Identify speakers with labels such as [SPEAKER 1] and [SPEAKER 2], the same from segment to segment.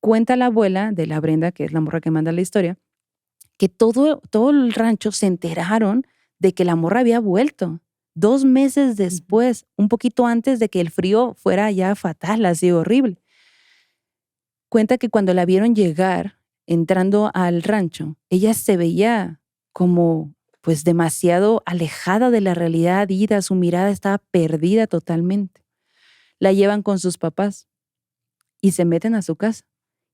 [SPEAKER 1] cuenta la abuela de la Brenda, que es la morra que manda la historia, que todo el rancho se enteraron de que la morra había vuelto 2 meses después, un poquito antes de que el frío fuera ya fatal, así horrible. Cuenta que cuando la vieron llegar, entrando al rancho, ella se veía como pues demasiado alejada de la realidad, ida, su mirada estaba perdida totalmente. La llevan con sus papás y se meten a su casa.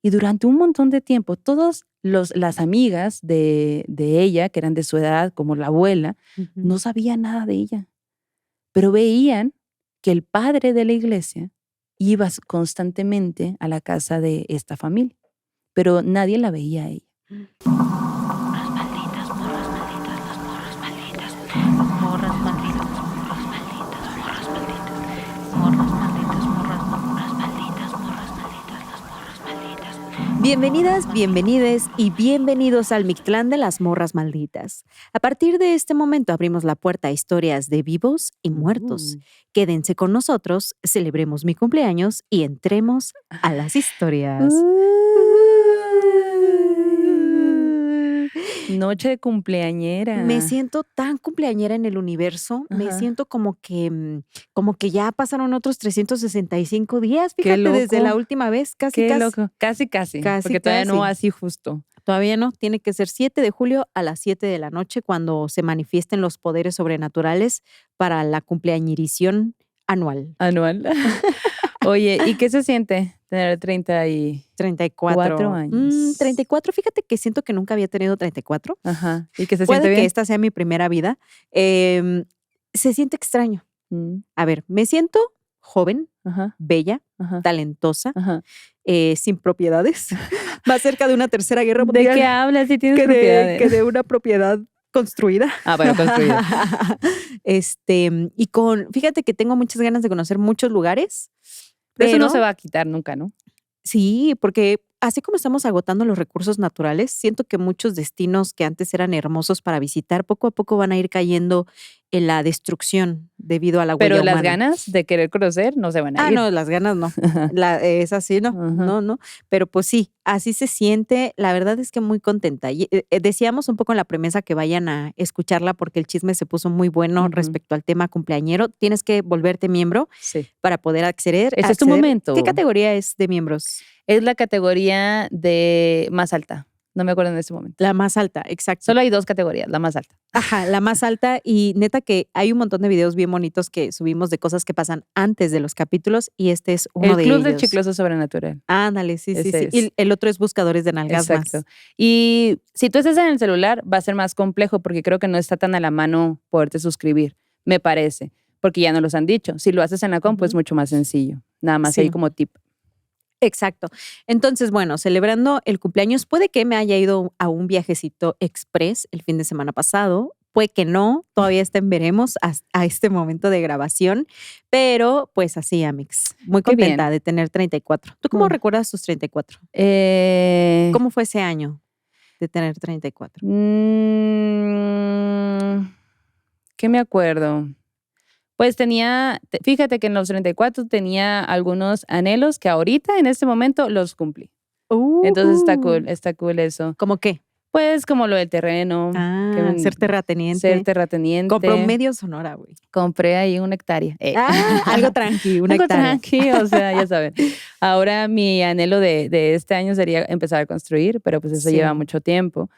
[SPEAKER 1] Y durante un montón de tiempo, todas las amigas de ella, que eran de su edad, como la abuela, no sabían nada de ella. Pero veían que el padre de la iglesia iba constantemente a la casa de esta familia. Pero nadie la veía a ella.
[SPEAKER 2] Morras malditas, morras malditas, las morras malditas, morras malditas, morras malditas, morras malditas, morras malditas, morras malditas, morras malditas, las morras malditas.
[SPEAKER 3] Bienvenidas, bienvenides y bienvenidos al Mictlán de las Morras Malditas. A partir de este momento abrimos la puerta a historias de vivos y muertos. Quédense con nosotros, celebremos mi cumpleaños y entremos a las historias.
[SPEAKER 1] Noche de cumpleañera.
[SPEAKER 3] Me siento tan cumpleañera en el universo, me siento como que ya pasaron otros 365 días, fíjate, desde la última vez, casi.
[SPEAKER 1] Loco, casi, porque todavía no así justo.
[SPEAKER 3] Todavía no, tiene que ser 7 de julio a las 7 de la noche cuando se manifiesten los poderes sobrenaturales para la cumpleañerición anual.
[SPEAKER 1] Oye, ¿y qué se siente tener
[SPEAKER 3] 34
[SPEAKER 1] años?
[SPEAKER 3] 34, fíjate que siento que nunca había tenido 34.
[SPEAKER 1] Ajá. ¿Y que se
[SPEAKER 3] Puede
[SPEAKER 1] siente bien?
[SPEAKER 3] que esta sea mi primera vida. Se siente extraño. A ver, me siento joven, bella, talentosa, sin propiedades, más cerca de una tercera guerra mundial.
[SPEAKER 1] ¿De qué hablas si tienes propiedades?
[SPEAKER 3] Que de una propiedad construida.
[SPEAKER 1] Bueno, construida.
[SPEAKER 3] Y fíjate que tengo muchas ganas de conocer muchos lugares.
[SPEAKER 1] Pero eso no se va a quitar nunca, ¿no?
[SPEAKER 3] Sí, porque así como estamos agotando los recursos naturales, siento que muchos destinos que antes eran hermosos para visitar, poco a poco van a ir cayendo en la destrucción debido a la huella humana.
[SPEAKER 1] Pero las ganas de querer conocer no se van a ir.
[SPEAKER 3] No, las ganas no. Es así, ¿no? No. Pero pues sí, así se siente. La verdad es que muy contenta. Y, decíamos un poco en la premisa que vayan a escucharla porque el chisme se puso muy bueno respecto al tema cumpleañero. Tienes que volverte miembro para poder acceder.
[SPEAKER 1] Ese es tu momento.
[SPEAKER 3] ¿Qué categoría es de miembros?
[SPEAKER 1] Es la categoría de más alta. No me acuerdo en este momento.
[SPEAKER 3] La más alta, exacto.
[SPEAKER 1] Solo hay 2 categorías, la más alta.
[SPEAKER 3] Ajá, la más alta, y neta que hay un montón de videos bien bonitos que subimos de cosas que pasan antes de los capítulos y este es uno de ellos.
[SPEAKER 1] El Club del Chicloso Sobrenatural.
[SPEAKER 3] Ándale, sí. Y el otro es Buscadores de Nalgas.
[SPEAKER 1] Exacto. Y si tú estás en el celular va a ser más complejo porque creo que no está tan a la mano poderte suscribir, me parece, porque ya nos los han dicho. Si lo haces en la compu es mucho más sencillo. Nada más ahí como tip.
[SPEAKER 3] Exacto. Entonces, bueno, celebrando el cumpleaños, puede que me haya ido a un viajecito express el fin de semana pasado, puede que no, todavía veremos a este momento de grabación, pero pues así, Amix, muy contenta de tener 34. ¿Tú cómo recuerdas tus 34? ¿Cómo fue ese año de tener 34?
[SPEAKER 1] ¿Qué me acuerdo? Pues fíjate que en los 34 tenía algunos anhelos que ahorita, en este momento, los cumplí. Entonces está cool eso.
[SPEAKER 3] ¿Cómo qué?
[SPEAKER 1] Pues como lo del terreno.
[SPEAKER 3] Ser terrateniente. Compró medio Sonora, güey.
[SPEAKER 1] Compré ahí 1 hectárea.
[SPEAKER 3] Algo tranqui,
[SPEAKER 1] algo tranqui, o sea, ya saben. Ahora mi anhelo de este año sería empezar a construir, pero pues eso lleva mucho tiempo.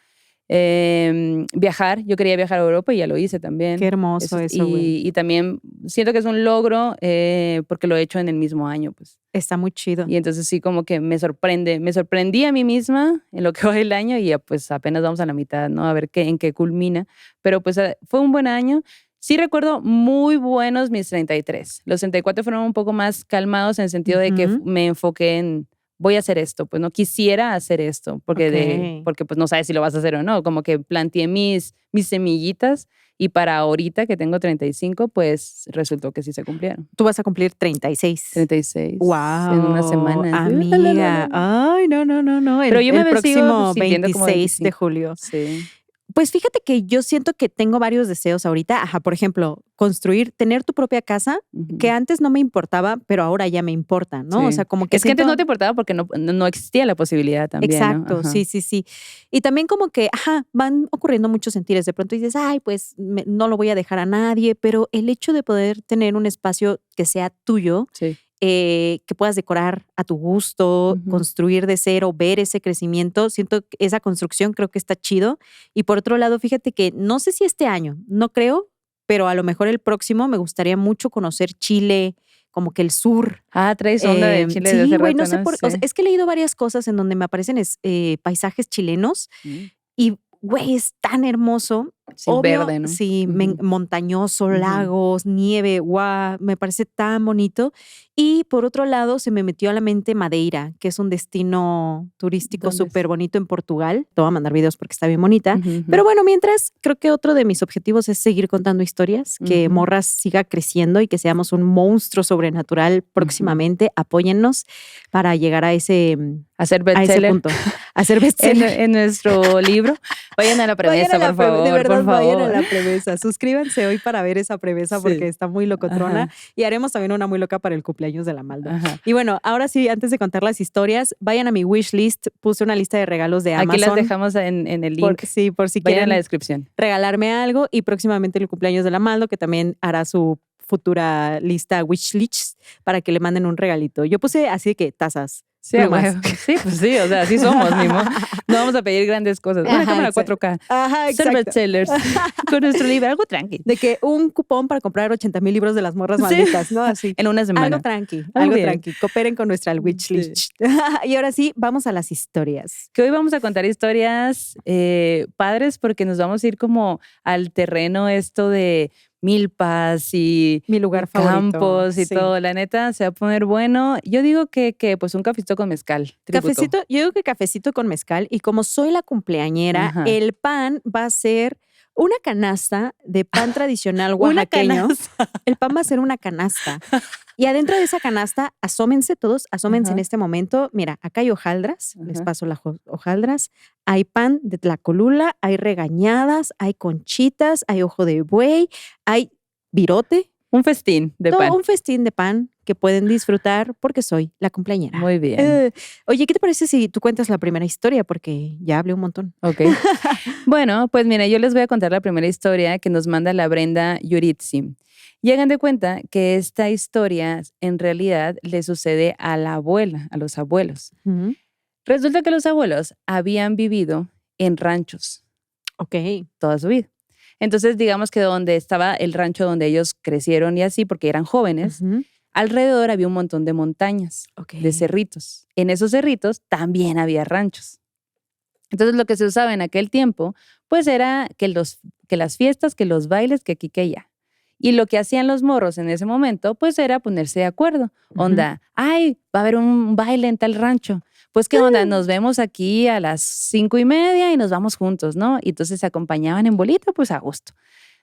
[SPEAKER 1] Viajar, yo quería viajar a Europa y ya lo hice también.
[SPEAKER 3] Qué hermoso eso, güey.
[SPEAKER 1] Y también siento que es un logro porque lo he hecho en el mismo año, pues.
[SPEAKER 3] Está muy chido.
[SPEAKER 1] Y entonces sí como que me sorprendí a mí misma en lo que va el año y ya pues apenas vamos a la mitad, ¿no? A ver en qué culmina. Pero pues fue un buen año. Sí recuerdo muy buenos mis 33. Los 34 fueron un poco más calmados en el sentido de que me enfoqué en voy a hacer esto, pues no quisiera hacer esto, porque pues no sabes si lo vas a hacer o no, como que planteé mis semillitas y para ahorita que tengo 35, pues resultó que sí se cumplieron.
[SPEAKER 3] Tú vas a cumplir 36.
[SPEAKER 1] 36.
[SPEAKER 3] Wow.
[SPEAKER 1] En una semana.
[SPEAKER 3] Amiga. Ay, no.
[SPEAKER 1] Pero yo me
[SPEAKER 3] el próximo
[SPEAKER 1] sigo sintiendo
[SPEAKER 3] 26
[SPEAKER 1] como 25.
[SPEAKER 3] de julio.
[SPEAKER 1] Sí.
[SPEAKER 3] Pues fíjate que yo siento que tengo varios deseos ahorita. Ajá, por ejemplo, tener tu propia casa, que antes no me importaba, pero ahora ya me importa, ¿no?
[SPEAKER 1] Sí.
[SPEAKER 3] O sea, como que
[SPEAKER 1] Es que antes no te importaba porque no existía la posibilidad también, ¿no?
[SPEAKER 3] Exacto,
[SPEAKER 1] Ajá.
[SPEAKER 3] sí. Y también como que, van ocurriendo muchos sentires. De pronto dices, ay, pues no lo voy a dejar a nadie, pero el hecho de poder tener un espacio que sea tuyo,
[SPEAKER 1] Sí.
[SPEAKER 3] que puedas decorar a tu gusto, construir de cero, ver ese crecimiento, siento que esa construcción creo que está chido. Y por otro lado, fíjate que no sé si este año, no creo, pero a lo mejor el próximo me gustaría mucho conocer Chile, como que el sur.
[SPEAKER 1] Traes onda de Chile de hace
[SPEAKER 3] Sí, güey,
[SPEAKER 1] rato,
[SPEAKER 3] no sé
[SPEAKER 1] ¿no?
[SPEAKER 3] por o sea,
[SPEAKER 1] Sí.
[SPEAKER 3] es que he leído varias cosas en donde me aparecen paisajes chilenos y, güey, es tan hermoso.
[SPEAKER 1] Sí,
[SPEAKER 3] Obvio,
[SPEAKER 1] verde, ¿no?
[SPEAKER 3] sí, montañoso, lagos, nieve, guau, me parece tan bonito. Y por otro lado, se me metió a la mente Madeira, que es un destino turístico
[SPEAKER 1] ¿Dónde es?
[SPEAKER 3] súper bonito en Portugal. Te voy a mandar videos porque está bien bonita.
[SPEAKER 1] Ujú.
[SPEAKER 3] Pero bueno, mientras, creo que otro de mis objetivos es seguir contando historias, que Morras siga creciendo y que seamos un monstruo sobrenatural próximamente. Apóyennos para llegar a ese
[SPEAKER 1] Hacer
[SPEAKER 3] a ese
[SPEAKER 1] bestseller.
[SPEAKER 3] punto. A ser bestseller.
[SPEAKER 1] En nuestro libro. Vayan a la prevesa,
[SPEAKER 3] Vayan a la
[SPEAKER 1] por favor.
[SPEAKER 3] de verdad,
[SPEAKER 1] por
[SPEAKER 3] vayan a
[SPEAKER 1] favor.
[SPEAKER 3] la prevesa. Suscríbanse hoy para ver esa prevesa
[SPEAKER 1] Sí.
[SPEAKER 3] porque está muy locotrona.
[SPEAKER 1] Ajá.
[SPEAKER 3] Y haremos también una muy loca para el cumpleaños de la Maldo.
[SPEAKER 1] Ajá.
[SPEAKER 3] Y bueno, ahora sí, antes de contar las historias, vayan a mi wishlist. Puse una lista de regalos de Amazon.
[SPEAKER 1] Aquí las dejamos en el link.
[SPEAKER 3] por si
[SPEAKER 1] Vayan
[SPEAKER 3] quieren
[SPEAKER 1] en la descripción.
[SPEAKER 3] regalarme algo. Y próximamente el cumpleaños de la Maldo, que también hará su futura lista wishlist para que le manden un regalito. Yo puse así de que tazas.
[SPEAKER 1] Sí,
[SPEAKER 3] plumas.
[SPEAKER 1] huevo. Sí, pues sí, o sea, así somos, ni modo. No vamos a pedir grandes cosas. Una
[SPEAKER 3] Ajá,
[SPEAKER 1] cámara
[SPEAKER 3] exacto.
[SPEAKER 1] 4K.
[SPEAKER 3] Ajá,
[SPEAKER 1] Ser
[SPEAKER 3] exacto.
[SPEAKER 1] bestsellers. Con nuestro libro, algo tranqui.
[SPEAKER 3] De que un cupón para comprar 80,000 libros de las morras
[SPEAKER 1] Sí.
[SPEAKER 3] malditas, ¿no? Así.
[SPEAKER 1] En una semana.
[SPEAKER 3] Algo tranqui,
[SPEAKER 1] Ah,
[SPEAKER 3] algo
[SPEAKER 1] bien.
[SPEAKER 3] tranqui. Cooperen con nuestra wishlist. Y ahora sí, vamos a las historias.
[SPEAKER 1] Que hoy vamos a contar historias padres porque nos vamos a ir como al terreno esto de milpas y
[SPEAKER 3] Mi lugar favorito.
[SPEAKER 1] campos y
[SPEAKER 3] Sí.
[SPEAKER 1] todo. La neta, se va a poner bueno. Yo digo que pues un cafecito con mezcal. Tributo.
[SPEAKER 3] Cafecito, yo digo que cafecito con mezcal. Y como soy la cumpleañera,
[SPEAKER 1] Ajá.
[SPEAKER 3] el pan va a ser una canasta de pan tradicional
[SPEAKER 1] Una
[SPEAKER 3] oaxaqueño.
[SPEAKER 1] canasta.
[SPEAKER 3] El pan va a ser una canasta. Y adentro de esa canasta, asómense todos, asómense
[SPEAKER 1] Ajá.
[SPEAKER 3] en este momento. Mira, acá hay hojaldras, les
[SPEAKER 1] Ajá.
[SPEAKER 3] paso las hojaldras. Hay pan de tlacolula, hay regañadas, hay conchitas, hay ojo de buey, hay virote.
[SPEAKER 1] Un festín de
[SPEAKER 3] Todo
[SPEAKER 1] pan.
[SPEAKER 3] un festín de pan que pueden disfrutar porque soy la cumpleañera.
[SPEAKER 1] Muy bien.
[SPEAKER 3] Oye, ¿qué te parece si tú cuentas la primera historia? Porque ya hablé un montón.
[SPEAKER 1] Ok. Bueno, pues mira, yo les voy a contar la primera historia que nos manda la Brenda Yuritsi. Y hagan de cuenta que esta historia en realidad le sucede a la abuela, a los abuelos.
[SPEAKER 3] Ujú.
[SPEAKER 1] Resulta que los abuelos habían vivido en ranchos
[SPEAKER 3] Ok.
[SPEAKER 1] toda su vida. Entonces, digamos que donde estaba el rancho donde ellos crecieron y así, porque eran jóvenes,
[SPEAKER 3] Ujú.
[SPEAKER 1] alrededor había un montón de montañas,
[SPEAKER 3] Ok.
[SPEAKER 1] de cerritos. En esos cerritos también había ranchos. Entonces, lo que se usaba en aquel tiempo, pues era que las fiestas, que los bailes, que aquí, que allá. Y lo que hacían los morros en ese momento, pues era ponerse de acuerdo. Onda, ay, va a haber un baile en tal rancho. Pues qué onda, nos vemos aquí a las 5:30 y nos vamos juntos, ¿no? Y entonces se acompañaban en bolita, pues a gusto.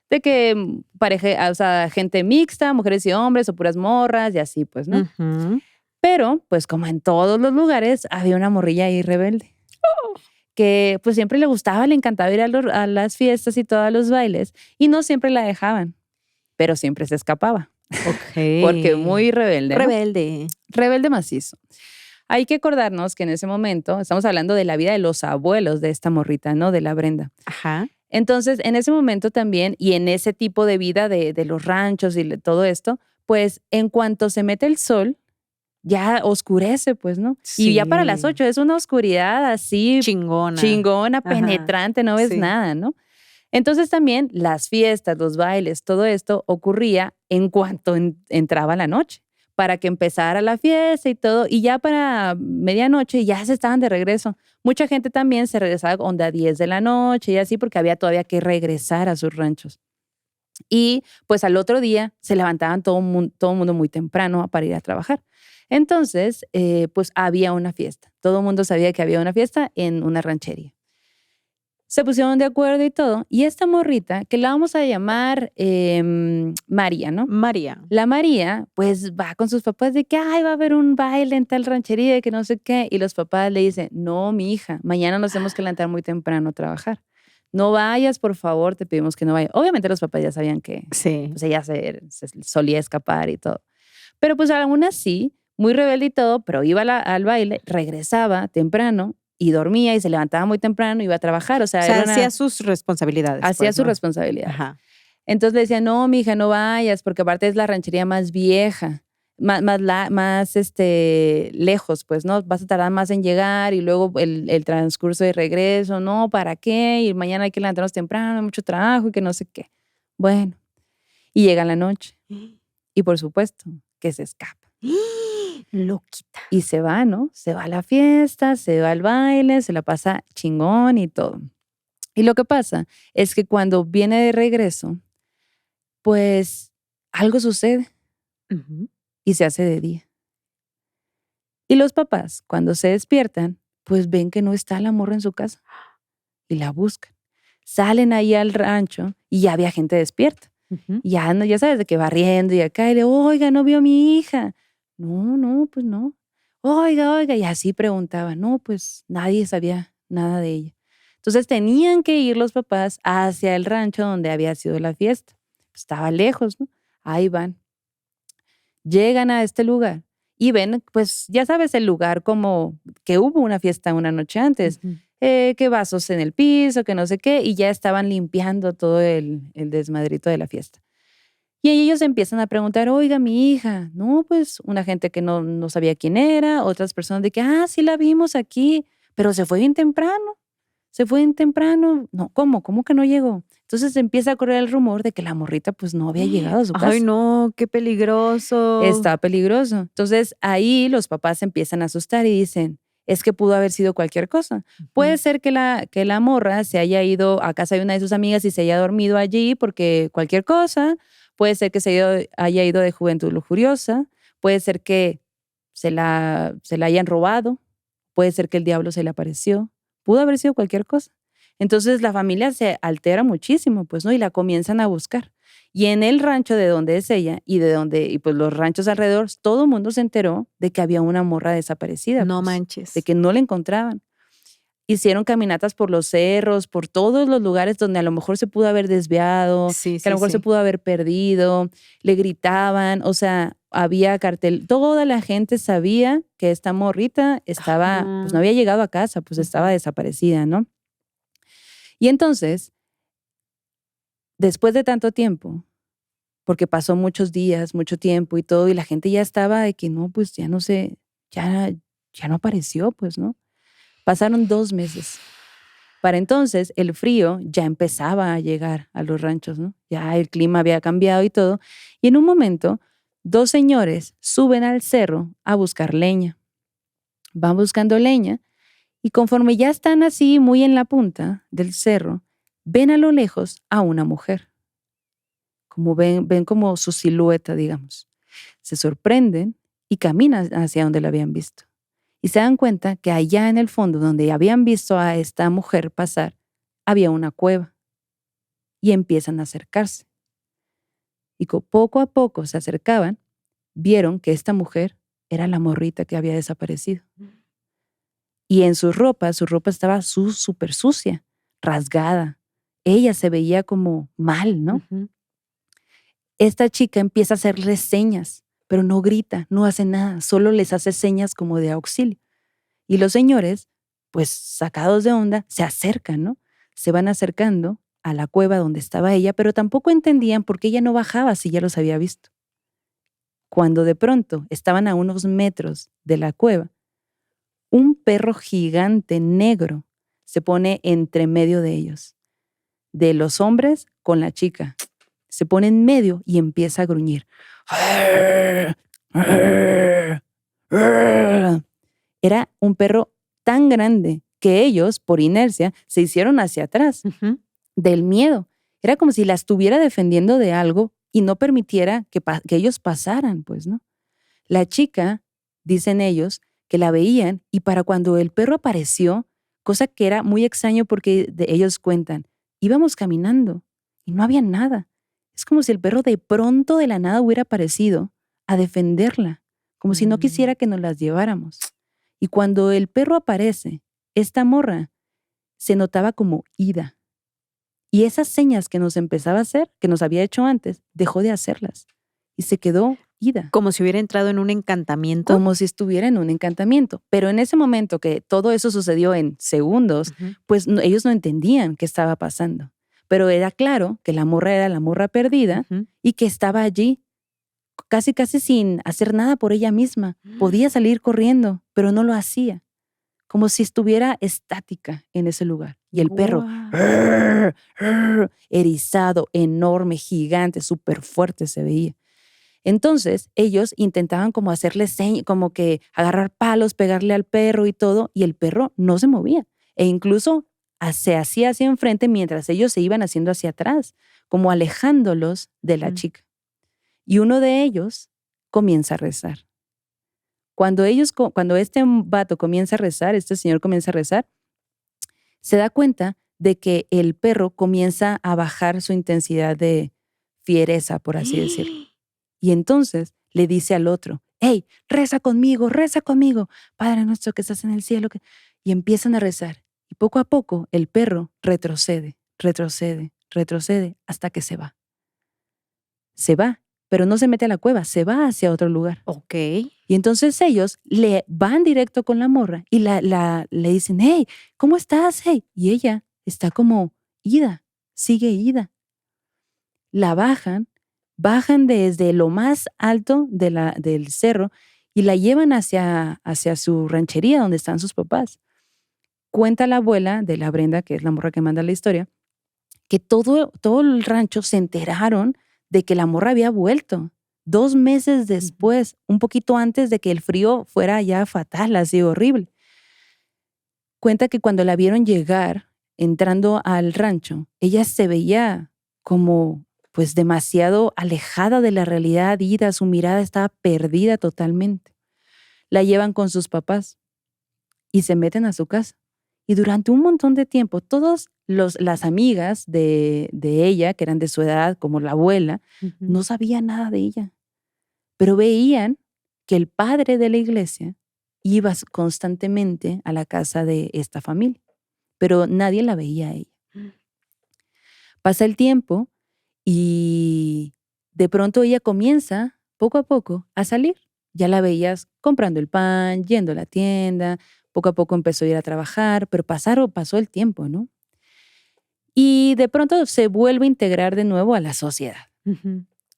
[SPEAKER 1] De que pareja, o sea, gente mixta, mujeres y hombres, o puras morras y así, pues, ¿no?
[SPEAKER 3] Ujú.
[SPEAKER 1] Pero, pues como en todos los lugares, había una morrilla ahí rebelde. Que pues siempre le gustaba, le encantaba ir a las fiestas y todos los bailes. Y no siempre la dejaban, pero siempre se escapaba.
[SPEAKER 3] Ok.
[SPEAKER 1] Porque muy rebelde, ¿no?
[SPEAKER 3] Rebelde.
[SPEAKER 1] Rebelde macizo. Hay que acordarnos que en ese momento, estamos hablando de la vida de los abuelos de esta morrita, ¿no? De la Brenda.
[SPEAKER 3] Ajá.
[SPEAKER 1] Entonces, en ese momento también, y en ese tipo de vida de los ranchos y todo esto, pues en cuanto se mete el sol, ya oscurece, pues, ¿no? Y ya para las
[SPEAKER 3] Sí.
[SPEAKER 1] 8 es una oscuridad así
[SPEAKER 3] Chingona. Ajá.
[SPEAKER 1] penetrante, no ves
[SPEAKER 3] Sí.
[SPEAKER 1] nada, ¿no? Entonces también las fiestas, los bailes, todo esto ocurría en cuanto entraba la noche, para que empezara la fiesta y todo, y ya para medianoche ya se estaban de regreso. Mucha gente también se regresaba onda 10 de la noche y así, porque había todavía que regresar a sus ranchos. Y pues al otro día se levantaban todo el mundo muy temprano para ir a trabajar. Entonces, pues había una fiesta. Todo el mundo sabía que había una fiesta en una ranchería. Se pusieron de acuerdo y todo. Y esta morrita, que la vamos a llamar María, ¿no?
[SPEAKER 3] María.
[SPEAKER 1] La María, pues va con sus papás de que, ay, va a haber un baile en tal ranchería, que no sé qué. Y los papás le dicen, no, mi hija, mañana nos tenemos que levantar muy temprano a trabajar. no vayas, por favor, te pedimos que no vayas. Obviamente los papás ya sabían que
[SPEAKER 3] Sí.
[SPEAKER 1] pues ella se solía escapar y todo. Pero pues aún así, muy rebelde y todo, pero iba al baile, regresaba temprano y dormía y se levantaba muy temprano, iba a trabajar. O sea,
[SPEAKER 3] O sea,
[SPEAKER 1] era
[SPEAKER 3] hacía sus responsabilidades.
[SPEAKER 1] hacía
[SPEAKER 3] pues,
[SPEAKER 1] su
[SPEAKER 3] ¿no?
[SPEAKER 1] responsabilidad.
[SPEAKER 3] Ajá.
[SPEAKER 1] Entonces le decía, no, mija, no vayas, porque aparte es la ranchería más vieja, más lejos, pues, ¿no? Vas a tardar más en llegar y luego el transcurso de regreso, no, ¿para qué? Y mañana hay que levantarnos temprano, hay mucho trabajo y que no sé qué. Bueno, y llega la noche y por supuesto que se escapa.
[SPEAKER 3] Loquita.
[SPEAKER 1] Y se va, ¿no? Se va a la fiesta, se va al baile, se la pasa chingón y todo. Y lo que pasa es que cuando viene de regreso, pues algo sucede
[SPEAKER 3] Ujú.
[SPEAKER 1] y se hace de día. Y los papás, cuando se despiertan, pues ven que no está la morra en su casa y la buscan. Salen ahí al rancho y ya había gente despierta.
[SPEAKER 3] Ujú.
[SPEAKER 1] Y ya, ya sabes, de que barriendo y acá, y de, oiga, no vio a mi hija. No, pues no. Oiga, y así preguntaban. No, pues nadie sabía nada de ella. Entonces tenían que ir los papás hacia el rancho donde había sido la fiesta. Estaba lejos, ¿no? Ahí van. Llegan a este lugar y ven, pues ya sabes, el lugar como que hubo una fiesta una noche antes,
[SPEAKER 3] Ujú.
[SPEAKER 1] que vasos en el piso, que no sé qué, y ya estaban limpiando todo el desmadrito de la fiesta. Y ellos empiezan a preguntar, oiga, mi hija, no, pues una gente que no sabía quién era, otras personas de que, sí la vimos aquí, pero se fue bien temprano, no, ¿cómo que no llegó? Entonces empieza a correr el rumor de que la morrita pues no había llegado a su casa.
[SPEAKER 3] Ay, no, qué peligroso.
[SPEAKER 1] Está peligroso. Entonces ahí los papás se empiezan a asustar y dicen, es que pudo haber sido cualquier cosa. Puede ser que la morra se haya ido a casa de una de sus amigas y se haya dormido allí porque cualquier cosa. Puede ser que haya ido de juventud lujuriosa. Puede ser que se la hayan robado. Puede ser que el diablo se le apareció. Pudo haber sido cualquier cosa. Entonces la familia se altera muchísimo, pues, ¿no? Y la comienzan a buscar. Y en el rancho de donde es ella y pues los ranchos alrededor, todo el mundo se enteró de que había una morra desaparecida.
[SPEAKER 3] No
[SPEAKER 1] pues,
[SPEAKER 3] manches.
[SPEAKER 1] de que no la encontraban. Hicieron caminatas por los cerros, por todos los lugares donde a lo mejor se pudo haber desviado,
[SPEAKER 3] Sí,
[SPEAKER 1] que a lo
[SPEAKER 3] sí,
[SPEAKER 1] mejor se
[SPEAKER 3] sí.
[SPEAKER 1] pudo haber perdido, le gritaban, o sea, había cartel, toda la gente sabía que esta morrita estaba, pues no había llegado a casa, pues estaba desaparecida, ¿no? Y entonces, después de tanto tiempo, porque pasó muchos días, mucho tiempo y todo, y la gente ya estaba de que no, pues ya no sé, ya no apareció, pues, ¿no? Pasaron 2 meses. Para entonces, el frío ya empezaba a llegar a los ranchos, ¿no? Ya el clima había cambiado y todo. Y en un momento, 2 señores suben al cerro a buscar leña. Van buscando leña y conforme ya están así muy en la punta del cerro, ven a lo lejos a una mujer. Como ven como su silueta, digamos. Se sorprenden y caminan hacia donde la habían visto. Y se dan cuenta que allá en el fondo, donde habían visto a esta mujer pasar, había una cueva. Y empiezan a acercarse. Y poco a poco se acercaban, vieron que esta mujer era la morrita que había desaparecido. Y en su ropa estaba súper sucia, rasgada. Ella se veía como mal, ¿no?
[SPEAKER 3] Ujú.
[SPEAKER 1] Esta chica empieza a hacerles señas, pero no grita, no hace nada, solo les hace señas como de auxilio. Y los señores, pues sacados de onda, se acercan, ¿no? Se van acercando a la cueva donde estaba ella, pero tampoco entendían por qué ella no bajaba si ya los había visto. Cuando de pronto estaban a unos metros de la cueva, un perro gigante negro se pone entre medio de ellos, de los hombres con la chica. Se pone en medio y empieza a gruñir. Era un perro tan grande que ellos, por inercia, se hicieron hacia atrás,
[SPEAKER 3] Ujú.
[SPEAKER 1] del miedo. Era como si la estuviera defendiendo de algo y no permitiera que ellos pasaran, pues, ¿no? La chica, dicen ellos, que la veían y para cuando el perro apareció, cosa que era muy extraño porque ellos cuentan, íbamos caminando y no había nada. Es como si el perro de pronto de la nada hubiera aparecido a defenderla, como si no quisiera que nos las lleváramos. Y cuando el perro aparece, esta morra se notaba como ida, Y esas señas que nos empezaba a hacer, que nos había hecho antes, dejó de hacerlas. Y se quedó ida.
[SPEAKER 3] Como si hubiera entrado en un encantamiento.
[SPEAKER 1] Como si estuviera en un encantamiento. Pero en ese momento que todo eso sucedió en segundos, pues ellos no entendían qué estaba pasando. Pero era claro que la morra era la morra perdida y que estaba allí casi sin hacer nada por ella misma. Podía salir corriendo, pero no lo hacía. Como si estuviera estática en ese lugar. Y el perro, erizado, enorme, gigante, súper fuerte se veía. Entonces, ellos intentaban como hacerle como que agarrar palos, pegarle al perro y todo, y el perro no se movía. E incluso se hacía hacia enfrente mientras ellos se iban haciendo hacia atrás, como alejándolos de la chica. Y uno de ellos comienza a rezar. Cuando este vato comienza a rezar, este señor comienza a rezar, se da cuenta de que el perro comienza a bajar su intensidad de fiereza, por así decirlo. Y entonces le dice al otro, hey, reza conmigo, Padre nuestro que estás en el cielo. Y empiezan a rezar. Y poco a poco el perro retrocede hasta que se va. Se va, pero no se mete a la cueva, se va hacia otro lugar.
[SPEAKER 3] Ok.
[SPEAKER 1] Y entonces ellos le van directo con la morra y le dicen, hey, ¿cómo estás? Hey? Y ella está como ida, sigue ida. La bajan desde lo más alto del cerro y la llevan hacia su ranchería donde están sus papás. Cuenta la abuela de la Brenda, que es la morra que manda la historia, que todo el rancho se enteraron de que la morra había vuelto 2 meses después, un poquito antes de que el frío fuera ya fatal, así horrible. Cuenta que cuando la vieron llegar, entrando al rancho, ella se veía como pues demasiado alejada de la realidad, ida, su mirada estaba perdida totalmente. La llevan con sus papás y se meten a su casa. Y durante un montón de tiempo, todas las amigas de ella, que eran de su edad, como la abuela, no sabían nada de ella. Pero veían que el padre de la iglesia iba constantemente a la casa de esta familia. Pero nadie la veía a ella. Pasa el tiempo y de pronto ella comienza, poco a poco, a salir. Ya la veías comprando el pan, yendo a la tienda. Poco a poco empezó a ir a trabajar, pero pasó el tiempo, ¿no? Y de pronto se vuelve a integrar de nuevo a la sociedad.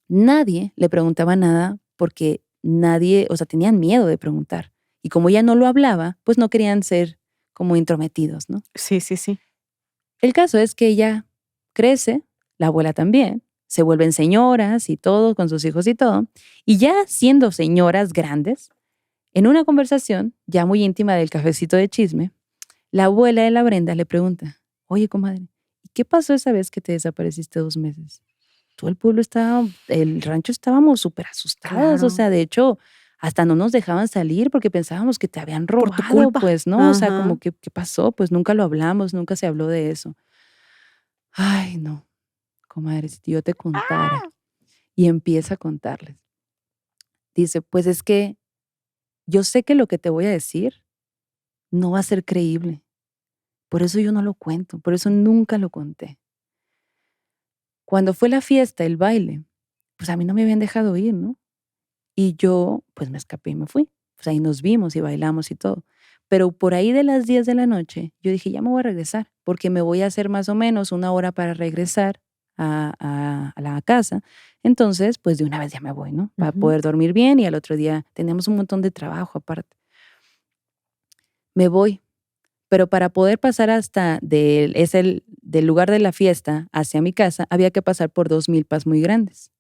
[SPEAKER 1] Nadie le preguntaba nada porque tenían miedo de preguntar. Y como ella no lo hablaba, pues no querían ser como intrometidos, ¿no?
[SPEAKER 3] Sí.
[SPEAKER 1] El caso es que ella crece, la abuela también, se vuelven señoras y todo, con sus hijos y todo. Y ya siendo señoras grandes, en una conversación ya muy íntima del cafecito de chisme, la abuela de la Brenda le pregunta, oye, comadre, ¿y qué pasó esa vez que te desapareciste 2 meses? Todo el rancho estábamos súper asustados,
[SPEAKER 3] Claro.
[SPEAKER 1] o sea, de hecho, hasta no nos dejaban salir porque pensábamos que te habían robado,
[SPEAKER 3] Por tu culpa.
[SPEAKER 1] pues, ¿no? O sea,
[SPEAKER 3] Ajá.
[SPEAKER 1] como, ¿qué pasó? Pues nunca lo hablamos, nunca se habló de eso. Ay, no, comadre, si yo te contara. Y empieza a contarles. Dice, pues es que yo sé que lo que te voy a decir no va a ser creíble. Por eso yo no lo cuento, por eso nunca lo conté. Cuando fue la fiesta, el baile, pues a mí no me habían dejado ir, ¿no? Y yo, pues me escapé y me fui. Pues ahí nos vimos y bailamos y todo. Pero por ahí de las 10 de la noche, yo dije, ya me voy a regresar, porque me voy a hacer más o menos 1 hora para regresar a la casa. Entonces, pues de una vez ya me voy, ¿no? Para poder dormir bien y al otro día teníamos un montón de trabajo aparte. Me voy. Pero para poder pasar del lugar de la fiesta hacia mi casa, había que pasar por 2 milpas muy grandes.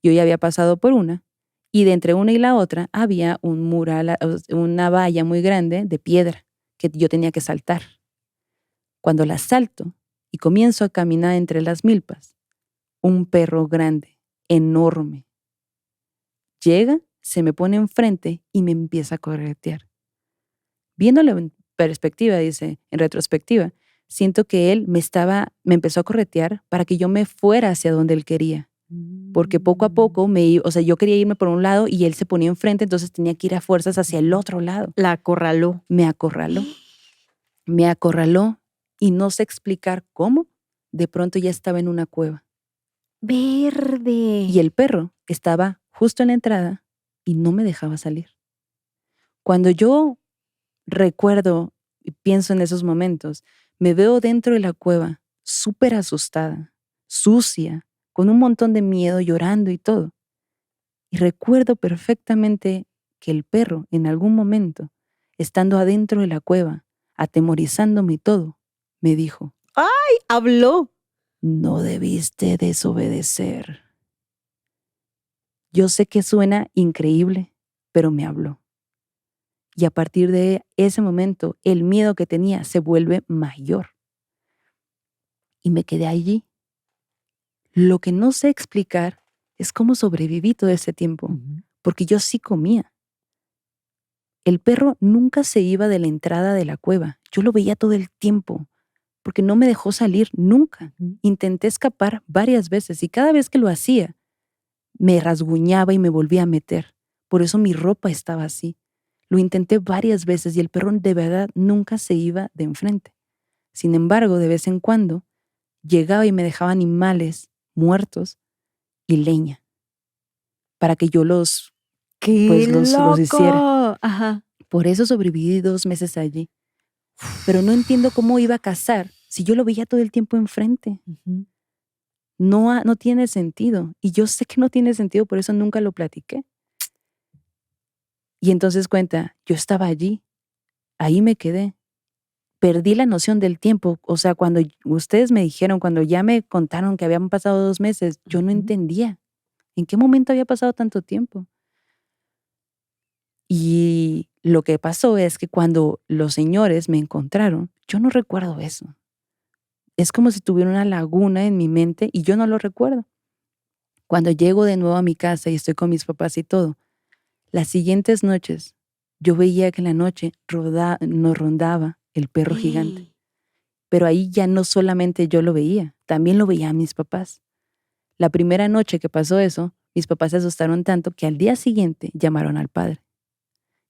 [SPEAKER 1] Yo ya había pasado por una, y de entre una y la otra había un mural, una valla muy grande de piedra que yo tenía que saltar. Cuando la salto y comienzo a caminar entre las milpas, un perro grande, enorme, llega, se me pone enfrente y me empieza a corretear. Viéndolo en perspectiva, dice, en retrospectiva, siento que él me empezó a corretear para que yo me fuera hacia donde él quería. Porque poco a poco yo quería irme por un lado y él se ponía enfrente, entonces tenía que ir a fuerzas hacia el otro lado.
[SPEAKER 3] La acorraló.
[SPEAKER 1] Me acorraló y no sé explicar cómo. de pronto ya estaba en una cueva.
[SPEAKER 3] Verde.
[SPEAKER 1] Y el perro estaba justo en la entrada y no me dejaba salir. Cuando yo recuerdo y pienso en esos momentos, me veo dentro de la cueva, súper asustada, sucia, con un montón de miedo, llorando y todo. Y recuerdo perfectamente que el perro, en algún momento, estando adentro de la cueva, atemorizándome y todo, me dijo,
[SPEAKER 3] Habló.
[SPEAKER 1] no debiste desobedecer. Yo sé que suena increíble, pero me habló. Y a partir de ese momento, el miedo que tenía se vuelve mayor. Y me quedé allí. Lo que no sé explicar es cómo sobreviví todo ese tiempo, porque yo sí comía. El perro nunca se iba de la entrada de la cueva. Yo lo veía todo el tiempo, porque no me dejó salir nunca. Intenté escapar varias veces y cada vez que lo hacía, me rasguñaba y me volvía a meter. Por eso mi ropa estaba así. Lo intenté varias veces y el perro de verdad nunca se iba de enfrente. Sin embargo, de vez en cuando, llegaba y me dejaba animales muertos y leña para que yo los hiciera.
[SPEAKER 3] Ajá.
[SPEAKER 1] Por eso sobreviví 2 meses allí. Pero no entiendo cómo iba a cazar si yo lo veía todo el tiempo enfrente. No tiene sentido. Y yo sé que no tiene sentido, por eso nunca lo platiqué. Y entonces cuenta, yo estaba allí, ahí me quedé. Perdí la noción del tiempo. O sea, cuando ustedes me dijeron, cuando ya me contaron que habían pasado 2 meses, yo no entendía. ¿En qué momento había pasado tanto tiempo? Y lo que pasó es que cuando los señores me encontraron, yo no recuerdo eso. Es como si tuviera una laguna en mi mente y yo no lo recuerdo. Cuando llego de nuevo a mi casa y estoy con mis papás y todo, las siguientes noches, yo veía que en la noche nos rondaba el perro gigante. Pero ahí ya no solamente yo lo veía, también lo veían mis papás. La primera noche que pasó eso, mis papás se asustaron tanto que al día siguiente llamaron al padre.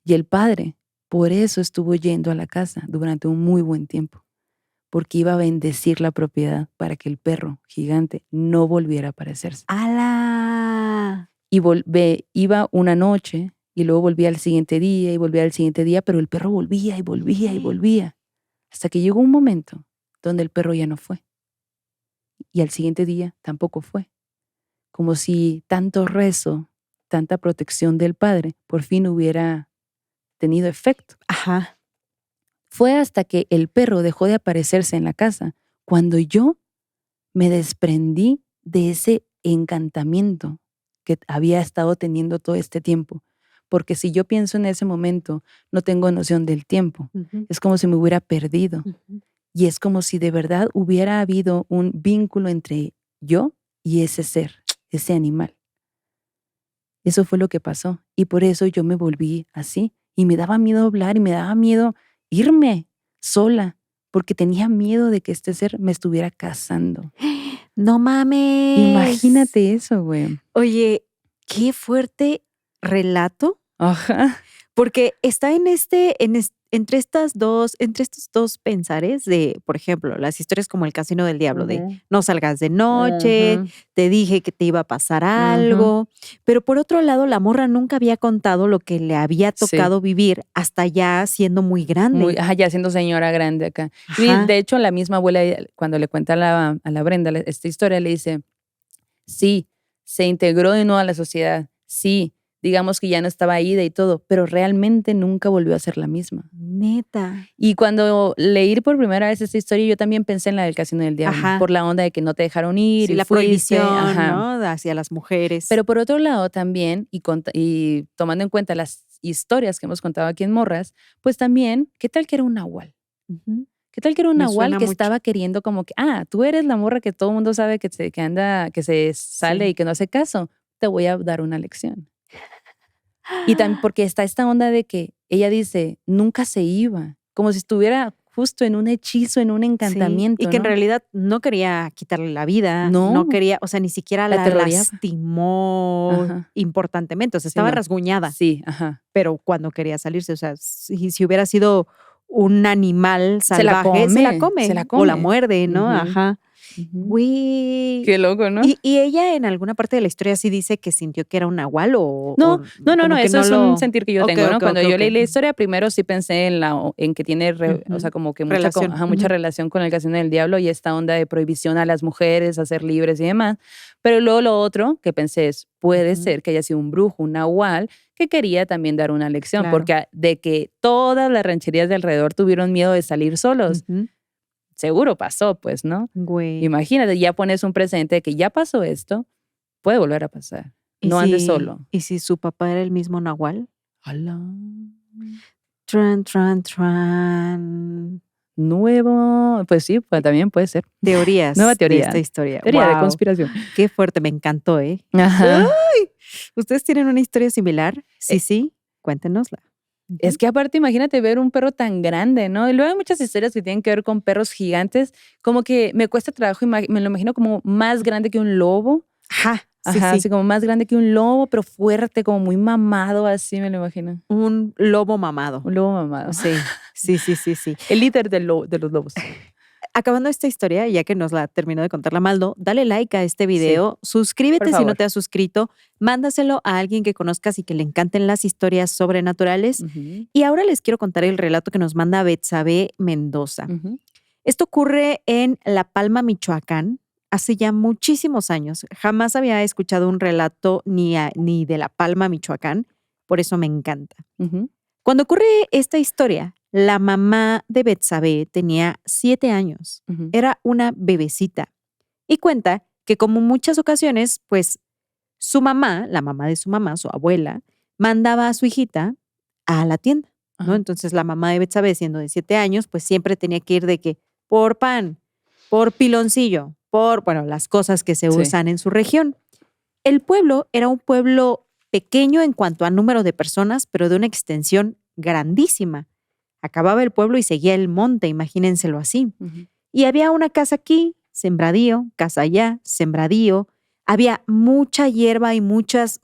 [SPEAKER 1] Y el padre, por eso estuvo yendo a la casa durante un muy buen tiempo, porque iba a bendecir la propiedad para que el perro gigante no volviera a aparecerse.
[SPEAKER 3] ¡Hala!
[SPEAKER 1] Y iba una noche y luego volvía al siguiente día y volvía al siguiente día, pero el perro volvía y volvía y volvía. Hasta que llegó un momento donde el perro ya no fue. Y al siguiente día tampoco fue. Como si tanto rezo, tanta protección del padre, por fin hubiera tenido efecto.
[SPEAKER 3] Ajá.
[SPEAKER 1] Fue hasta que el perro dejó de aparecerse en la casa cuando yo me desprendí de ese encantamiento que había estado teniendo todo este tiempo. Porque si yo pienso en ese momento, no tengo noción del tiempo. Es como si me hubiera perdido. Y es como si de verdad hubiera habido un vínculo entre yo y ese ser, ese animal. Eso fue lo que pasó. Y por eso yo me volví así. Y me daba miedo hablar y me daba miedo irme sola, porque tenía miedo de que este ser me estuviera cazando.
[SPEAKER 3] ¡No mames!
[SPEAKER 1] Imagínate eso, güey.
[SPEAKER 3] Oye, qué fuerte relato.
[SPEAKER 1] Ajá.
[SPEAKER 3] Porque está entre estos dos pensares de, por ejemplo, las historias como El Casino del Diablo, de no salgas de noche, te dije que te iba a pasar algo. Pero por otro lado, la morra nunca había contado lo que le había tocado vivir hasta ya siendo muy grande.
[SPEAKER 1] Ya siendo señora grande acá. Y de hecho, la misma abuela, cuando le cuenta a la Brenda esta historia, le dice, sí, se integró de nuevo a la sociedad, sí, digamos que ya no estaba ida y todo, pero realmente nunca volvió a ser la misma.
[SPEAKER 3] Neta.
[SPEAKER 1] Y cuando leí por primera vez esta historia, yo también pensé en la del Casino del Diablo, por la onda de que no te dejaron ir.
[SPEAKER 3] Sí,
[SPEAKER 1] y
[SPEAKER 3] la prohibición, ¿no? Hacia las mujeres.
[SPEAKER 1] Pero por otro lado también, y tomando en cuenta las historias que hemos contado aquí en Morras, pues también, ¿qué tal que era un nahual? ¿Qué tal que era un nahual que estaba queriendo como que, tú eres la morra que todo el mundo sabe que se sale y que no hace caso? Te voy a dar una lección. Y también porque está esta onda de que ella dice, nunca se iba, como si estuviera justo en un hechizo, en un encantamiento.
[SPEAKER 3] Y que en realidad no quería quitarle la vida, no quería, o sea, ni siquiera la lastimó importantemente, o sea, estaba rasguñada.
[SPEAKER 1] Sí, ajá.
[SPEAKER 3] Pero cuando quería salirse, o sea, si hubiera sido un animal salvaje, se la come o la muerde, ¿no? Ajá. Güey.
[SPEAKER 1] Qué loco, ¿no?
[SPEAKER 3] ¿Y ella en alguna parte de la historia sí dice que sintió que era un nahual o
[SPEAKER 1] No,
[SPEAKER 3] como que
[SPEAKER 1] eso es
[SPEAKER 3] no
[SPEAKER 1] un sentir que yo
[SPEAKER 3] Ok,
[SPEAKER 1] tengo, ¿no?
[SPEAKER 3] ok,
[SPEAKER 1] Cuando
[SPEAKER 3] ok,
[SPEAKER 1] yo
[SPEAKER 3] ok.
[SPEAKER 1] leí la historia, primero sí pensé en que tiene, o sea,
[SPEAKER 3] Ujú.
[SPEAKER 1] como que
[SPEAKER 3] Relación.
[SPEAKER 1] mucha
[SPEAKER 3] Ujú.
[SPEAKER 1] relación con el casino del diablo y esta onda de prohibición a las mujeres a ser libres y demás. Pero luego lo otro que pensé es, puede
[SPEAKER 3] Ujú.
[SPEAKER 1] ser que haya sido un brujo, un nahual, que quería también dar una lección,
[SPEAKER 3] Claro.
[SPEAKER 1] porque de que todas las rancherías de alrededor tuvieron miedo de salir solos,
[SPEAKER 3] Ujú.
[SPEAKER 1] seguro pasó, pues, ¿no?
[SPEAKER 3] Güey.
[SPEAKER 1] Imagínate, ya pones un precedente de que ya pasó esto, puede volver a pasar. No andes solo.
[SPEAKER 3] ¿Y si su papá era el mismo nahual?
[SPEAKER 1] ¡Hala!
[SPEAKER 3] Tran, tran, tran.
[SPEAKER 1] Nuevo, pues sí, pues también puede ser.
[SPEAKER 3] Teorías
[SPEAKER 1] Nueva
[SPEAKER 3] de
[SPEAKER 1] teoría.
[SPEAKER 3] esta historia.
[SPEAKER 1] Teoría de
[SPEAKER 3] Wow,
[SPEAKER 1] conspiración.
[SPEAKER 3] qué fuerte, me encantó, ¿eh?
[SPEAKER 1] Ajá.
[SPEAKER 3] ¡Ay! ¿Ustedes tienen una historia similar? Sí, cuéntenosla.
[SPEAKER 1] Es que aparte, imagínate ver un perro tan grande, ¿no? Y luego hay muchas historias que tienen que ver con perros gigantes, como que me cuesta trabajo, me lo imagino como más grande que un lobo.
[SPEAKER 3] Ajá,
[SPEAKER 1] Ajá, así como más grande que un lobo, pero fuerte, como muy mamado, así me lo imagino.
[SPEAKER 3] Un lobo mamado.
[SPEAKER 1] Un lobo mamado.
[SPEAKER 3] Sí.
[SPEAKER 1] El líder de los lobos.
[SPEAKER 3] Acabando esta historia, ya que nos la terminó de contar la Maldo, dale like a este video, suscríbete
[SPEAKER 1] por
[SPEAKER 3] si no
[SPEAKER 1] favor.
[SPEAKER 3] te has suscrito, mándaselo a alguien que conozcas y que le encanten las historias sobrenaturales.
[SPEAKER 1] Ujú,
[SPEAKER 3] Y ahora les quiero contar el relato que nos manda Betsabe Mendoza.
[SPEAKER 1] ujú.
[SPEAKER 3] Esto ocurre en La Palma, Michoacán, hace ya muchísimos años. Jamás había escuchado un relato ni de La Palma, Michoacán, por eso me encanta.
[SPEAKER 1] Ujú.
[SPEAKER 3] Cuando ocurre esta historia, la mamá de Betsabe tenía 7 años.
[SPEAKER 1] Ujú.
[SPEAKER 3] Era una bebecita. Y cuenta que como muchas ocasiones, pues su mamá, la mamá de su mamá, su abuela, mandaba a su hijita a la tienda, ¿no?
[SPEAKER 1] Ajá.
[SPEAKER 3] Entonces la mamá de Betsabe, siendo de 7 años, pues siempre tenía que ir de que por pan, por piloncillo, bueno, las cosas que se
[SPEAKER 1] Sí.
[SPEAKER 3] usan en su región. El pueblo era un pueblo pequeño en cuanto a número de personas, pero de una extensión grandísima. Acababa el pueblo y seguía el monte, imagínenselo así.
[SPEAKER 1] Ujú.
[SPEAKER 3] Y había una casa aquí, sembradío, casa allá, sembradío. Había mucha hierba y muchas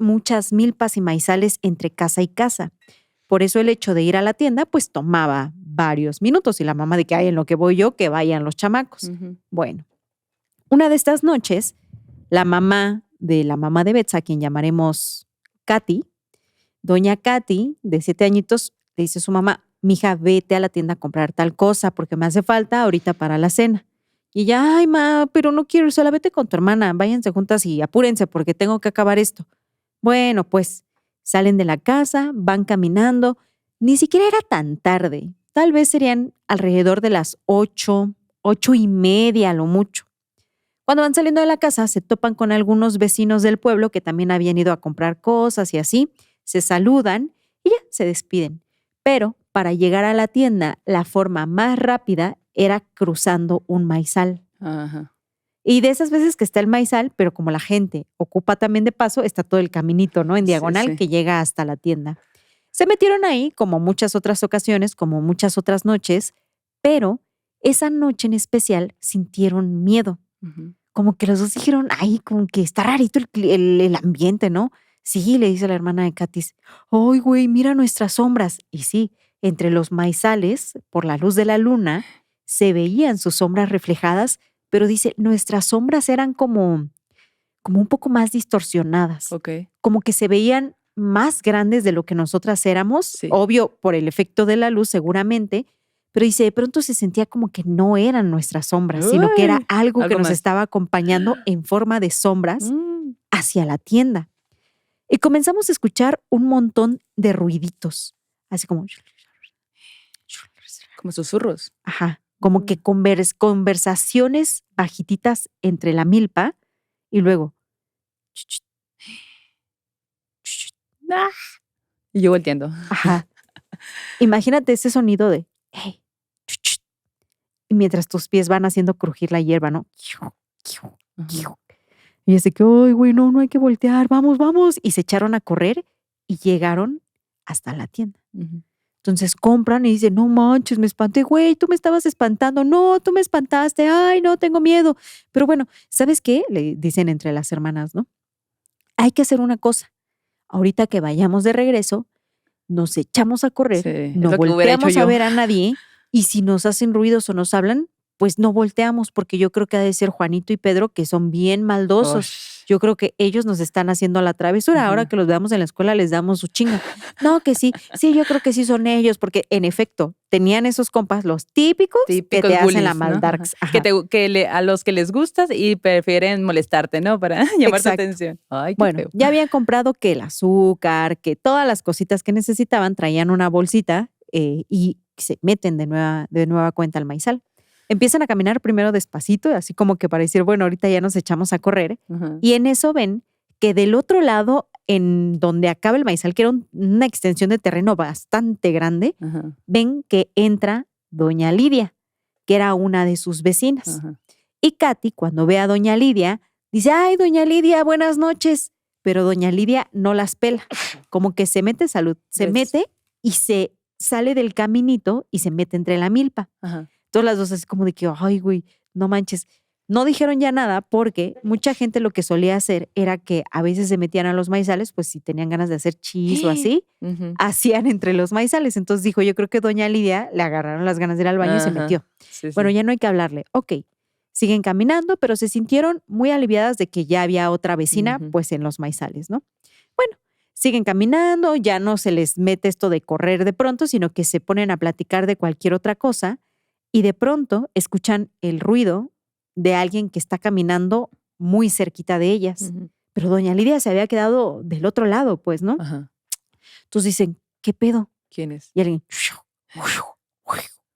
[SPEAKER 3] milpas y maizales entre casa y casa. Por eso el hecho de ir a la tienda, pues tomaba varios minutos. Y la mamá de que, ay, en lo que voy yo, que vayan los chamacos.
[SPEAKER 1] Ujú.
[SPEAKER 3] Bueno, una de estas noches, la mamá de Betsa, a quien llamaremos Katy, doña Katy, de 7 añitos, le dice a su mamá, mija, vete a la tienda a comprar tal cosa porque me hace falta ahorita para la cena. Y ella, ay, ma, pero no quiero ir sola, vete con tu hermana, váyanse juntas y apúrense porque tengo que acabar esto. Bueno, pues salen de la casa, van caminando, ni siquiera era tan tarde, tal vez serían alrededor de las 8, 8:30 a lo mucho. Cuando van saliendo de la casa, se topan con algunos vecinos del pueblo que también habían ido a comprar cosas y así, se saludan y ya se despiden. Pero para llegar a la tienda, la forma más rápida era cruzando un maizal.
[SPEAKER 1] Ajá.
[SPEAKER 3] Y de esas veces que está el maizal, pero como la gente ocupa también de paso, está todo el caminito, ¿no? En
[SPEAKER 1] Sí,
[SPEAKER 3] diagonal
[SPEAKER 1] sí.
[SPEAKER 3] que llega hasta la tienda. Se metieron ahí, como muchas otras ocasiones, como muchas otras noches, pero esa noche en especial sintieron miedo.
[SPEAKER 1] Ujú.
[SPEAKER 3] Como que los dos dijeron, ay, como que está rarito el ambiente, ¿no? Sí, le dice la hermana de Katis, ay, güey, mira nuestras sombras. Y sí, entre los maizales, por la luz de la luna, se veían sus sombras reflejadas, pero dice, nuestras sombras eran como un poco más distorsionadas,
[SPEAKER 1] Ok.
[SPEAKER 3] como que se veían más grandes de lo que nosotras éramos,
[SPEAKER 1] Sí.
[SPEAKER 3] obvio por el efecto de la luz seguramente, pero dice, de pronto se sentía como que no eran nuestras sombras, sino que era
[SPEAKER 1] Uy,
[SPEAKER 3] algo que
[SPEAKER 1] algo
[SPEAKER 3] nos
[SPEAKER 1] más.
[SPEAKER 3] estaba acompañando en forma de sombras
[SPEAKER 1] Mm.
[SPEAKER 3] hacia la tienda. Y comenzamos a escuchar un montón de ruiditos, así como,
[SPEAKER 1] Como susurros.
[SPEAKER 3] ajá, como que conversaciones bajititas entre la milpa y luego,
[SPEAKER 1] Ah. Y yo volteando.
[SPEAKER 3] ajá. Imagínate ese sonido de, hey, y mientras tus pies van haciendo crujir la hierba, ¿no?
[SPEAKER 1] Ajá.
[SPEAKER 3] Y es de que, ay, güey, no hay que voltear, vamos, vamos. Y se echaron a correr y llegaron hasta la tienda.
[SPEAKER 1] Ujú.
[SPEAKER 3] Entonces compran y dicen, no manches, me espanté, güey, tú me estabas espantando, no, tú me espantaste, ay, no, tengo miedo. Pero bueno, ¿sabes qué? Le dicen entre las hermanas, ¿no? Hay que hacer una cosa. Ahorita que vayamos de regreso, nos echamos a correr,
[SPEAKER 1] Sí, es
[SPEAKER 3] no
[SPEAKER 1] lo que hubiera hecho
[SPEAKER 3] volteamos a
[SPEAKER 1] yo.
[SPEAKER 3] ver a nadie y si nos hacen ruidos o nos hablan, pues no volteamos porque yo creo que ha de ser Juanito y Pedro que son bien maldosos.
[SPEAKER 1] Ush.
[SPEAKER 3] Yo creo que ellos nos están haciendo la travesura. Ahora
[SPEAKER 1] Ajá.
[SPEAKER 3] que los veamos en la escuela les damos su chinga. No, que sí, yo creo que sí son ellos, porque en efecto tenían esos compas, los típicos que
[SPEAKER 1] Típicos
[SPEAKER 3] te hacen la
[SPEAKER 1] bullies, ¿no? Ajá.
[SPEAKER 3] maldarks.
[SPEAKER 1] Que,
[SPEAKER 3] Ajá.
[SPEAKER 1] a los que les gustas y prefieren molestarte, ¿no? Para llamar tu
[SPEAKER 3] Exacto.
[SPEAKER 1] atención. Ay, qué
[SPEAKER 3] Bueno,
[SPEAKER 1] feo.
[SPEAKER 3] ya habían comprado que el azúcar, que todas las cositas que necesitaban, traían una bolsita y se meten de nueva cuenta al maizal. Empiezan a caminar primero despacito, así como que para decir, bueno, ahorita ya nos echamos a correr.
[SPEAKER 1] Ajá.
[SPEAKER 3] Y en eso ven que del otro lado, en donde acaba el maizal, que era una extensión de terreno bastante grande,
[SPEAKER 1] Ajá.
[SPEAKER 3] ven que entra doña Lidia, que era una de sus vecinas.
[SPEAKER 1] Ajá.
[SPEAKER 3] Y Katy, cuando ve a doña Lidia, dice, ay, doña Lidia, buenas noches. Pero doña Lidia no las pela, como que se mete y se sale del caminito y se mete entre la milpa.
[SPEAKER 1] Ajá.
[SPEAKER 3] Todas las dos así como de que, ay, güey, no manches. No dijeron ya nada porque mucha gente lo que solía hacer era que a veces se metían a los maizales, pues si tenían ganas de hacer chis o así,
[SPEAKER 1] Ujú.
[SPEAKER 3] hacían entre los maizales. Entonces dijo, yo creo que doña Lidia le agarraron las ganas de ir al baño y se
[SPEAKER 1] Ajá.
[SPEAKER 3] metió.
[SPEAKER 1] Sí,
[SPEAKER 3] Bueno,
[SPEAKER 1] sí.
[SPEAKER 3] ya no hay que hablarle. Ok, siguen caminando, pero se sintieron muy aliviadas de que ya había otra vecina,
[SPEAKER 1] Ujú.
[SPEAKER 3] pues en los maizales, ¿no? Bueno, siguen caminando, ya no se les mete esto de correr de pronto, sino que se ponen a platicar de cualquier otra cosa y de pronto escuchan el ruido de alguien que está caminando muy cerquita de ellas.
[SPEAKER 1] Ujú.
[SPEAKER 3] Pero doña Lidia se había quedado del otro lado, pues, ¿no?
[SPEAKER 1] Ajá.
[SPEAKER 3] Entonces dicen, ¿qué pedo?
[SPEAKER 1] ¿Quién es?
[SPEAKER 3] Y alguien,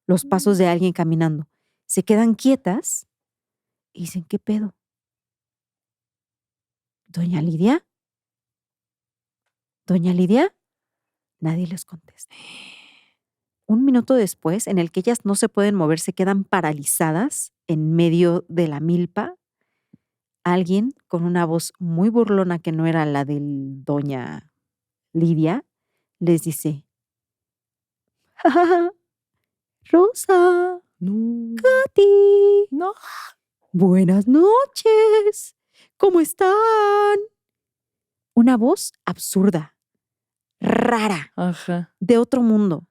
[SPEAKER 3] los pasos de alguien caminando. Se quedan quietas y dicen, ¿qué pedo? ¿Doña Lidia? ¿Doña Lidia? Nadie les contesta. Un minuto después, en el que ellas no se pueden mover, se quedan paralizadas en medio de la milpa, alguien con una voz muy burlona que no era la de doña Lidia, les dice, "Ja, ja, ja, Rosa,
[SPEAKER 1] No.
[SPEAKER 3] Katy,
[SPEAKER 1] No.
[SPEAKER 3] buenas noches, ¿cómo están?". Una voz absurda, rara,
[SPEAKER 1] Ajá.
[SPEAKER 3] de otro mundo.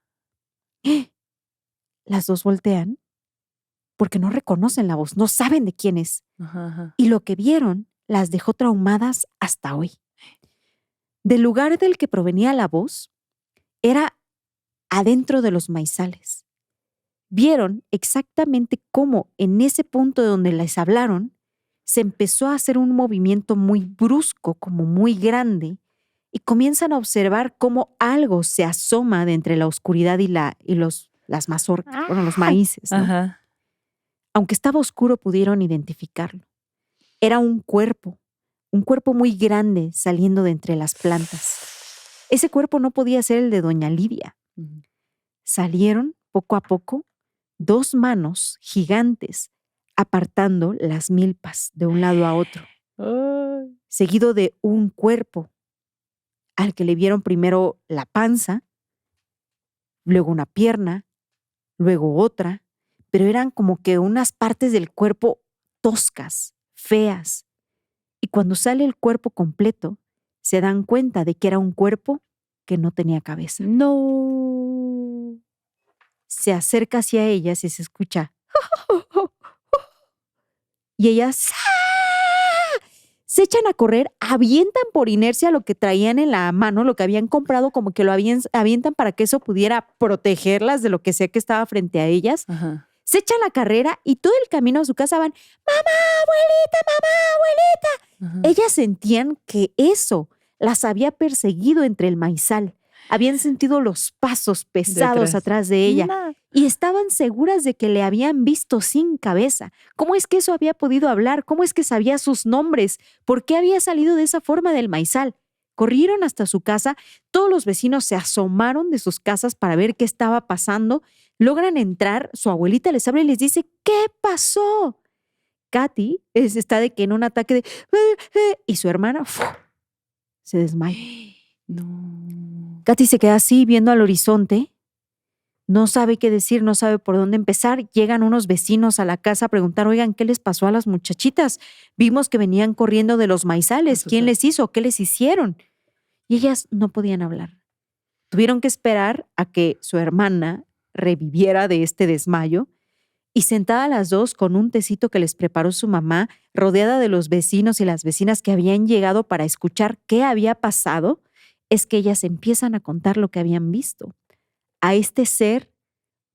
[SPEAKER 3] Las dos voltean porque no reconocen la voz, no saben de quién es.
[SPEAKER 1] Ajá. Ajá.
[SPEAKER 3] Y lo que vieron las dejó traumadas hasta hoy. Del lugar del que provenía la voz era adentro de los maizales. Vieron exactamente cómo en ese punto donde les hablaron se empezó a hacer un movimiento muy brusco, como muy grande, y comienzan a observar cómo algo se asoma de entre la oscuridad y las mazorcas, bueno, los maíces, ¿no?
[SPEAKER 1] Ajá.
[SPEAKER 3] Aunque estaba oscuro, pudieron identificarlo. Era un cuerpo muy grande saliendo de entre las plantas. Ese cuerpo no podía ser el de doña Lidia.
[SPEAKER 1] Ujú.
[SPEAKER 3] Salieron poco a poco 2 manos gigantes apartando las milpas de un lado a otro,
[SPEAKER 1] Ay.
[SPEAKER 3] seguido de un cuerpo al que le vieron primero la panza, luego una pierna, luego otra, pero eran como que unas partes del cuerpo toscas, feas. Y cuando sale el cuerpo completo, se dan cuenta de que era un cuerpo que no tenía cabeza.
[SPEAKER 1] No.
[SPEAKER 3] Se acerca hacia ellas y se escucha. Y ellas se echan a correr, avientan por inercia lo que traían en la mano, lo que habían comprado, como que lo avientan para que eso pudiera protegerlas de lo que sea que estaba frente a ellas.
[SPEAKER 1] Ajá.
[SPEAKER 3] Se echan la carrera y todo el camino a su casa van, mamá, abuelita.
[SPEAKER 1] Ajá.
[SPEAKER 3] Ellas sentían que eso las había perseguido entre el maizal. Habían sentido los pasos pesados
[SPEAKER 1] Detrás.
[SPEAKER 3] atrás de ella
[SPEAKER 1] No.
[SPEAKER 3] y estaban seguras de que le habían visto sin cabeza. ¿Cómo es que eso había podido hablar? ¿Cómo es que sabía sus nombres? ¿Por qué había salido de esa forma del maizal? Corrieron hasta su casa, todos los vecinos se asomaron de sus casas para ver qué estaba pasando. Logran entrar, su abuelita les abre y les dice, ¿qué pasó? Katy está de que en un ataque de... y su hermana se desmaya.
[SPEAKER 1] No.
[SPEAKER 3] Katy se queda así viendo al horizonte, no sabe qué decir, no sabe por dónde empezar. Llegan unos vecinos a la casa a preguntar, oigan, ¿qué les pasó a las muchachitas? Vimos que venían corriendo de los maizales, ¿quién les hizo? ¿Qué les hicieron? Y ellas no podían hablar. Tuvieron que esperar a que su hermana reviviera de este desmayo Y sentadas las dos con un tecito que les preparó su mamá, rodeada de los vecinos y las vecinas que habían llegado para escuchar qué había pasado, es que ellas empiezan a contar lo que habían visto. A este ser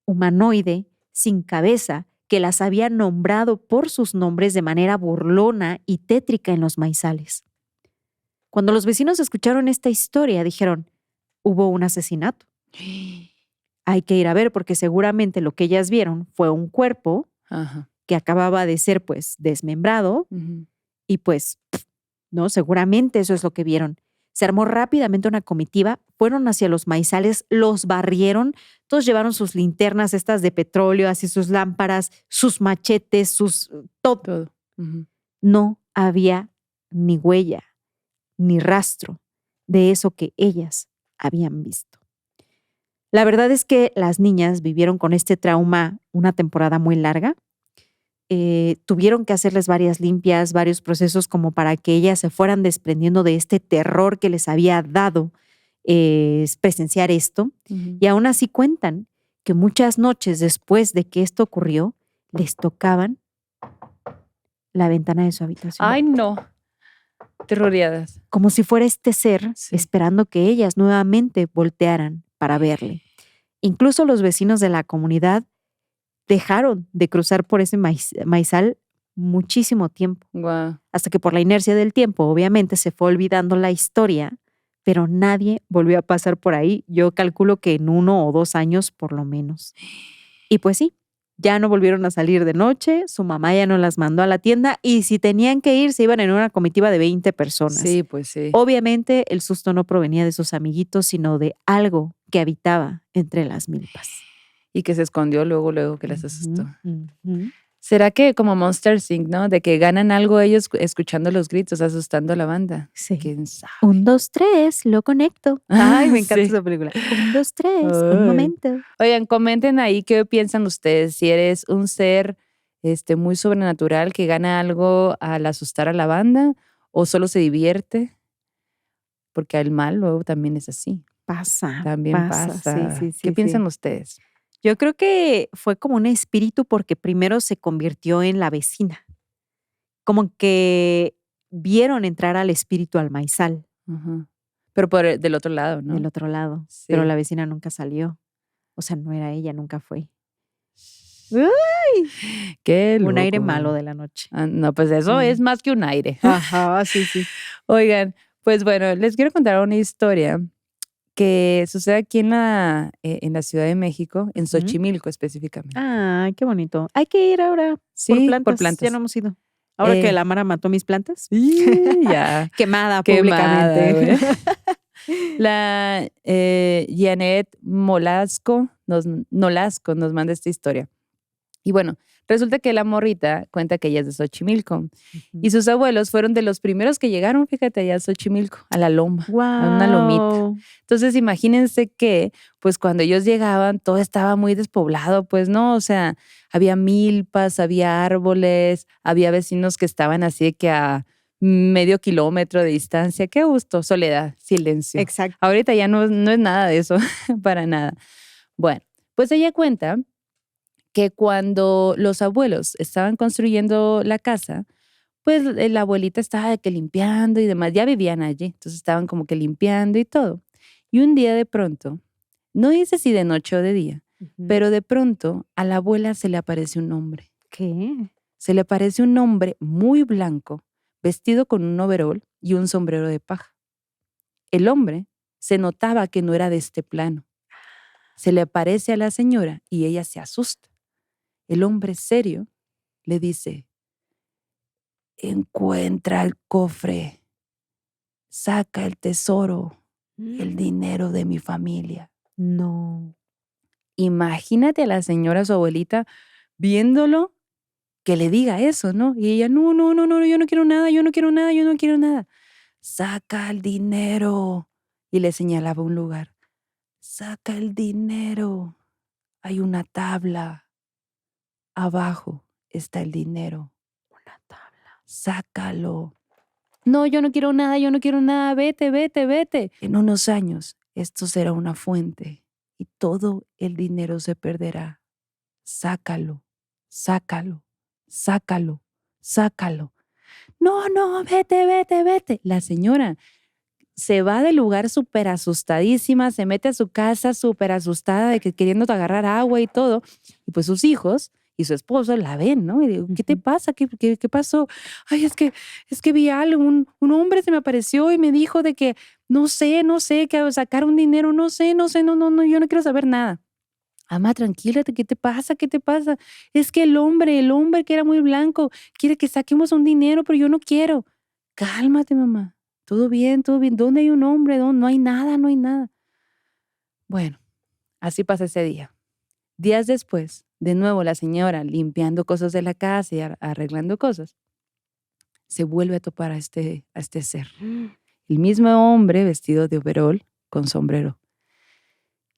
[SPEAKER 3] humanoide, sin cabeza, que las había nombrado por sus nombres de manera burlona y tétrica en los maizales. Cuando los vecinos escucharon esta historia, dijeron, hubo un asesinato. Hay que ir a ver porque seguramente lo que ellas vieron fue un cuerpo
[SPEAKER 1] Ajá.
[SPEAKER 3] que acababa de ser pues desmembrado
[SPEAKER 1] Ujú.
[SPEAKER 3] y pues, no, seguramente eso es lo que vieron. Se armó rápidamente una comitiva, fueron hacia los maizales, los barrieron, todos llevaron sus linternas estas de petróleo, así sus lámparas, sus machetes, todo.
[SPEAKER 1] Todo. Ujú.
[SPEAKER 3] No había ni huella, ni rastro de eso que ellas habían visto. La verdad es que las niñas vivieron con este trauma una temporada muy larga. Tuvieron que hacerles varias limpias, varios procesos como para que ellas se fueran desprendiendo de este terror que les había dado presenciar esto.
[SPEAKER 1] Ujú.
[SPEAKER 3] Y aún así cuentan que muchas noches después de que esto ocurrió, les tocaban la ventana de su habitación.
[SPEAKER 1] Ay, no. Terroreadas.
[SPEAKER 3] Como si fuera este ser
[SPEAKER 1] Sí.
[SPEAKER 3] esperando que ellas nuevamente voltearan para verle. Incluso los vecinos de la comunidad dejaron de cruzar por ese maizal muchísimo tiempo,
[SPEAKER 1] Guau.
[SPEAKER 3] hasta que por la inercia del tiempo obviamente se fue olvidando la historia, pero nadie volvió a pasar por ahí. Yo calculo que en 1 o 2 años por lo menos. Y pues sí, ya no volvieron a salir de noche, su mamá ya no las mandó a la tienda y si tenían que ir se iban en una comitiva de 20 personas.
[SPEAKER 1] Sí, pues sí.
[SPEAKER 3] Obviamente el susto no provenía de sus amiguitos, sino de algo que habitaba entre las milpas.
[SPEAKER 1] Y que se escondió luego que las asustó.
[SPEAKER 3] Ujú, ujú.
[SPEAKER 1] ¿Será que como Monster Inc., ¿no? De que ganan algo ellos escuchando los gritos, asustando a la banda?
[SPEAKER 3] Sí.
[SPEAKER 1] ¿Quién sabe?
[SPEAKER 3] 1, 2, 3, lo conecto. Ay, me encanta
[SPEAKER 1] Sí.
[SPEAKER 3] esa película. 1, 2, 3,
[SPEAKER 1] Ay.
[SPEAKER 3] un momento.
[SPEAKER 1] Oigan, comenten ahí qué piensan ustedes. Si eres un ser muy sobrenatural que gana algo al asustar a la banda o solo se divierte. Porque el mal luego también es así.
[SPEAKER 3] Pasa.
[SPEAKER 1] También pasa.
[SPEAKER 3] Sí, sí,
[SPEAKER 1] ¿Qué
[SPEAKER 3] sí,
[SPEAKER 1] piensan
[SPEAKER 3] sí.
[SPEAKER 1] ustedes?
[SPEAKER 3] Yo creo que fue como un espíritu porque primero se convirtió en la vecina. Como que vieron entrar al espíritu al maizal
[SPEAKER 1] Ajá. Pero del otro lado, ¿no?
[SPEAKER 3] del otro lado,
[SPEAKER 1] Sí.
[SPEAKER 3] pero la vecina nunca salió. O sea, no era ella, nunca fue.
[SPEAKER 1] Qué
[SPEAKER 3] Un aire
[SPEAKER 1] loco.
[SPEAKER 3] malo de la noche.
[SPEAKER 1] Ah, no, pues eso es más que un aire.
[SPEAKER 3] Ajá, sí, sí.
[SPEAKER 1] Oigan, pues bueno, les quiero contar una historia que sucede aquí en la Ciudad de México, en
[SPEAKER 3] Ujú.
[SPEAKER 1] Xochimilco específicamente.
[SPEAKER 3] Ay, qué bonito. Hay que ir ahora
[SPEAKER 1] Sí,
[SPEAKER 3] por plantas.
[SPEAKER 1] por plantas.
[SPEAKER 3] Ya no hemos ido. Ahora que
[SPEAKER 1] Eh.
[SPEAKER 3] la Mara mató mis plantas.
[SPEAKER 1] Y ya.
[SPEAKER 3] Quemada
[SPEAKER 1] Quemada,
[SPEAKER 3] públicamente.
[SPEAKER 1] La Janet Nolasco nos manda esta historia. Y bueno, resulta que la morrita cuenta que ella es de Xochimilco y sus abuelos fueron de los primeros que llegaron, fíjate, allá a Xochimilco, a la loma, a una lomita.
[SPEAKER 3] Guau.
[SPEAKER 1] Entonces, imagínense que, pues, cuando ellos llegaban, todo estaba muy despoblado, pues, ¿no? O sea, había milpas, había árboles, había vecinos que estaban así de que a medio kilómetro de distancia. Qué gusto, soledad, silencio.
[SPEAKER 3] Exacto.
[SPEAKER 1] Ahorita ya no es nada de eso, para nada. Bueno, pues ella cuenta que cuando los abuelos estaban construyendo la casa, pues la abuelita estaba de que limpiando y demás, ya vivían allí, entonces estaban como que limpiando y todo. Y un día de pronto, no dice si de noche o de día,
[SPEAKER 3] Ujú.
[SPEAKER 1] pero de pronto a la abuela se le aparece un hombre.
[SPEAKER 3] ¿Qué?
[SPEAKER 1] Se le aparece un hombre muy blanco, vestido con un overol y un sombrero de paja. El hombre se notaba que no era de este plano. Se le aparece a la señora y ella se asusta. El hombre serio le dice, encuentra el cofre, saca el tesoro, el dinero de mi familia.
[SPEAKER 3] No.
[SPEAKER 1] Imagínate a la señora, su abuelita, viéndolo, que le diga eso, ¿no? Y ella, no, yo no quiero nada, yo no quiero nada, yo no quiero nada. Saca el dinero. Y le señalaba un lugar. Saca el dinero. Hay una tabla. Abajo está el dinero.
[SPEAKER 3] Una tabla.
[SPEAKER 1] Sácalo. No, yo no quiero nada, yo no quiero nada. Vete, vete, vete. En unos años esto será una fuente y todo el dinero se perderá. Sácalo, sácalo, sácalo, sácalo. No, no, vete, vete, vete. La señora se va del lugar súper asustadísima, se mete a su casa súper asustada de que queriendo agarrar agua y todo. Y pues sus hijos y su esposo la ven, ¿no? Y digo, ¿qué te pasa? ¿Qué pasó? Ay, es que vi algo, un hombre se me apareció y me dijo de que no sé, que sacar un dinero, no sé, no, yo no quiero saber nada. Ama, tranquilate, ¿qué te pasa? ¿Qué te pasa? Es que el hombre que era muy blanco, quiere que saquemos un dinero, pero yo no quiero. Cálmate, mamá. Todo bien, todo bien. ¿Dónde hay un hombre? ¿Dónde? No hay nada, no hay nada. Bueno, así pasa ese día. Días después, de nuevo la señora limpiando cosas de la casa y arreglando cosas, se vuelve a topar a este ser. El mismo hombre vestido de overol con sombrero.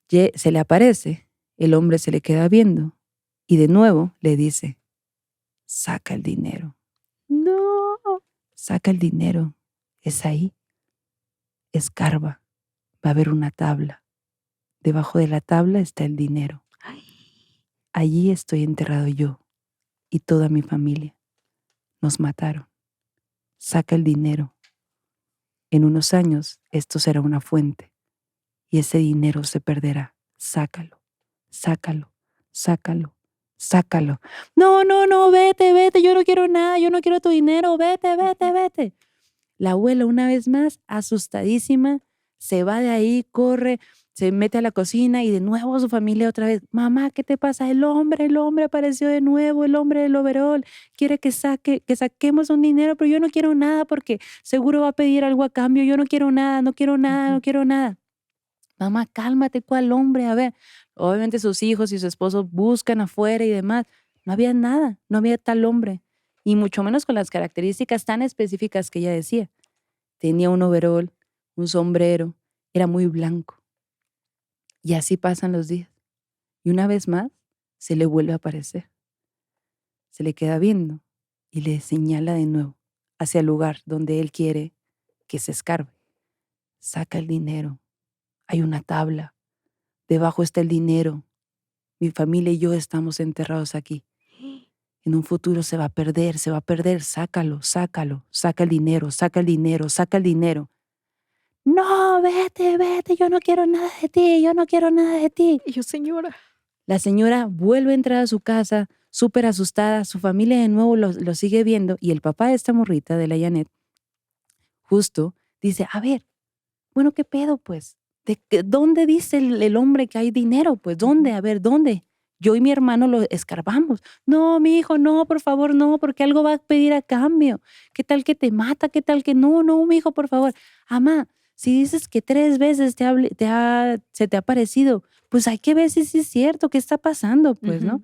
[SPEAKER 1] Se le aparece, el hombre se le queda viendo y de nuevo le dice, saca el dinero.
[SPEAKER 3] No.
[SPEAKER 1] Saca el dinero. Es ahí. Escarba. Va a haber una tabla. Debajo de la tabla está el dinero. Allí estoy enterrado yo y toda mi familia. Nos mataron. Saca el dinero. En unos años esto será una fuente y ese dinero se perderá. Sácalo, sácalo, sácalo, sácalo. No, no, no, vete, vete, yo no quiero nada, yo no quiero tu dinero, vete, vete, vete. La abuela una vez más, asustadísima, se va de ahí, corre, se mete a la cocina y de nuevo su familia otra vez. Mamá, ¿qué te pasa? El hombre apareció de nuevo, el hombre del overol. Quiere que saquemos un dinero, pero yo no quiero nada porque seguro va a pedir algo a cambio. Yo no quiero nada, no quiero nada, no quiero nada. Mamá, cálmate, ¿cuál hombre? A ver, obviamente sus hijos y su esposo buscan afuera y demás. No había nada, no había tal hombre. Y mucho menos con las características tan específicas que ella decía. Tenía un overol, un sombrero, era muy blanco. Y así pasan los días. Y una vez más, se le vuelve a aparecer. Se le queda viendo y le señala de nuevo hacia el lugar donde él quiere que se escarbe. Saca el dinero. Hay una tabla. Debajo está el dinero. Mi familia y yo estamos enterrados aquí. En un futuro se va a perder, sácalo, sácalo, saca el dinero, saca el dinero, saca el dinero. No, vete, vete, yo no quiero nada de ti, yo no quiero nada de ti.
[SPEAKER 3] Y yo, señora.
[SPEAKER 1] La señora vuelve a entrar a su casa, súper asustada, su familia de nuevo lo sigue viendo y el papá de esta morrita, de la Janet, justo dice, a ver, bueno, ¿qué pedo pues? ¿Dónde dice el hombre que hay dinero? Pues, ¿dónde? A ver, ¿dónde? Yo y mi hermano lo escarbamos. No, mi hijo, no, por favor, no, porque algo va a pedir a cambio. ¿Qué tal que te mata? ¿Qué tal que no? No, mi hijo, por favor. Amá, si dices que 3 veces se te ha aparecido, pues hay que ver si sí es cierto, qué está pasando, pues, ¿no?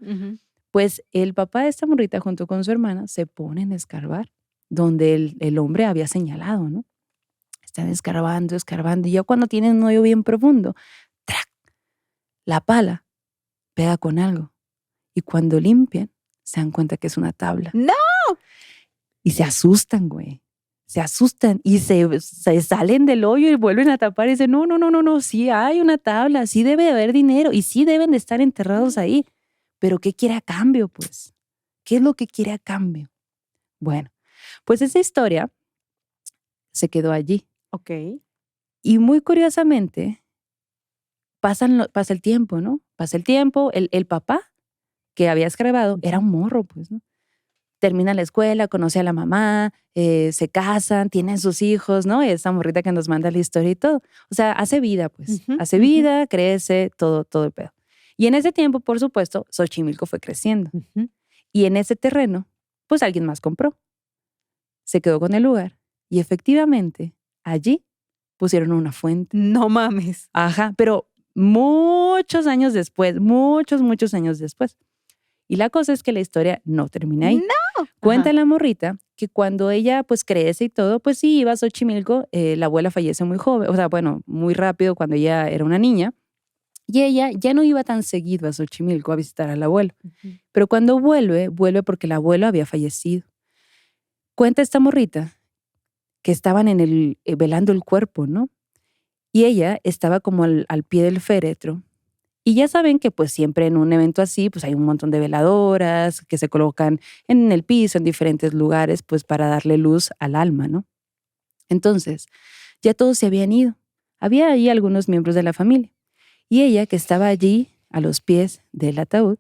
[SPEAKER 1] Pues el papá de esta morrita junto con su hermana se ponen a escarbar donde el hombre había señalado, ¿no? Están escarbando, escarbando, y ya cuando tienen un hoyo bien profundo, ¡trac!, la pala pega con algo. Y cuando limpian, se dan cuenta que es una tabla.
[SPEAKER 3] ¡No!
[SPEAKER 1] Y se asustan, güey. Se asustan y se salen del hoyo y vuelven a tapar y dicen, no, sí hay una tabla, sí debe de haber dinero y sí deben de estar enterrados ahí. Pero ¿qué quiere a cambio, pues? ¿Qué es lo que quiere a cambio? Bueno, pues esa historia se quedó allí.
[SPEAKER 3] Ok.
[SPEAKER 1] Y muy curiosamente, pasa el tiempo, ¿no? Pasa el tiempo, el papá que había escarbado era un morro, pues, ¿no? Termina la escuela, conoce a la mamá, se casan, tienen sus hijos, ¿no? Esa morrita que nos manda la historia y todo. O sea, hace vida, pues. Hace vida, crece, todo el pedo. Y en ese tiempo, por supuesto, Xochimilco fue creciendo. Y en ese terreno, pues alguien más compró. Se quedó con el lugar y efectivamente allí pusieron una fuente.
[SPEAKER 3] No mames.
[SPEAKER 1] Ajá, pero muchos años después, muchos años después. Y la cosa es que la historia no termina ahí.
[SPEAKER 3] ¡No!
[SPEAKER 1] Cuenta la morrita que cuando ella pues crece y todo, pues sí, iba a Xochimilco, la abuela fallece muy joven, o sea, bueno, muy rápido cuando ella era una niña. Y ella ya no iba tan seguido a Xochimilco a visitar al abuelo. Pero cuando vuelve porque el abuelo había fallecido. Cuenta esta morrita que estaban velando el cuerpo, ¿no? Y ella estaba como al pie del féretro Y ya saben que pues siempre en un evento así pues hay un montón de veladoras que se colocan en el piso, en diferentes lugares, pues para darle luz al alma, ¿no? Entonces, ya todos se habían ido. Había ahí algunos miembros de la familia. Y ella, que estaba allí a los pies del ataúd,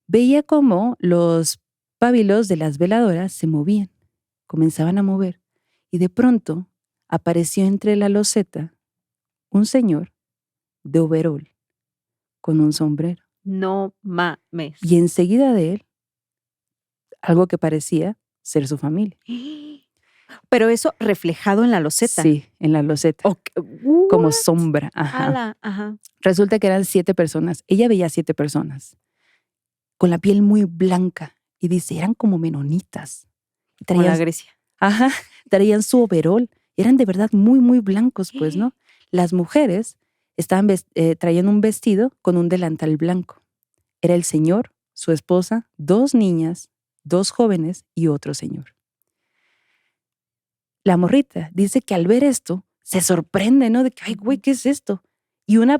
[SPEAKER 1] veía cómo los pábilos de las veladoras se movían, comenzaban a mover. Y de pronto apareció entre la loseta un señor de overol con un sombrero.
[SPEAKER 3] No mames.
[SPEAKER 1] Y enseguida de él, algo que parecía ser su familia.
[SPEAKER 3] Pero eso reflejado en la loseta.
[SPEAKER 1] Sí, en la loseta.
[SPEAKER 3] Ok,
[SPEAKER 1] Como
[SPEAKER 3] what?
[SPEAKER 1] sombra. Ajá.
[SPEAKER 3] Ala, ajá.
[SPEAKER 1] Resulta que eran 7 personas. Ella veía 7 personas con la piel muy blanca. Y dice, eran como menonitas.
[SPEAKER 3] Como la Grecia.
[SPEAKER 1] Ajá, traían su overol. Eran de verdad muy, muy blancos, pues, ¿no? Las mujeres estaban traían un vestido con un delantal blanco. Era el señor, su esposa, 2 niñas, 2 jóvenes y otro señor. La morrita dice que al ver esto se sorprende, ¿no? De que, ay, güey, ¿qué es esto? Y una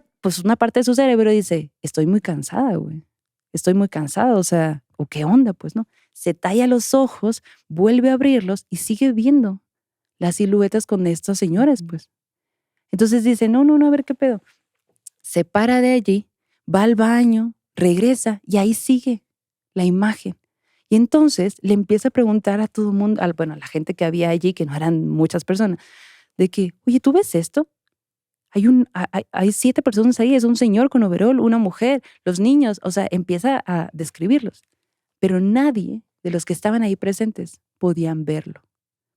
[SPEAKER 1] parte de su cerebro dice, estoy muy cansada, güey. Estoy muy cansada, o sea, ¿o qué onda? Pues, ¿no? Se talla los ojos, vuelve a abrirlos y sigue viendo las siluetas con estos señores, pues. Entonces dice, no, a ver qué pedo. Se para de allí, va al baño, regresa y ahí sigue la imagen. Y entonces le empieza a preguntar a todo el mundo, a la gente que había allí, que no eran muchas personas, de que, oye, ¿tú ves esto? Hay 7 personas ahí, es un señor con overol, una mujer, los niños, o sea, empieza a describirlos. Pero nadie de los que estaban ahí presentes podían verlo,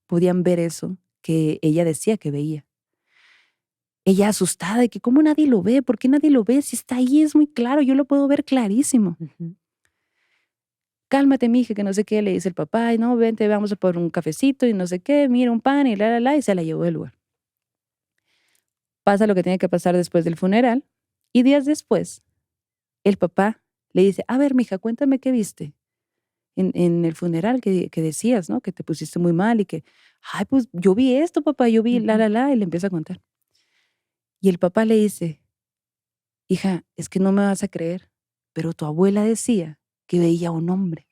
[SPEAKER 1] podían ver eso que ella decía que veía. Ella asustada de que cómo nadie lo ve, ¿por qué nadie lo ve? Si está ahí es muy claro, yo lo puedo ver clarísimo. Cálmate, mija, que no sé qué, le dice el papá, ay, no, vente, vamos a por un cafecito y no sé qué, mira un pan y y se la llevó del lugar. Pasa lo que tiene que pasar después del funeral y días después, el papá le dice, a ver, mija, cuéntame qué viste en el funeral que decías, ¿no? Que te pusiste muy mal y que, ay, pues yo vi esto, papá, yo vi y le empieza a contar. Y el papá le dice, hija, es que no me vas a creer, pero tu abuela decía que veía a un hombre.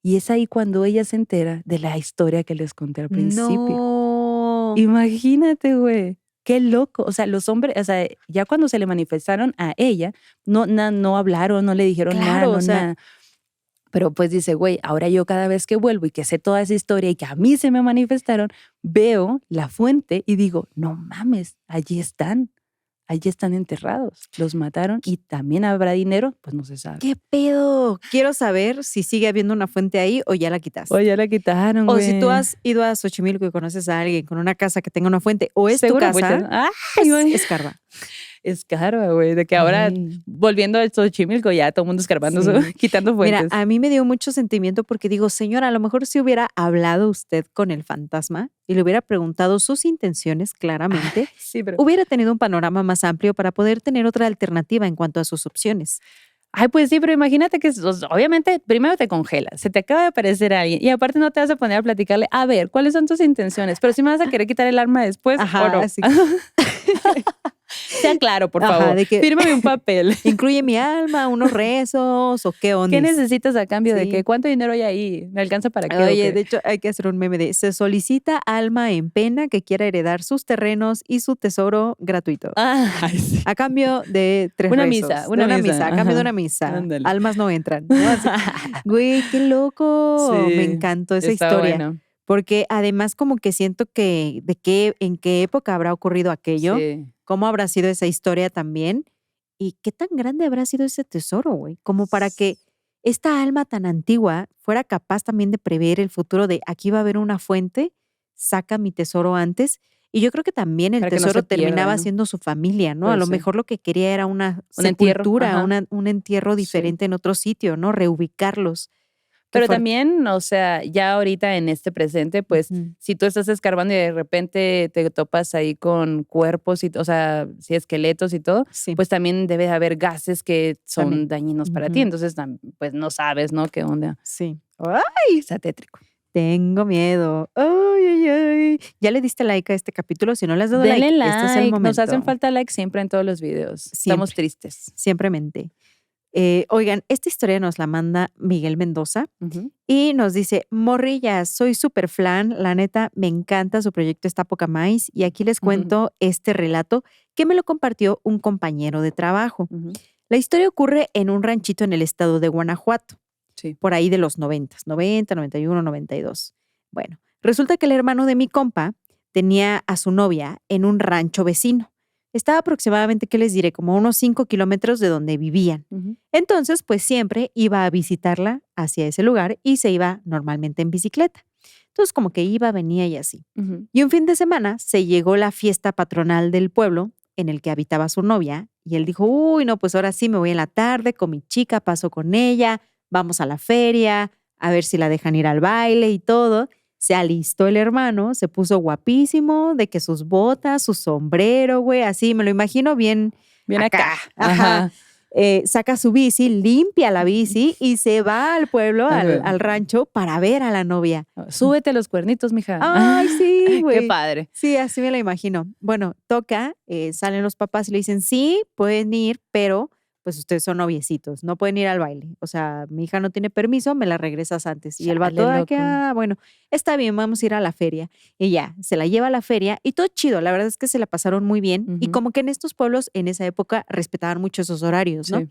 [SPEAKER 1] Y es ahí cuando ella se entera de la historia que les conté al principio.
[SPEAKER 3] No.
[SPEAKER 1] Imagínate, güey. Qué loco. O sea, los hombres, o sea, ya cuando se le manifestaron a ella, no hablaron, no le dijeron
[SPEAKER 3] Claro,
[SPEAKER 1] nada, nada. Pero pues dice, güey, ahora yo cada vez que vuelvo y que sé toda esa historia y que a mí se me manifestaron, veo la fuente y digo, no mames, allí están enterrados, los mataron y también habrá dinero, pues no se sabe.
[SPEAKER 3] ¿Qué pedo? Quiero saber si sigue habiendo una fuente ahí o ya la quitaste.
[SPEAKER 1] O ya la quitaron,
[SPEAKER 3] o
[SPEAKER 1] güey.
[SPEAKER 3] si tú has ido a Xochimilco y conoces a alguien con una casa que tenga una fuente o es
[SPEAKER 1] Seguro,
[SPEAKER 3] tu casa,
[SPEAKER 1] ay, güey.
[SPEAKER 3] escarba.
[SPEAKER 1] Escarba, güey, de que ahora,
[SPEAKER 3] Ay.
[SPEAKER 1] volviendo a Xochimilco, ya todo el mundo escarbando,
[SPEAKER 3] Sí.
[SPEAKER 1] quitando fuentes.
[SPEAKER 3] Mira, a mí me dio mucho sentimiento porque digo, señora, a lo mejor si hubiera hablado usted con el fantasma y le hubiera preguntado sus intenciones claramente,
[SPEAKER 1] sí, pero...
[SPEAKER 3] hubiera tenido un panorama más amplio para poder tener otra alternativa en cuanto a sus opciones.
[SPEAKER 1] Ay, pues sí, pero imagínate que obviamente primero te congelas, se te acaba de aparecer alguien y aparte no te vas a poner a platicarle, a ver, ¿cuáles son tus intenciones? Pero si me vas a querer quitar el arma después,
[SPEAKER 3] Ajá,
[SPEAKER 1] ¿o no?
[SPEAKER 3] sí.
[SPEAKER 1] Sea claro, por
[SPEAKER 3] Ajá,
[SPEAKER 1] favor,
[SPEAKER 3] de que-
[SPEAKER 1] fírmame un papel.
[SPEAKER 3] ¿Incluye mi alma, unos rezos o qué onda?
[SPEAKER 1] ¿Qué necesitas a cambio de
[SPEAKER 3] Sí.
[SPEAKER 1] qué? ¿Cuánto dinero hay ahí? ¿Me alcanza para qué? o
[SPEAKER 3] Oye,
[SPEAKER 1] qué?
[SPEAKER 3] de hecho hay que hacer un meme de se solicita alma en pena que quiera heredar sus terrenos y su tesoro gratuito.
[SPEAKER 1] Ay, sí.
[SPEAKER 3] A cambio de 3
[SPEAKER 1] Una
[SPEAKER 3] rezos.
[SPEAKER 1] misa,
[SPEAKER 3] De
[SPEAKER 1] una
[SPEAKER 3] una
[SPEAKER 1] misa,
[SPEAKER 3] misa. A cambio de
[SPEAKER 1] ajá.
[SPEAKER 3] una misa.
[SPEAKER 1] Ándale.
[SPEAKER 3] Almas no entran. ¿no? Así, güey, qué loco.
[SPEAKER 1] Sí,
[SPEAKER 3] Me encantó esa
[SPEAKER 1] está
[SPEAKER 3] historia.
[SPEAKER 1] bueno.
[SPEAKER 3] Porque además como que siento que en qué época habrá ocurrido aquello,
[SPEAKER 1] Sí.
[SPEAKER 3] cómo habrá sido esa historia también y qué tan grande habrá sido ese tesoro, güey, como para que esta alma tan antigua fuera capaz también de prever el futuro de aquí va a haber una fuente, saca mi tesoro antes. Y yo creo que también el
[SPEAKER 1] Para que no
[SPEAKER 3] tesoro
[SPEAKER 1] se pierda,
[SPEAKER 3] terminaba
[SPEAKER 1] ¿no?
[SPEAKER 3] siendo su familia, ¿no?
[SPEAKER 1] Puede
[SPEAKER 3] a lo
[SPEAKER 1] ser.
[SPEAKER 3] mejor lo que quería era una
[SPEAKER 1] Un entierro,
[SPEAKER 3] sepultura,
[SPEAKER 1] ajá.
[SPEAKER 3] un entierro
[SPEAKER 1] Sí.
[SPEAKER 3] diferente en otro sitio, ¿no? Reubicarlos. Qué
[SPEAKER 1] Pero
[SPEAKER 3] fuerte.
[SPEAKER 1] también, o sea, ya ahorita en este presente, pues,
[SPEAKER 3] Ujú.
[SPEAKER 1] si tú estás escarbando y de repente te topas ahí con cuerpos, o sea, sí, esqueletos y todo,
[SPEAKER 3] Sí.
[SPEAKER 1] pues también debe de haber gases que son
[SPEAKER 3] También.
[SPEAKER 1] dañinos para
[SPEAKER 3] Ujú.
[SPEAKER 1] ti. Entonces, pues no sabes, ¿no? ¿Qué onda?
[SPEAKER 3] Sí.
[SPEAKER 1] Ay, está tétrico.
[SPEAKER 3] Tengo miedo. Ay, ay, ay. ¿Ya le diste like a este capítulo? Si no le has dado
[SPEAKER 1] Denle
[SPEAKER 3] like, este es el momento.
[SPEAKER 1] Nos hacen falta likes siempre en todos los videos. Estamos
[SPEAKER 3] Siempre.
[SPEAKER 1] tristes.
[SPEAKER 3] Siempremente. Oigan, esta historia nos la manda Miguel Mendoza
[SPEAKER 1] Ujú.
[SPEAKER 3] y nos dice, morrillas, soy súper fan, la neta, me encanta, su proyecto está poca más y aquí les cuento este relato que me lo compartió un compañero de trabajo.
[SPEAKER 1] Ujú.
[SPEAKER 3] La historia ocurre en un ranchito en el estado de Guanajuato,
[SPEAKER 1] Sí.
[SPEAKER 3] por ahí de los 90, 91, 92. Bueno, resulta que el hermano de mi compa tenía a su novia en un rancho vecino. Estaba aproximadamente, ¿qué les diré? Como unos 5 kilómetros de donde vivían.
[SPEAKER 1] Ujú.
[SPEAKER 3] Entonces, pues siempre iba a visitarla hacia ese lugar y se iba normalmente en bicicleta. Entonces, como que iba, venía y así.
[SPEAKER 1] Ujú.
[SPEAKER 3] Y un fin de semana se llegó la fiesta patronal del pueblo en el que habitaba su novia y él dijo, uy, no, pues ahora sí me voy en la tarde con mi chica, paso con ella, vamos a la feria, a ver si la dejan ir al baile y todo. Se alistó el hermano, se puso guapísimo, de que sus botas, su sombrero, güey, así, me lo imagino bien
[SPEAKER 1] Bien acá.
[SPEAKER 3] Ajá. Saca su bici, limpia la bici y se va al pueblo,
[SPEAKER 1] Ajá.
[SPEAKER 3] al rancho, para ver a la novia.
[SPEAKER 1] Súbete los cuernitos, mija.
[SPEAKER 3] Ay, sí, güey.
[SPEAKER 1] Qué padre.
[SPEAKER 3] Sí, así me la imagino. Bueno, toca, salen los papás y le dicen, sí, pueden ir, pero pues ustedes son noviecitos, no pueden ir al baile. O sea, mi hija no tiene permiso, me la regresas antes. Y el vato,
[SPEAKER 1] Chale, loco.
[SPEAKER 3] bueno, está bien, vamos a ir a la feria. Y ya, se la lleva a la feria y todo chido. La verdad es que se la pasaron muy bien. Y
[SPEAKER 1] Ujú.
[SPEAKER 3] como que en estos pueblos, en esa época, respetaban mucho esos horarios, ¿no?
[SPEAKER 1] Sí.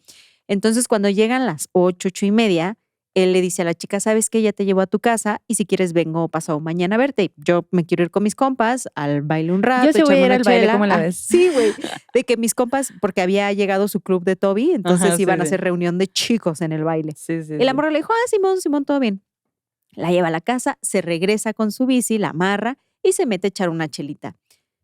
[SPEAKER 3] Entonces, cuando llegan las 8, 8:30, él le dice a la chica, ¿sabes qué? Ya te llevo a tu casa y si quieres vengo pasado mañana a verte. Yo me quiero ir con mis compas al baile un rato.
[SPEAKER 1] Yo sí voy a
[SPEAKER 3] echarme
[SPEAKER 1] ir
[SPEAKER 3] una
[SPEAKER 1] al baile,
[SPEAKER 3] chela.
[SPEAKER 1] ¿cómo la ves?
[SPEAKER 3] Sí, güey. De que mis compas, porque había llegado su club de Toby, entonces
[SPEAKER 1] Ajá, sí,
[SPEAKER 3] iban a
[SPEAKER 1] sí.
[SPEAKER 3] hacer reunión de chicos en el baile.
[SPEAKER 1] Sí, sí.
[SPEAKER 3] Y la
[SPEAKER 1] sí.
[SPEAKER 3] morra le dijo, Simón, Simón, todo bien. La lleva a la casa, se regresa con su bici, la amarra y se mete a echar una chelita.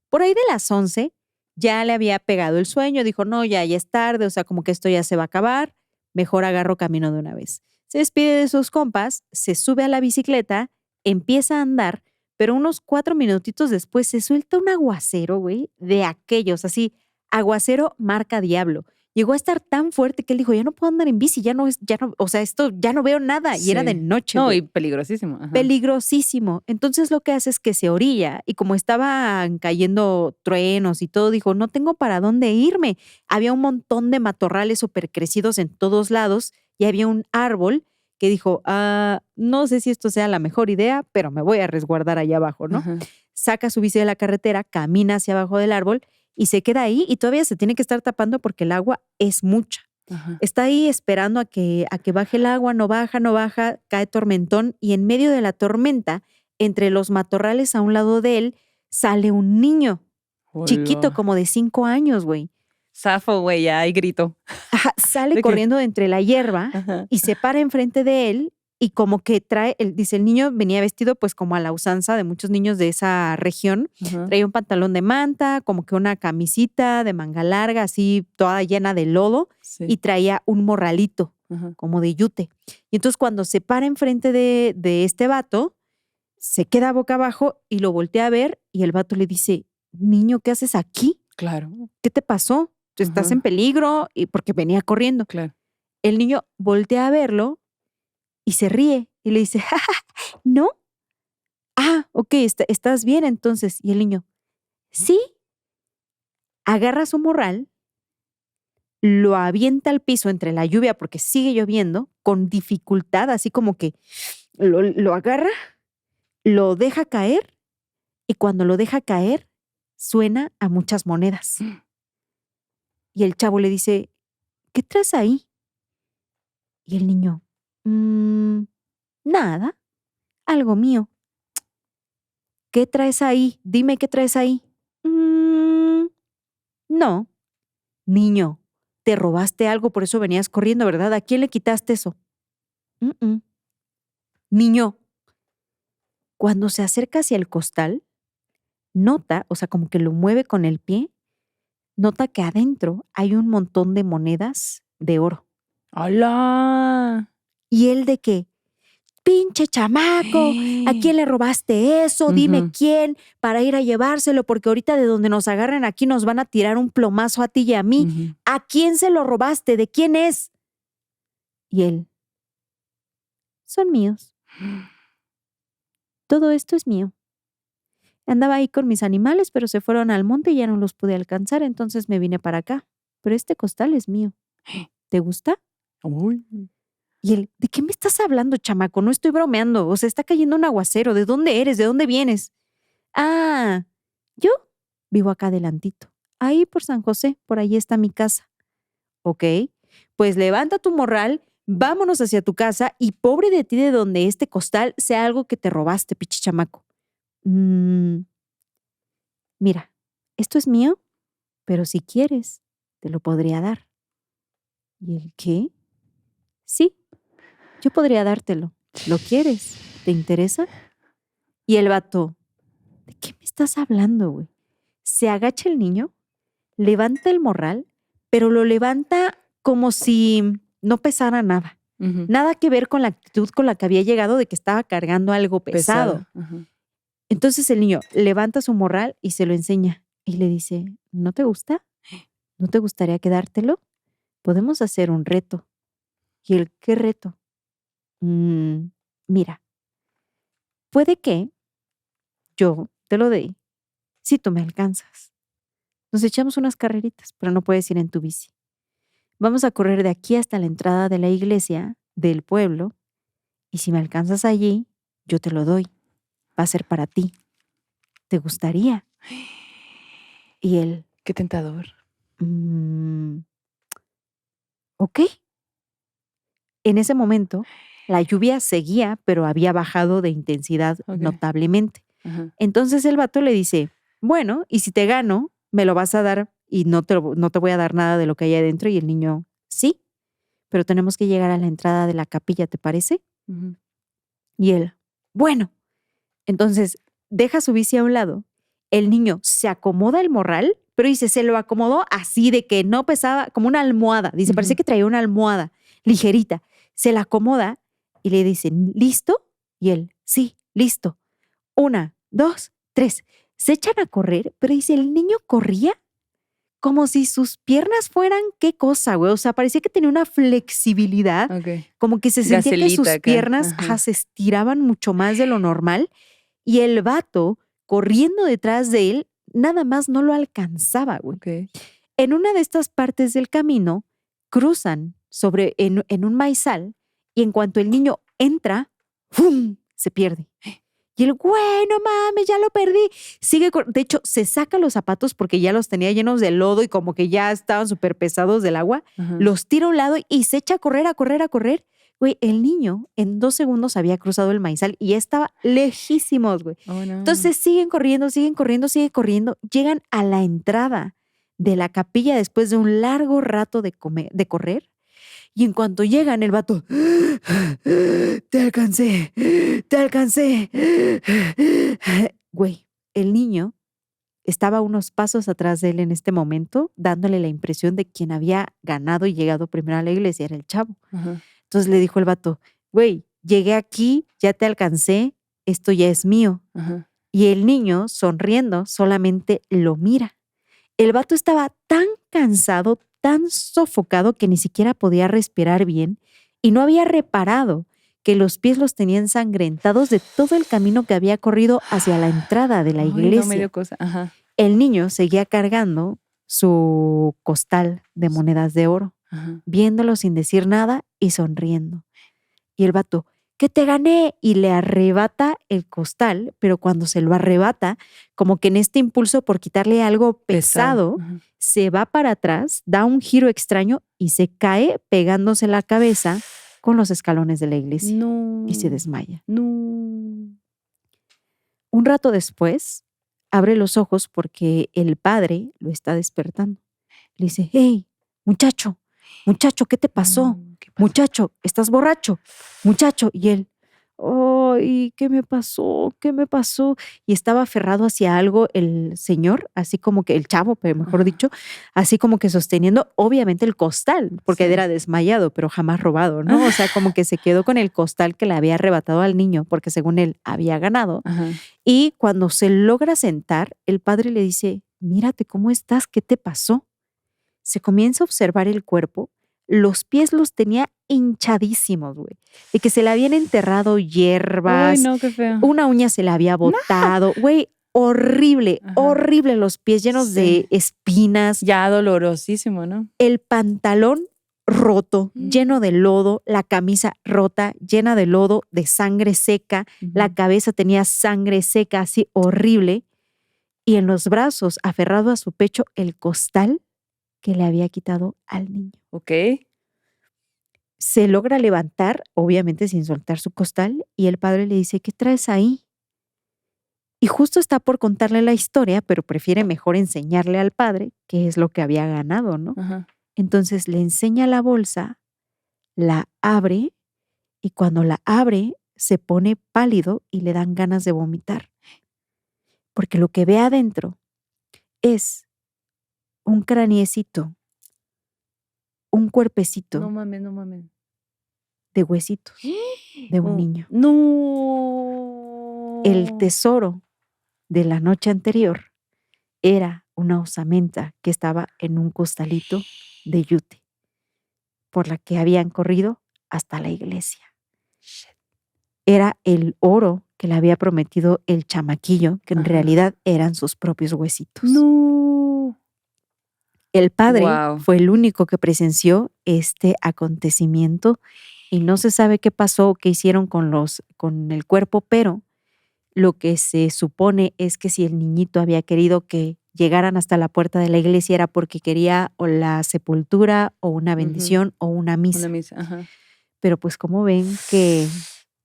[SPEAKER 3] Por ahí de las 11 ya le había pegado el sueño, dijo, no, ya es tarde, o sea, como que esto ya se va a acabar, mejor agarro camino de una vez. Se despide de sus compas, se sube a la bicicleta, empieza a andar, pero unos 4 minutitos después se suelta un aguacero, güey, de aquellos, así, aguacero marca Diablo. Llegó a estar tan fuerte que él dijo, ya no puedo andar en bici, o sea, esto ya no veo nada. Y era de
[SPEAKER 1] Sí.
[SPEAKER 3] noche,
[SPEAKER 1] No,
[SPEAKER 3] güey.
[SPEAKER 1] y peligrosísimo. Ajá.
[SPEAKER 3] Peligrosísimo. Entonces lo que hace es que se orilla y como estaban cayendo truenos y todo, dijo, no tengo para dónde irme. Había un montón de matorrales súper crecidos en todos lados y había un árbol que dijo, no sé si esto sea la mejor idea, pero me voy a resguardar allá abajo, ¿no?
[SPEAKER 1] Ajá.
[SPEAKER 3] Saca su bici de la carretera, camina hacia abajo del árbol y se queda ahí y todavía se tiene que estar tapando porque el agua es mucha.
[SPEAKER 1] Ajá.
[SPEAKER 3] Está ahí esperando a que baje el agua, no baja, cae tormentón y en medio de la tormenta, entre los matorrales a un lado de él, sale un niño chiquito,
[SPEAKER 1] Hola.
[SPEAKER 3] como de 5 años, güey.
[SPEAKER 1] Zafo, güey, ya hay grito.
[SPEAKER 3] Ajá, sale
[SPEAKER 1] ¿De qué?
[SPEAKER 3] corriendo de entre la hierba
[SPEAKER 1] Ajá.
[SPEAKER 3] y se para enfrente de él y como que dice, el niño venía vestido pues como a la usanza de muchos niños de esa región.
[SPEAKER 1] Ajá.
[SPEAKER 3] Traía un pantalón de manta, como que una camisita de manga larga, así toda llena de lodo
[SPEAKER 1] Sí.
[SPEAKER 3] y traía un morralito
[SPEAKER 1] Ajá.
[SPEAKER 3] como de yute. Y entonces cuando se para enfrente de este vato, se queda boca abajo y lo voltea a ver y el vato le dice, niño, ¿qué haces aquí?
[SPEAKER 1] Claro,
[SPEAKER 3] ¿Qué te pasó? ¿Estás
[SPEAKER 1] Ajá.
[SPEAKER 3] en peligro? Y porque venía corriendo.
[SPEAKER 1] claro.
[SPEAKER 3] El niño voltea a verlo y se ríe y le dice, "Ja, ja, ¿no? Ok, estás bien entonces. Y el niño, sí. Agarra su morral, lo avienta al piso entre la lluvia porque sigue lloviendo, con dificultad, así como que lo agarra, lo deja caer y cuando lo deja caer, suena a muchas monedas. Y el chavo le dice, ¿qué traes ahí? Y el niño, nada, algo mío. ¿Qué traes ahí? Dime qué traes ahí. No. Niño, te robaste algo, por eso venías corriendo, ¿verdad? ¿A quién le quitaste eso? Niño, cuando se acerca hacia el costal, nota, o sea, como que lo mueve con el pie, nota que adentro hay un montón de monedas de oro.
[SPEAKER 1] ¡Hola!
[SPEAKER 3] Y él de que, pinche chamaco, ¿a quién le robaste eso? Dime
[SPEAKER 1] Ujú.
[SPEAKER 3] quién para ir a llevárselo, porque ahorita de donde nos agarren aquí nos van a tirar un plomazo a ti y a mí.
[SPEAKER 1] Ujú.
[SPEAKER 3] ¿A quién se lo robaste? ¿De quién es? Y él, son míos. todo esto es mío. Andaba ahí con mis animales, pero se fueron al monte y ya no los pude alcanzar, entonces me vine para acá. Pero este costal es mío. ¿Te gusta?
[SPEAKER 1] Uy.
[SPEAKER 3] Y él, ¿de qué me estás hablando, chamaco? No estoy bromeando. O sea, está cayendo un aguacero. ¿De dónde eres? ¿De dónde vienes? Ah, yo vivo acá adelantito. Ahí por San José, por ahí está mi casa. Ok, pues levanta tu morral, vámonos hacia tu casa y pobre de ti de donde este costal sea algo que te robaste, pichi chamaco. Mira, esto es mío, pero si quieres, te lo podría dar. ¿Y el qué? Sí, yo podría dártelo. ¿Lo quieres? ¿Te interesa? Y el vato, ¿de qué me estás hablando, güey? Se agacha el niño, levanta el morral, pero lo levanta como si no pesara nada.
[SPEAKER 1] Ujú.
[SPEAKER 3] Nada que ver con la actitud con la que había llegado de que estaba cargando algo pesado.
[SPEAKER 1] Ajá.
[SPEAKER 3] Entonces el niño levanta su morral y se lo enseña y le dice, ¿no te gusta? ¿No te gustaría quedártelo? Podemos hacer un reto. ¿Y el qué reto? Mira, puede que yo te lo dé si tú me alcanzas. Nos echamos unas carreritas, pero no puedes ir en tu bici. Vamos a correr de aquí hasta la entrada de la iglesia del pueblo y si me alcanzas allí, yo te lo doy. Va a ser para ti. ¿Te gustaría? Y él,
[SPEAKER 1] Qué tentador.
[SPEAKER 3] ok. En ese momento, la lluvia seguía, pero había bajado de intensidad
[SPEAKER 1] Ok.
[SPEAKER 3] notablemente.
[SPEAKER 1] Ajá.
[SPEAKER 3] Entonces el vato le dice, bueno, y si te gano, me lo vas a dar y no te voy a dar nada de lo que hay adentro. Y el niño, sí, pero tenemos que llegar a la entrada de la capilla, ¿te parece?
[SPEAKER 1] Ujú.
[SPEAKER 3] Y él, bueno. Entonces deja su bici a un lado. El niño se acomoda el morral, pero dice, se lo acomodó así de que no pesaba, como una almohada. Dice, parecía que traía una almohada ligerita. Se la acomoda y le dicen, ¿listo? Y él, sí, listo. 1, 2, 3. Se echan a correr, pero dice, el niño corría como si sus piernas fueran qué cosa, güey. O sea, parecía que tenía una flexibilidad,
[SPEAKER 1] Ok.
[SPEAKER 3] como que se sentía que
[SPEAKER 1] Gacelita
[SPEAKER 3] sus
[SPEAKER 1] acá.
[SPEAKER 3] piernas
[SPEAKER 1] Ajá.
[SPEAKER 3] se estiraban mucho más de lo normal y el vato corriendo detrás de él nada más no lo alcanzaba, güey.
[SPEAKER 1] Ok.
[SPEAKER 3] En una de estas partes del camino cruzan en un maizal y en cuanto el niño entra, ¡fum!, se pierde. Y el güey, no mames, ya lo perdí. De hecho, se saca los zapatos porque ya los tenía llenos de lodo y como que ya estaban súper pesados del agua.
[SPEAKER 1] Ajá.
[SPEAKER 3] Los tira a un lado y se echa a correr, a correr, a correr. Güey, el niño en 2 segundos había cruzado el maizal y ya estaba lejísimos, güey.
[SPEAKER 1] Oh, no.
[SPEAKER 3] Entonces siguen corriendo, siguen corriendo, siguen corriendo. Llegan a la entrada de la capilla después de un largo rato de correr. Y en cuanto llegan, el vato, te alcancé, te alcancé. Güey, el niño estaba unos pasos atrás de él en este momento, dándole la impresión de quien había ganado y llegado primero a la iglesia era el chavo.
[SPEAKER 1] Ajá.
[SPEAKER 3] Entonces le dijo el vato, güey, llegué aquí, ya te alcancé, esto ya es mío.
[SPEAKER 1] Ajá.
[SPEAKER 3] Y el niño, sonriendo, solamente lo mira. El vato estaba tan cansado, tan sofocado que ni siquiera podía respirar bien y no había reparado que los pies los tenía ensangrentados de todo el camino que había corrido hacia la entrada de la
[SPEAKER 1] Ay,
[SPEAKER 3] iglesia.
[SPEAKER 1] no me dio cosa. Ajá.
[SPEAKER 3] El niño seguía cargando su costal de monedas de oro,
[SPEAKER 1] Ajá.
[SPEAKER 3] viéndolo sin decir nada y sonriendo. Y el vato, que te gané, y le arrebata el costal, pero cuando se lo arrebata, como que en este impulso por quitarle algo pesado,
[SPEAKER 1] Ajá.
[SPEAKER 3] se va para atrás, da un giro extraño y se cae pegándose la cabeza con los escalones de la iglesia
[SPEAKER 1] No.
[SPEAKER 3] y se desmaya.
[SPEAKER 1] No.
[SPEAKER 3] Un rato después, abre los ojos porque el padre lo está despertando. Le dice, hey, muchacho, ¿qué te pasó?
[SPEAKER 1] No, ¿qué pasó?
[SPEAKER 3] Muchacho, ¿estás borracho? Muchacho. Y él, ay, ¿qué me pasó? ¿Qué me pasó? Y estaba aferrado hacia algo el señor, así como que el chavo, pero mejor
[SPEAKER 1] Ajá.
[SPEAKER 3] dicho, así como que sosteniendo obviamente el costal, porque
[SPEAKER 1] Sí.
[SPEAKER 3] era desmayado, pero jamás robado, ¿no? O sea, como que se quedó con el costal que le había arrebatado al niño, porque según él había ganado.
[SPEAKER 1] Ajá.
[SPEAKER 3] Y cuando se logra sentar, el padre le dice, mírate, ¿cómo estás? ¿Qué te pasó? Se comienza a observar el cuerpo, los pies los tenía hinchadísimos, güey. De que se le habían enterrado
[SPEAKER 1] Ay,
[SPEAKER 3] hierbas,
[SPEAKER 1] no, qué feo.
[SPEAKER 3] una uña se le había botado, güey, horrible,
[SPEAKER 1] Ajá.
[SPEAKER 3] horrible, los pies llenos
[SPEAKER 1] Sí.
[SPEAKER 3] de espinas,
[SPEAKER 1] Ya dolorosísimo, ¿no?
[SPEAKER 3] el pantalón roto,
[SPEAKER 1] Mm.
[SPEAKER 3] lleno de lodo, la camisa rota, llena de lodo, de sangre seca, la
[SPEAKER 1] Ujú.
[SPEAKER 3] cabeza tenía sangre seca, así horrible, y en los brazos, aferrado a su pecho, el costal que le había quitado al niño.
[SPEAKER 1] Ok.
[SPEAKER 3] Se logra levantar, obviamente sin soltar su costal, y el padre le dice, ¿qué traes ahí? Y justo está por contarle la historia, pero prefiere mejor enseñarle al padre qué es lo que había ganado, ¿no?
[SPEAKER 1] Ajá.
[SPEAKER 3] Entonces le enseña la bolsa, la abre, y cuando la abre se pone pálido y le dan ganas de vomitar. Porque lo que ve adentro es un craniecito, un cuerpecito
[SPEAKER 1] No mames, no mames.
[SPEAKER 3] de huesitos de un
[SPEAKER 1] Oh,
[SPEAKER 3] niño.
[SPEAKER 1] No.
[SPEAKER 3] El tesoro de la noche anterior era una osamenta que estaba en un costalito de yute, por la que habían corrido hasta la iglesia. Era el oro que le había prometido el chamaquillo, que en
[SPEAKER 1] Ajá.
[SPEAKER 3] realidad eran sus propios huesitos.
[SPEAKER 1] No.
[SPEAKER 3] El padre
[SPEAKER 1] Guau.
[SPEAKER 3] fue el único que presenció este acontecimiento y no se sabe qué pasó o qué hicieron con el cuerpo, pero lo que se supone es que si el niñito había querido que llegaran hasta la puerta de la iglesia era porque quería o la sepultura o una
[SPEAKER 1] Ujú.
[SPEAKER 3] bendición o una misa.
[SPEAKER 1] Una misa. Ajá.
[SPEAKER 3] Pero pues como ven que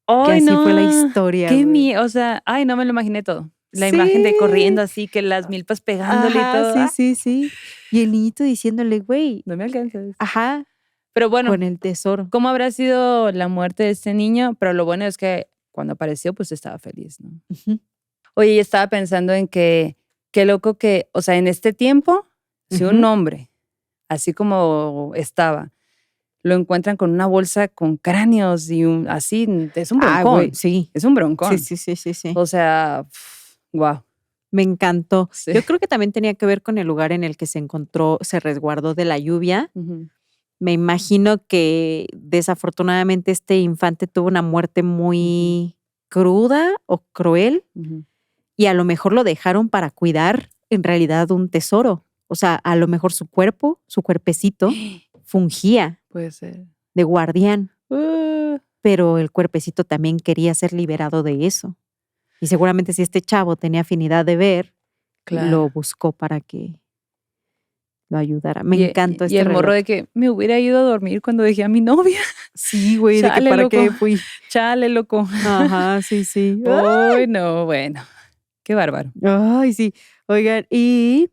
[SPEAKER 1] Ay,
[SPEAKER 3] así
[SPEAKER 1] no.
[SPEAKER 3] fue la historia,
[SPEAKER 1] Qué
[SPEAKER 3] güey.
[SPEAKER 1] miedo. O sea, ay, no me lo imaginé todo. La imagen de corriendo
[SPEAKER 3] Sí.
[SPEAKER 1] así, que las milpas pegándole y
[SPEAKER 3] Ajá,
[SPEAKER 1] todo.
[SPEAKER 3] sí,
[SPEAKER 1] Ah,
[SPEAKER 3] sí, sí. Y el niñito diciéndole, güey,
[SPEAKER 1] no me alcanzas.
[SPEAKER 3] ajá,
[SPEAKER 1] Pero bueno,
[SPEAKER 3] con el tesoro.
[SPEAKER 1] ¿cómo habrá sido la muerte de este niño? Pero lo bueno es que cuando apareció, pues estaba feliz, ¿no?
[SPEAKER 3] Ujú,
[SPEAKER 1] Oye, y estaba pensando en que, qué loco que, o sea, en este tiempo, si un
[SPEAKER 3] ujú.
[SPEAKER 1] hombre, así como estaba, lo encuentran con una bolsa con cráneos y así, es un
[SPEAKER 3] Ah, güey,
[SPEAKER 1] broncón.
[SPEAKER 3] sí.
[SPEAKER 1] Es un
[SPEAKER 3] Sí,
[SPEAKER 1] broncón.
[SPEAKER 3] sí, sí, sí, sí.
[SPEAKER 1] O sea, wow.
[SPEAKER 3] Me encantó.
[SPEAKER 1] Sí.
[SPEAKER 3] Yo creo que también tenía que ver con el lugar en el que se encontró, se resguardó de la lluvia.
[SPEAKER 1] Ujú.
[SPEAKER 3] Me imagino que desafortunadamente este infante tuvo una muerte muy cruda o cruel
[SPEAKER 1] Ujú.
[SPEAKER 3] y a lo mejor lo dejaron para cuidar en realidad un tesoro. O sea, a lo mejor su cuerpo, su cuerpecito, fungía
[SPEAKER 1] Puede ser.
[SPEAKER 3] de guardián, pero el cuerpecito también quería ser liberado de eso. Y seguramente si este chavo tenía afinidad de ver,
[SPEAKER 1] Claro.
[SPEAKER 3] lo buscó para que lo ayudara. Me encantó
[SPEAKER 1] Y
[SPEAKER 3] este
[SPEAKER 1] el morro
[SPEAKER 3] relato.
[SPEAKER 1] de que me hubiera ido a dormir cuando dejé a mi novia.
[SPEAKER 3] Sí, güey, de que
[SPEAKER 1] Chale,
[SPEAKER 3] para
[SPEAKER 1] loco.
[SPEAKER 3] qué fui.
[SPEAKER 1] Chale, loco.
[SPEAKER 3] Ajá, sí, sí.
[SPEAKER 1] Ay, no, bueno. Qué bárbaro.
[SPEAKER 3] Ay, sí. Oigan, y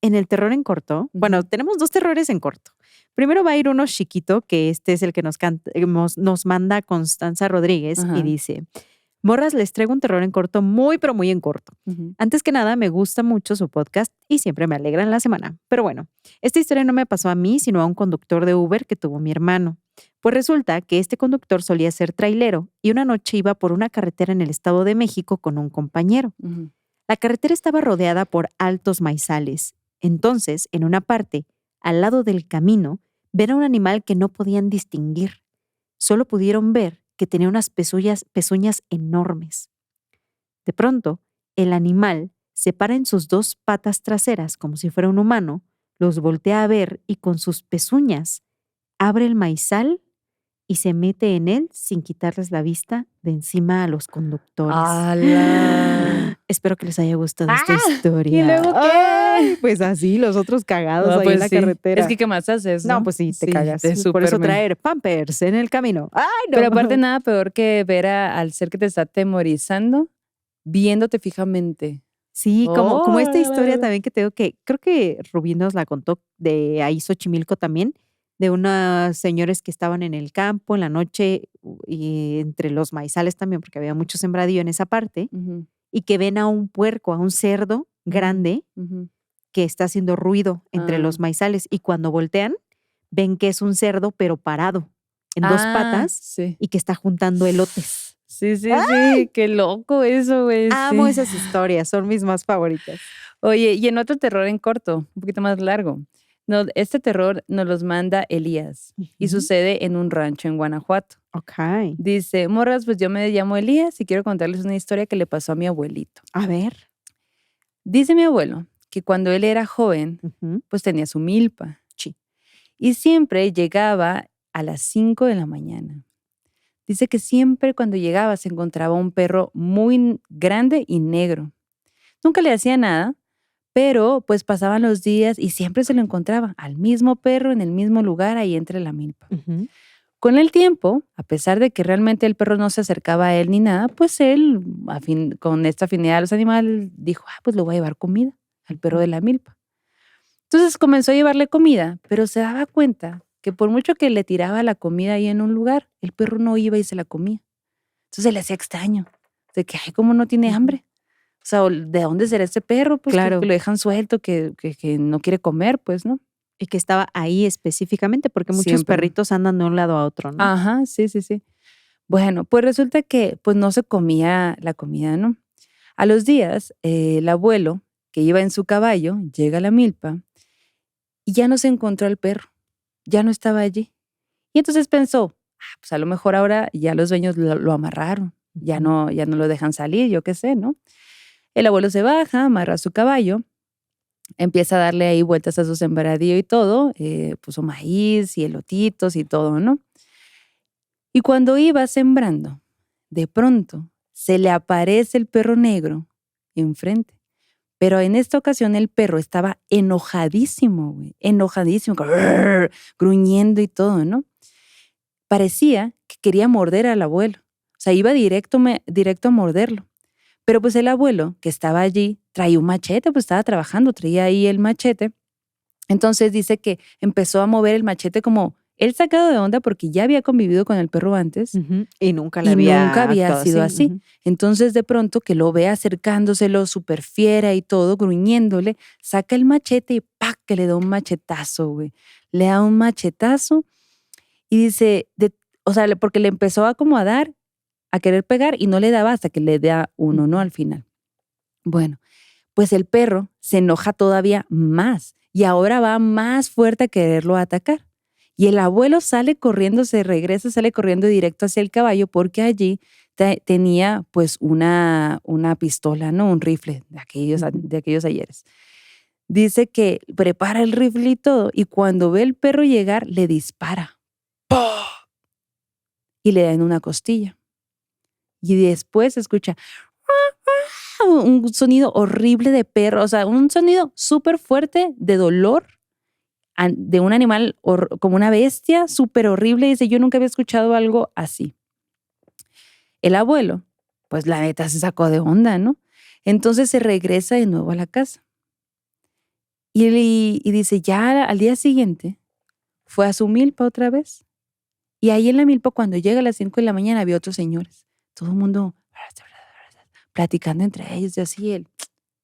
[SPEAKER 3] en el terror en corto, bueno,
[SPEAKER 1] Ujú.
[SPEAKER 3] tenemos 2 terrores en corto. Primero va a ir uno chiquito, que este es el que nos manda Constanza Rodríguez y
[SPEAKER 1] Ajá.
[SPEAKER 3] dice, morras, les traigo un terror en corto muy, pero muy en corto.
[SPEAKER 1] Ujú.
[SPEAKER 3] Antes que nada, me gusta mucho su podcast y siempre me alegra en la semana. Pero bueno, esta historia no me pasó a mí, sino a un conductor de Uber que tuvo mi hermano. Pues resulta que este conductor solía ser trailero y una noche iba por una carretera en el Estado de México con un compañero.
[SPEAKER 1] Ujú.
[SPEAKER 3] La carretera estaba rodeada por altos maizales. Entonces, en una parte, al lado del camino, ven a un animal que no podían distinguir. Solo pudieron ver que tenía unas pezuñas enormes. De pronto, el animal se para en sus 2 patas traseras como si fuera un humano, los voltea a ver y con sus pezuñas abre el maizal y se mete en él sin quitarles la vista de encima a los conductores.
[SPEAKER 1] ¡Ala!
[SPEAKER 3] Espero que les haya gustado esta
[SPEAKER 1] ¡Ah!
[SPEAKER 3] historia.
[SPEAKER 1] ¿Y luego qué?
[SPEAKER 3] Ay, pues así, los otros cagados
[SPEAKER 1] No,
[SPEAKER 3] ahí
[SPEAKER 1] pues
[SPEAKER 3] en la
[SPEAKER 1] sí.
[SPEAKER 3] carretera.
[SPEAKER 1] Es que, ¿qué más haces?
[SPEAKER 3] No, pues sí, te cagas.
[SPEAKER 1] te
[SPEAKER 3] Por eso
[SPEAKER 1] súper
[SPEAKER 3] traer Pampers en el camino. ¡Ay, no!
[SPEAKER 1] Pero aparte, nada peor que ver al ser que te está atemorizando, viéndote fijamente.
[SPEAKER 3] Sí, como esta historia
[SPEAKER 1] Oh.
[SPEAKER 3] también que te digo que creo que Rubí nos la contó de ahí Xochimilco también, de unos señores que estaban en el campo en la noche y entre los maizales también, porque había mucho sembradío en esa parte,
[SPEAKER 1] Ujú,
[SPEAKER 3] y que ven a un puerco, a un cerdo grande
[SPEAKER 1] ujú.
[SPEAKER 3] que está haciendo ruido entre
[SPEAKER 1] Ah.
[SPEAKER 3] los maizales y cuando voltean ven que es un cerdo pero parado en 2 patas
[SPEAKER 1] Sí.
[SPEAKER 3] y que está juntando elotes.
[SPEAKER 1] Sí, sí, sí. Qué loco eso, güey.
[SPEAKER 3] Amo
[SPEAKER 1] sí.
[SPEAKER 3] esas historias, son mis más favoritas.
[SPEAKER 1] Oye, y en otro terror en corto, un poquito más largo. No, este terror nos los manda Elías y
[SPEAKER 3] Ujú.
[SPEAKER 1] sucede en un rancho en Guanajuato.
[SPEAKER 3] Ok.
[SPEAKER 1] Dice, morras, pues yo me llamo Elías y quiero contarles una historia que le pasó a mi abuelito.
[SPEAKER 3] A ver.
[SPEAKER 1] Dice mi abuelo que cuando él era joven,
[SPEAKER 3] Ujú.
[SPEAKER 1] pues tenía su milpa.
[SPEAKER 3] Sí.
[SPEAKER 1] Y siempre llegaba a las 5 de la mañana. Dice que siempre cuando llegaba se encontraba un perro muy grande y negro. Nunca le hacía nada, pero pues pasaban los días y siempre se lo encontraba al mismo perro en el mismo lugar ahí entre la milpa.
[SPEAKER 3] Ujú.
[SPEAKER 1] Con el tiempo, a pesar de que realmente el perro no se acercaba a él ni nada, pues él, con esta afinidad a los animales, dijo, pues le voy a llevar comida al perro de la milpa. Entonces comenzó a llevarle comida, pero se daba cuenta que por mucho que le tiraba la comida ahí en un lugar, el perro no iba y se la comía. Entonces le hacía extraño, de que, ay, ¿cómo no tiene
[SPEAKER 3] Ujú.
[SPEAKER 1] hambre? O sea, ¿de dónde será ese perro? Pues que
[SPEAKER 3] Claro.
[SPEAKER 1] lo dejan suelto, que no quiere comer, pues, ¿no?
[SPEAKER 3] Y que estaba ahí específicamente porque muchos
[SPEAKER 1] Siempre.
[SPEAKER 3] perritos andan de un lado a otro, ¿no?
[SPEAKER 1] Ajá, sí, sí, sí. Bueno, pues resulta que pues no se comía la comida, ¿no? A los días, el abuelo, que iba en su caballo, llega a la milpa y ya no se encontró al perro, ya no estaba allí. Y entonces pensó, pues a lo mejor ahora ya los dueños lo amarraron, ya
[SPEAKER 3] Ujú.
[SPEAKER 1] no lo dejan salir, yo qué sé, ¿no? El abuelo se baja, amarra su caballo, empieza a darle ahí vueltas a su sembradío y todo, puso maíz y elotitos y todo, ¿no? Y cuando iba sembrando, de pronto se le aparece el perro negro enfrente. Pero en esta ocasión el perro estaba enojadísimo, güey, enojadísimo, grrr, gruñendo y todo, ¿no? Parecía que quería morder al abuelo. O sea, iba directo a morderlo. Pero pues el abuelo, que estaba allí, traía un machete, pues estaba trabajando, traía ahí el machete. Entonces dice que empezó a mover el machete como él sacado de onda porque ya había convivido con el perro antes
[SPEAKER 3] Ujú. Y nunca le
[SPEAKER 1] y nunca
[SPEAKER 3] había
[SPEAKER 1] había
[SPEAKER 3] actuado
[SPEAKER 1] sido
[SPEAKER 3] así.
[SPEAKER 1] así.
[SPEAKER 3] Ujú.
[SPEAKER 1] Entonces de pronto que lo ve acercándoselo súper fiera y todo, gruñéndole, saca el machete y ¡pac! Que le da un machetazo, güey. Le da un machetazo y dice, o sea, porque le empezó a como a dar, a querer pegar y no le daba hasta que le da uno, ¿no?
[SPEAKER 3] Ujú.
[SPEAKER 1] Al final. Bueno, pues el perro se enoja todavía más y ahora va más fuerte a quererlo atacar. Y el abuelo sale corriendo, se regresa, sale corriendo directo hacia el caballo porque allí tenía pues una pistola, ¿no? Un rifle
[SPEAKER 3] Ujú.
[SPEAKER 1] de aquellos ayeres. Dice que prepara el rifle y todo y cuando ve el perro llegar le dispara y le da en una costilla. Y después se escucha un sonido horrible de perro, o sea, un sonido súper fuerte de dolor de un animal como una bestia, súper horrible. Dice, yo nunca había escuchado algo así. El abuelo, pues la neta se sacó de onda, ¿no? Entonces se regresa de nuevo a la casa. Y dice, ya al día siguiente fue a su milpa otra vez. Y ahí en la milpa, cuando llega a las 5 de la mañana, había otros señores. Todo el mundo platicando entre ellos y así él,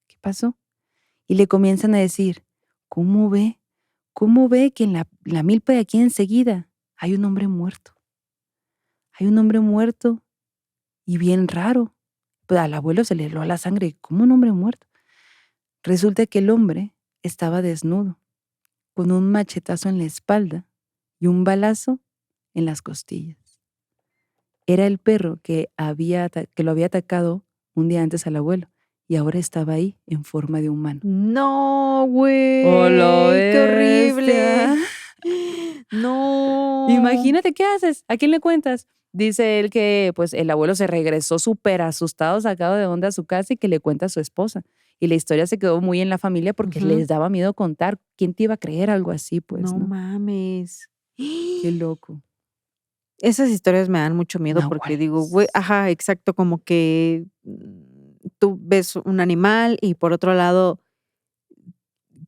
[SPEAKER 1] ¿qué pasó? Y le comienzan a decir, ¿cómo ve? ¿Cómo ve que en la milpa de aquí enseguida hay un hombre muerto? Hay un hombre muerto y bien raro. Pues al abuelo se le heló la sangre. ¿Cómo un hombre muerto? Resulta que el hombre estaba desnudo, con un machetazo en la espalda y un balazo en las costillas. Era el perro que lo había atacado un día antes al abuelo y ahora estaba ahí en forma de humano.
[SPEAKER 3] No,
[SPEAKER 1] ¡Hola,
[SPEAKER 3] güey, qué horrible.
[SPEAKER 1] bestia!
[SPEAKER 3] No.
[SPEAKER 1] Imagínate, ¿qué haces? ¿A quién le cuentas? Dice él que pues el abuelo se regresó súper asustado, sacado de onda a su casa y que le cuenta a su esposa. Y la historia se quedó muy en la familia porque
[SPEAKER 3] Ujú.
[SPEAKER 1] les daba miedo contar. ¿Quién te iba a creer algo así, pues,
[SPEAKER 3] No
[SPEAKER 1] no?
[SPEAKER 3] mames.
[SPEAKER 1] Qué loco.
[SPEAKER 3] Esas historias me dan mucho miedo porque digo, güey,
[SPEAKER 1] Nahuales.
[SPEAKER 3] ajá, exacto, como que tú ves un animal y por otro lado,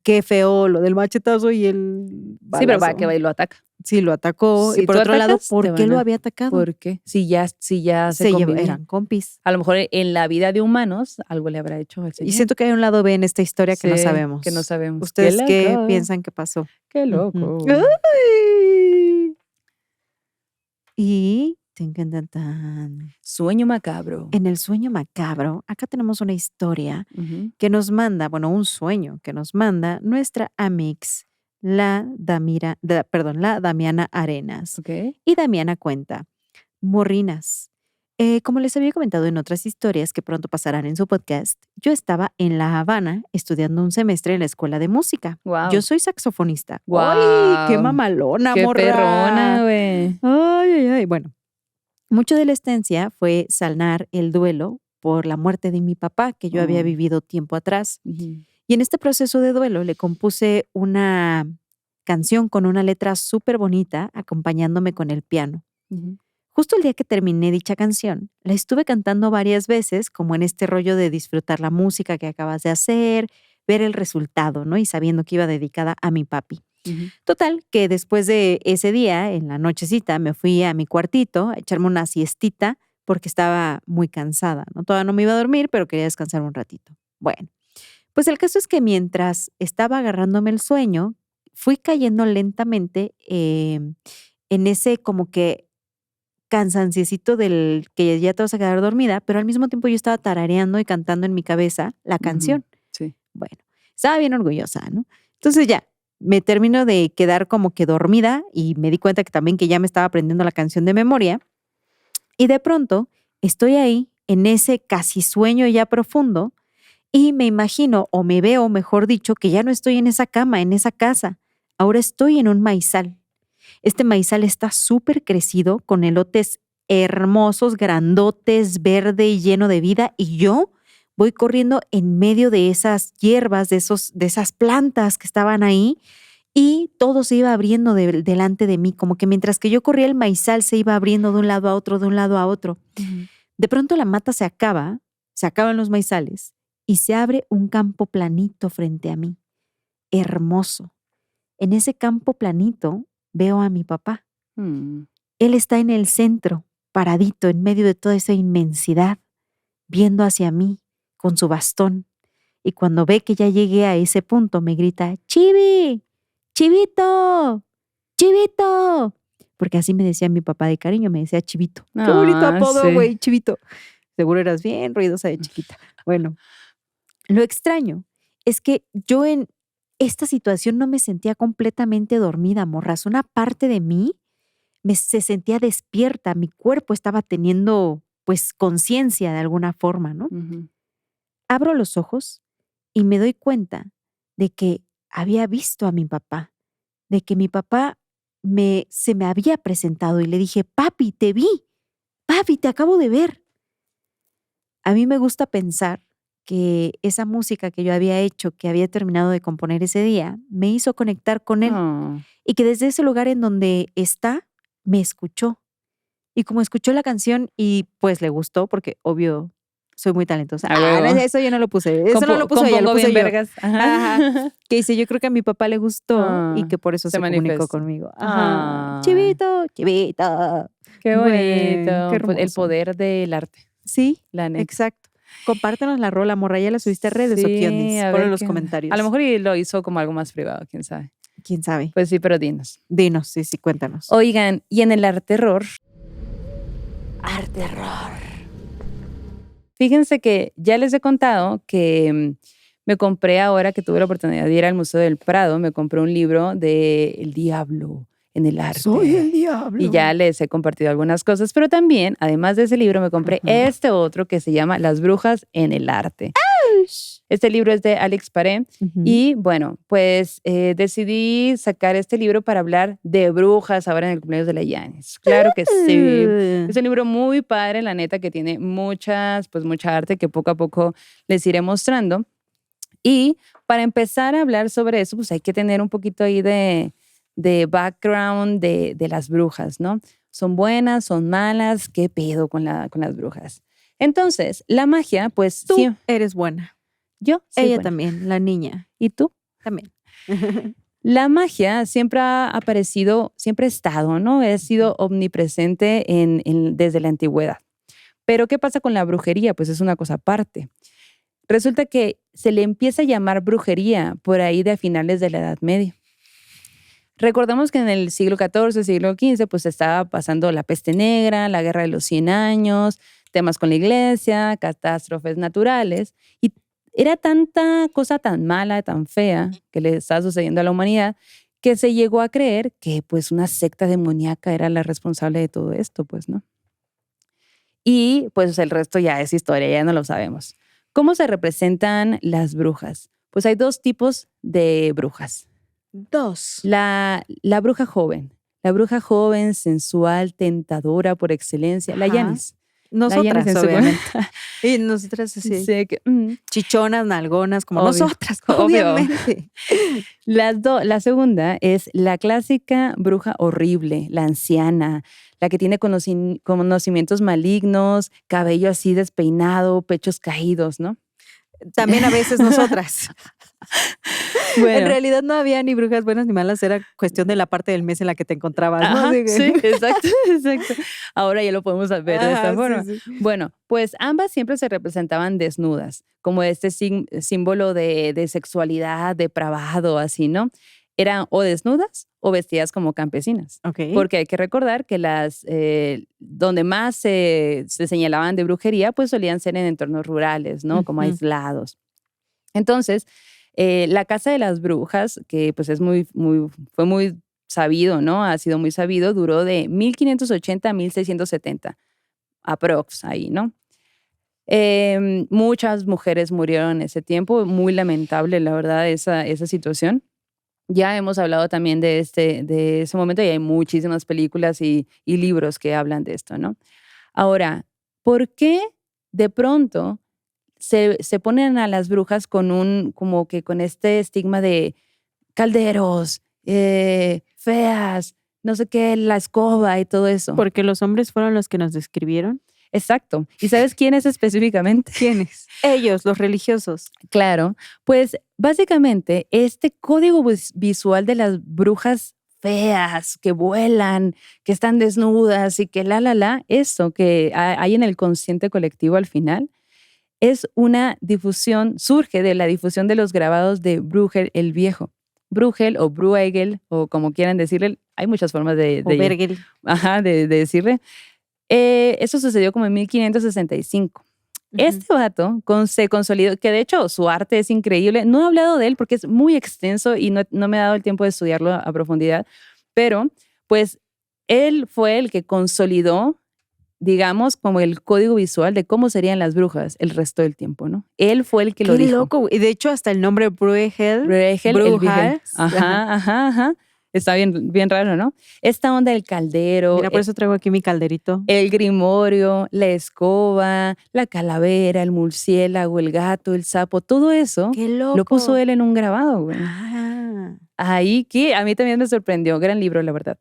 [SPEAKER 3] qué feo lo del machetazo y el
[SPEAKER 1] Sí, pero va
[SPEAKER 3] balazo.
[SPEAKER 1] que va y lo ataca.
[SPEAKER 3] Sí, lo atacó. Y
[SPEAKER 1] Si
[SPEAKER 3] por
[SPEAKER 1] tú
[SPEAKER 3] otro lado,
[SPEAKER 1] atacas, te
[SPEAKER 3] ¿por qué
[SPEAKER 1] van
[SPEAKER 3] lo
[SPEAKER 1] a...
[SPEAKER 3] había atacado?
[SPEAKER 1] ¿Por qué? Si ya se convivían.
[SPEAKER 3] Eran compis.
[SPEAKER 1] A lo mejor en la vida de humanos algo le habrá hecho al
[SPEAKER 3] Y
[SPEAKER 1] señor.
[SPEAKER 3] siento que hay un lado B en esta historia que no
[SPEAKER 1] Sí,
[SPEAKER 3] sabemos.
[SPEAKER 1] que no sabemos.
[SPEAKER 3] ¿Ustedes qué
[SPEAKER 1] loco!
[SPEAKER 3] piensan que pasó?
[SPEAKER 1] ¡Qué
[SPEAKER 3] Ujú.
[SPEAKER 1] loco!
[SPEAKER 3] ¡Ay! Y tin, can, tan, tan.
[SPEAKER 1] Sueño macabro.
[SPEAKER 3] En el sueño macabro, acá tenemos una historia
[SPEAKER 1] Ujú.
[SPEAKER 3] que nos manda, bueno, un sueño que nos manda nuestra amix la Damiana Arenas.
[SPEAKER 1] Ok.
[SPEAKER 3] Y Damiana cuenta, morrinas. Como les había comentado en otras historias que pronto pasarán en su podcast, yo estaba en La Habana estudiando un semestre en la escuela de música.
[SPEAKER 1] Wow.
[SPEAKER 3] Yo soy saxofonista.
[SPEAKER 1] Wow.
[SPEAKER 3] ¡Ay, qué mamalona,
[SPEAKER 1] Qué
[SPEAKER 3] morra!
[SPEAKER 1] perrona, güey.
[SPEAKER 3] Ay, ay, ay. Bueno, mucho de la estancia fue sanar el duelo por la muerte de mi papá, que yo había
[SPEAKER 1] Oh.
[SPEAKER 3] vivido tiempo atrás.
[SPEAKER 1] Ujú.
[SPEAKER 3] Y en este proceso de duelo le compuse una canción con una letra súper bonita, acompañándome con el piano.
[SPEAKER 1] Ujú.
[SPEAKER 3] Justo el día que terminé dicha canción, la estuve cantando varias veces, como en este rollo de disfrutar la música que acabas de hacer, ver el resultado, ¿no? Y sabiendo que iba dedicada a mi papi.
[SPEAKER 1] Ujú.
[SPEAKER 3] Total, que después de ese día, en la nochecita, me fui a mi cuartito a echarme una siestita porque estaba muy cansada, ¿no? Todavía no me iba a dormir, pero quería descansar un ratito. Bueno, pues el caso es que mientras estaba agarrándome el sueño, fui cayendo lentamente en ese como que cansanciecito del que ya te vas a quedar dormida, pero al mismo tiempo yo estaba tarareando y cantando en mi cabeza la canción.
[SPEAKER 1] Sí.
[SPEAKER 3] Bueno, estaba bien orgullosa, ¿no? Entonces ya, me termino de quedar como que dormida y me di cuenta que también que ya me estaba aprendiendo la canción de memoria. Y de pronto estoy ahí en ese casi sueño ya profundo y me imagino o me veo, mejor dicho, que ya no estoy en esa cama, en esa casa. Ahora estoy en un maizal. Este maizal está súper crecido con elotes hermosos, grandotes, verde y lleno de vida. Y yo voy corriendo en medio de esas hierbas, de esas plantas que estaban ahí. Y todo se iba abriendo delante de mí, como que mientras que yo corría el maizal se iba abriendo de un lado a otro, de un lado a otro.
[SPEAKER 1] Ujú.
[SPEAKER 3] De pronto la mata se acaban los maizales y se abre un campo planito frente a mí, hermoso. En ese campo planito veo a mi papá.
[SPEAKER 1] Mm.
[SPEAKER 3] Él está en el centro, paradito en medio de toda esa inmensidad, viendo hacia mí con su bastón. Y cuando ve que ya llegué a ese punto, me grita, ¡Chivi! ¡Chivito! ¡Chivito! Porque así me decía mi papá de cariño, me decía Chivito. ¡Qué bonito
[SPEAKER 1] Ah,
[SPEAKER 3] apodo,
[SPEAKER 1] sí.
[SPEAKER 3] güey! Chivito. Seguro eras bien ruidosa de chiquita. Bueno, lo extraño es que yo en esta situación no me sentía completamente dormida, morras. Una parte de mí se sentía despierta, mi cuerpo estaba teniendo pues conciencia de alguna forma, ¿no?
[SPEAKER 1] Ujú.
[SPEAKER 3] Abro los ojos y me doy cuenta de que había visto a mi papá, de que mi papá se me había presentado y le dije, papi, te vi, papi, te acabo de ver. A mí me gusta pensar que esa música que yo había hecho, que había terminado de componer ese día, me hizo conectar con él
[SPEAKER 1] Oh.
[SPEAKER 3] y que desde ese lugar en donde está, me escuchó. Y como escuchó la canción y pues le gustó, porque obvio soy muy talentosa.
[SPEAKER 1] A
[SPEAKER 3] No,
[SPEAKER 1] huevo.
[SPEAKER 3] eso yo no lo puse. Eso no lo puse ella, lo
[SPEAKER 1] Compongo
[SPEAKER 3] puse
[SPEAKER 1] bien
[SPEAKER 3] yo.
[SPEAKER 1] vergas. Ajá.
[SPEAKER 3] Ajá. Que dice, yo creo que a mi papá le gustó y
[SPEAKER 1] Ah,
[SPEAKER 3] que por eso
[SPEAKER 1] se
[SPEAKER 3] se comunicó
[SPEAKER 1] manifestó.
[SPEAKER 3] conmigo. Ajá.
[SPEAKER 1] Ah.
[SPEAKER 3] Chivito, chivito.
[SPEAKER 1] Qué
[SPEAKER 3] Güey,
[SPEAKER 1] bonito.
[SPEAKER 3] qué
[SPEAKER 1] Pues el
[SPEAKER 3] hermoso.
[SPEAKER 1] poder del arte,
[SPEAKER 3] Sí,
[SPEAKER 1] la neta.
[SPEAKER 3] exacto. Compártenos la rola, morra. ¿Ya la subiste a redes o qué ondis?
[SPEAKER 1] a
[SPEAKER 3] Ponlo
[SPEAKER 1] ver
[SPEAKER 3] en los
[SPEAKER 1] qué-
[SPEAKER 3] comentarios.
[SPEAKER 1] A lo mejor y lo hizo como algo más privado, quién sabe.
[SPEAKER 3] ¿Quién sabe?
[SPEAKER 1] Pues sí, pero dinos.
[SPEAKER 3] Dinos, sí, cuéntanos.
[SPEAKER 1] Oigan, y en el arte terror, fíjense que ya les he contado que me compré ahora que tuve la oportunidad de ir al Museo del Prado, me compré un libro de El Diablo en el arte.
[SPEAKER 3] Soy el diablo.
[SPEAKER 1] Y ya les he compartido algunas cosas, pero también, además de ese libro, me compré este otro que se llama Las brujas en el arte. Este libro es de Alex Paré y bueno, pues decidí sacar este libro para hablar de brujas ahora en el cumpleaños de la Yanis. Claro que sí. Es un libro muy padre, la neta, que tiene mucha arte que poco a poco les iré mostrando. Y para empezar a hablar sobre eso, pues hay que tener un poquito ahí de background de las brujas, ¿no? ¿Son buenas? ¿Son malas? ¿Qué pedo con las brujas? Entonces, la magia, pues
[SPEAKER 3] Tú
[SPEAKER 1] sí.
[SPEAKER 3] eres buena.
[SPEAKER 1] Yo, sí,
[SPEAKER 3] Ella
[SPEAKER 1] buena.
[SPEAKER 3] también, la niña.
[SPEAKER 1] ¿Y tú?
[SPEAKER 3] También.
[SPEAKER 1] La magia siempre ha aparecido, siempre ha estado, ¿no? Ha sido omnipresente desde la antigüedad. Pero ¿qué pasa con la brujería? Pues es una cosa aparte. Resulta que se le empieza a llamar brujería por ahí de a finales de la Edad Media. Recordemos que en el siglo XIV, siglo XV, pues estaba pasando la peste negra, la guerra de los 100 años, temas con la iglesia, catástrofes naturales, y era tanta cosa tan mala, tan fea que le estaba sucediendo a la humanidad, que se llegó a creer que pues una secta demoníaca era la responsable de todo esto, pues, ¿no? Y pues el resto ya es historia, ya no lo sabemos. ¿Cómo se representan las brujas? Pues hay 2 tipos de brujas.
[SPEAKER 3] 2.
[SPEAKER 1] La bruja joven. La bruja joven, sensual, tentadora por excelencia. La
[SPEAKER 3] Ajá.
[SPEAKER 1] Yanis.
[SPEAKER 3] Nosotras,
[SPEAKER 1] en su
[SPEAKER 3] obviamente. Y nosotras así,
[SPEAKER 1] Sí, que,
[SPEAKER 3] chichonas, nalgonas, como
[SPEAKER 1] Obvio,
[SPEAKER 3] nosotras,
[SPEAKER 1] obvio.
[SPEAKER 3] obviamente.
[SPEAKER 1] La segunda es la clásica bruja horrible, la anciana, la que tiene conocimientos malignos, cabello así despeinado, pechos caídos, ¿no?
[SPEAKER 3] También a veces nosotras. En
[SPEAKER 1] Bueno,
[SPEAKER 3] realidad no había ni brujas buenas ni malas, era cuestión de la parte del mes en la que te encontrabas, ¿no?
[SPEAKER 1] ajá,
[SPEAKER 3] Así que-
[SPEAKER 1] sí, exacto, exacto. Ahora ya lo podemos ver de esta
[SPEAKER 3] Ajá,
[SPEAKER 1] forma.
[SPEAKER 3] sí, sí.
[SPEAKER 1] Bueno, pues ambas siempre se representaban desnudas, como este símbolo de sexualidad, depravado, así, ¿no? Eran o desnudas o vestidas como campesinas.
[SPEAKER 3] Ok.
[SPEAKER 1] Porque hay que recordar que donde más se señalaban de brujería, pues solían ser en entornos rurales, ¿no? Como
[SPEAKER 3] Ujú.
[SPEAKER 1] aislados. Entonces, la Casa de las Brujas, que pues fue muy sabido, ¿no? Ha sido muy sabido, duró de 1580 a 1670, aprox ahí, ¿no? Muchas mujeres murieron en ese tiempo, muy lamentable, la verdad, esa situación. Ya hemos hablado también de ese momento y hay muchísimas películas y libros que hablan de esto, ¿no? Ahora, ¿por qué de pronto se ponen a las brujas como que con este estigma de calderos, feas, no sé qué, la escoba y todo eso?
[SPEAKER 3] Porque los hombres fueron los que nos describieron.
[SPEAKER 1] Exacto. ¿Y sabes quién es específicamente?
[SPEAKER 3] ¿Quiénes? Ellos, los religiosos.
[SPEAKER 1] Claro, pues básicamente este código visual de las brujas feas, que vuelan, que están desnudas y que eso que hay en el consciente colectivo al final, es una difusión, surge de la difusión de los grabados de Bruegel el Viejo. Bruegel o Bruegel, o como quieran decirle, hay muchas formas
[SPEAKER 3] O Bergel.
[SPEAKER 1] de decirle. Eso sucedió como en 1565. Este vato se consolidó, que de hecho su arte es increíble. No he hablado de él porque es muy extenso y no me he dado el tiempo de estudiarlo a profundidad, pero pues él fue el que consolidó, digamos, como el código visual de cómo serían las brujas el resto del tiempo, ¿no? Él fue el que lo
[SPEAKER 3] Qué
[SPEAKER 1] dijo.
[SPEAKER 3] loco. Y de hecho hasta el nombre Bruegel.
[SPEAKER 1] Bruegel, el Viejo.
[SPEAKER 3] Brujas.
[SPEAKER 1] Ajá. Está bien raro, ¿no? Esta onda del caldero,
[SPEAKER 3] Mira, por eso traigo aquí mi calderito.
[SPEAKER 1] el grimorio, la escoba, la calavera, el murciélago, el gato, el sapo, todo eso
[SPEAKER 3] Qué loco.
[SPEAKER 1] lo puso él en un grabado, güey.
[SPEAKER 3] Ah.
[SPEAKER 1] Ahí que a mí también me sorprendió, gran libro, la verdad.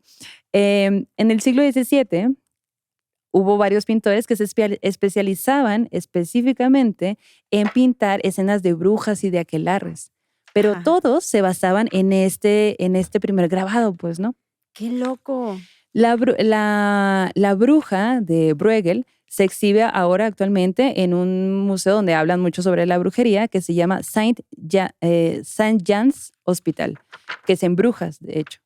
[SPEAKER 1] En el siglo XVII hubo varios pintores que se especializaban específicamente en pintar escenas de brujas y de aquelarres, pero
[SPEAKER 3] Ajá.
[SPEAKER 1] todos se basaban en este primer grabado, pues, ¿no?
[SPEAKER 3] Qué loco.
[SPEAKER 1] La bruja de Bruegel se exhibe ahora actualmente en un museo donde hablan mucho sobre la brujería que se llama Saint Jan's Hospital, que es en Brujas, de hecho.